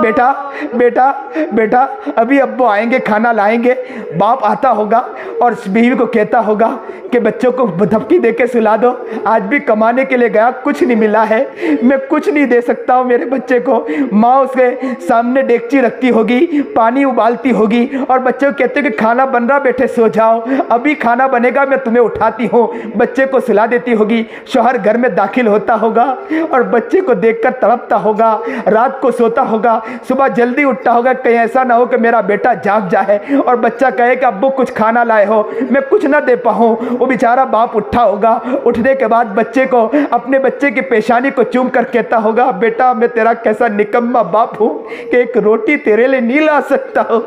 बेटा बेटा बेटा अभी अब्बू आएंगे खाना लाएंगे। बाप आता होगा और बीवी को कहता होगा कि बच्चों को धपकी दे के सुला दो, आज भी कमाने के लिए गया कुछ नहीं मिला है, मैं कुछ नहीं दे सकता हूँ मेरे बच्चे को। माँ उसके सामने डेगची रखती होगी, पानी उबालती होगी और बच्चे को कहते कि खाना बन रहा बेटे सो जाओ, अभी खाना बनेगा मैं तुम्हें उठाती हूँ, बच्चे को सुला देती होगी। शौहर घर में दाखिल होता होगा और बच्चे को देखकर तड़पता होगा, रात को सोता होगा, सुबह जल्दी उठता होगा, कहीं ऐसा ना हो कि मेरा बेटा जाग जाए और बच्चा कहे कि अब्बू कुछ खाना लाए हो, मैं कुछ ना दे पाऊँ। वो बेचारा बाप उठा होगा, उठने के बाद बच्चे को अपने बच्चे की पेशानी को चूम कर कहता होगा बेटा मैं तेरा कैसा निकम्मा बाप हूँ कि एक रोटी तेरे लिए नहीं ला सकता हूँ।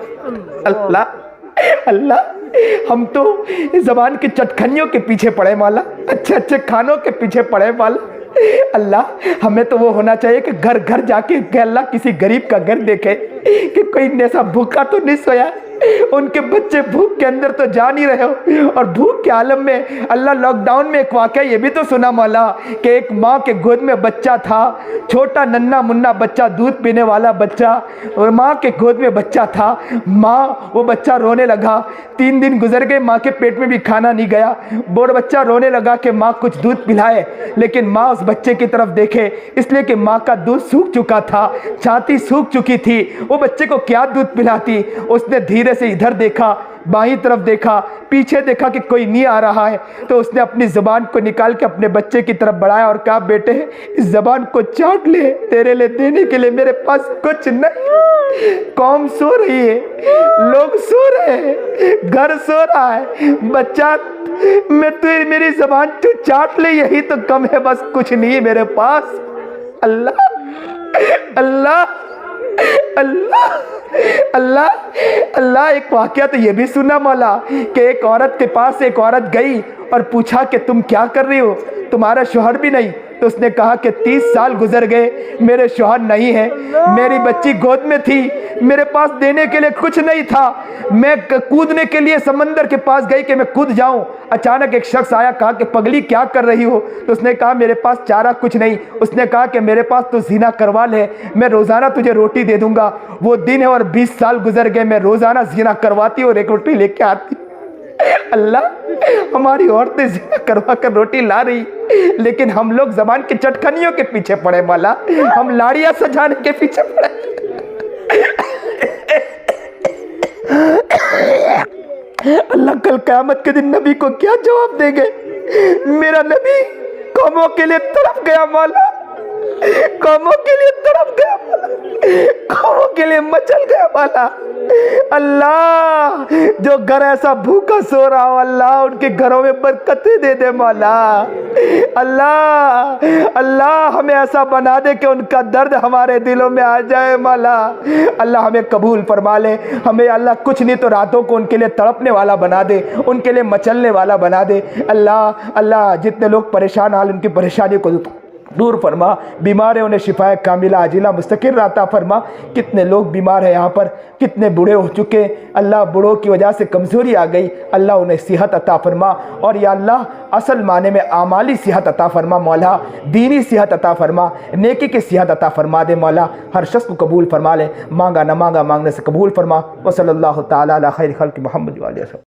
अल्लाह अल्लाह हम तो ज़बान की चटखनियों के पीछे पड़े मौला, अच्छे अच्छे खानों के पीछे पड़े मौला। अल्लाह हमें तो वो होना चाहिए कि घर घर जाके अल्लाह किसी गरीब का घर देखे कि कोई ऐसा भूखा तो नहीं सोया, उनके बच्चे भूख के अंदर तो जा नहीं रहे हो और भूख के आलम में। अल्लाह लॉकडाउन में एक वाक़या ये भी तो सुना मौला कि एक माँ के गोद में बच्चा था, छोटा नन्ना मुन्ना बच्चा, दूध पीने वाला बच्चा, और माँ के गोद में बच्चा था। माँ वो बच्चा रोने लगा, 3 दिन गुजर गए, माँ के पेट में भी खाना नहीं गया। वो बच्चा रोने लगा कि माँ कुछ दूध पिलाए, लेकिन माँ उस बच्चे की तरफ देखे इसलिए कि माँ का दूध सूख चुका था, छाती सूख चुकी थी, वो बच्चे को क्या दूध पिलाती। उसने धीरे से इधर देखा, बाईं तरफ देखा, पीछे देखा कि कोई नहीं आ रहा है, तो उसने अपनी ज़बान को निकाल के अपने बच्चे की तरफ बढ़ाया और कहा बेटे इस ज़बान को चाट ले, तेरे लिए देने के लिए मेरे पास कुछ नहीं। कौम सो रही है, लोग सो रहे हैं, घर सो रहा है, बच्चा मैं तू मेरी ज़बान तू चाट ले, यही तो कम है, बस कुछ नहीं है मेरे पास। अल्लाह अल्लाह अल्लाह अल्लाह अल्लाह एक वाक़या तो ये भी सुना मौला कि एक औरत के पास एक औरत गई और पूछा कि तुम क्या कर रही हो, तुम्हारा शौहर भी नहीं। तो उसने कहा कि 30 साल गुजर गए, मेरे शौहर नहीं है, मेरी बच्ची गोद में थी, मेरे पास देने के लिए कुछ नहीं था, मैं कूदने के लिए समंदर के पास गई कि मैं कूद जाऊं। अचानक एक शख्स आया, कहा कि पगली क्या कर रही हो। तो उसने कहा मेरे पास चारा कुछ नहीं। उसने कहा कि मेरे पास तो ज़िना करवा ले, मैं रोज़ाना तुझे रोटी दे दूंगा। वो दिन है और 20 साल गुजर गए, मैं रोज़ाना ज़िना करवाती और एक रोटी लेके आती। अल्लाह हमारी औरतें ज़िना करवा कर रोटी ला रही, लेकिन हम लोग ज़बान की चटखनियों के पीछे पड़े मौला, हम लाड़ियाँ सजाने के पीछे पड़े। अल्लाह कल क़यामत के दिन नबी को क्या जवाब देंगे। मेरा नबी कौमों के लिए तड़प गया मौला, कौमों के लिए तड़प गया मौला, कौमों के लिए मचल गया मौला। अल्लाह जो घर ऐसा भूखा सो रहा हो, अल्लाह उनके घरों में बरकतें दे दे मौला। अल्लाह अल्लाह हमें ऐसा बना दे कि उनका दर्द हमारे दिलों में आ जाए मौला। अल्लाह हमें कबूल फरमा ले, हमें अल्लाह कुछ नहीं तो रातों को उनके लिए तड़पने वाला बना दे, उनके लिए मचलने वाला बना दे। अल्लाह अल्लाह जितने लोग परेशान हाल उनकी परेशानी को दूर फरमा, बीमार है उन्हें शिफाए कामिला आजिला मुस्तकिर अता फरमा। कितने लोग बीमार हैं यहाँ पर, कितने बूढ़े हो चुके, अल्लाह बूढ़ों की वजह से कमज़ोरी आ गई, अल्लाह उन्हें सेहत अता फरमा। और या अल्लाह असल माने में आमाली सेहत अता फरमा मौला, दीनी सेहत अता फरमा, नेकी की सेहत अता फरमा दे मौला। हर शख्स को कबूल फरमा ले, मांगा न मांगा मांगने से कबूल फरमा। व सल्लल्लाहु तआला अला खैर खल्क़ि मुहम्मद व आलिहि।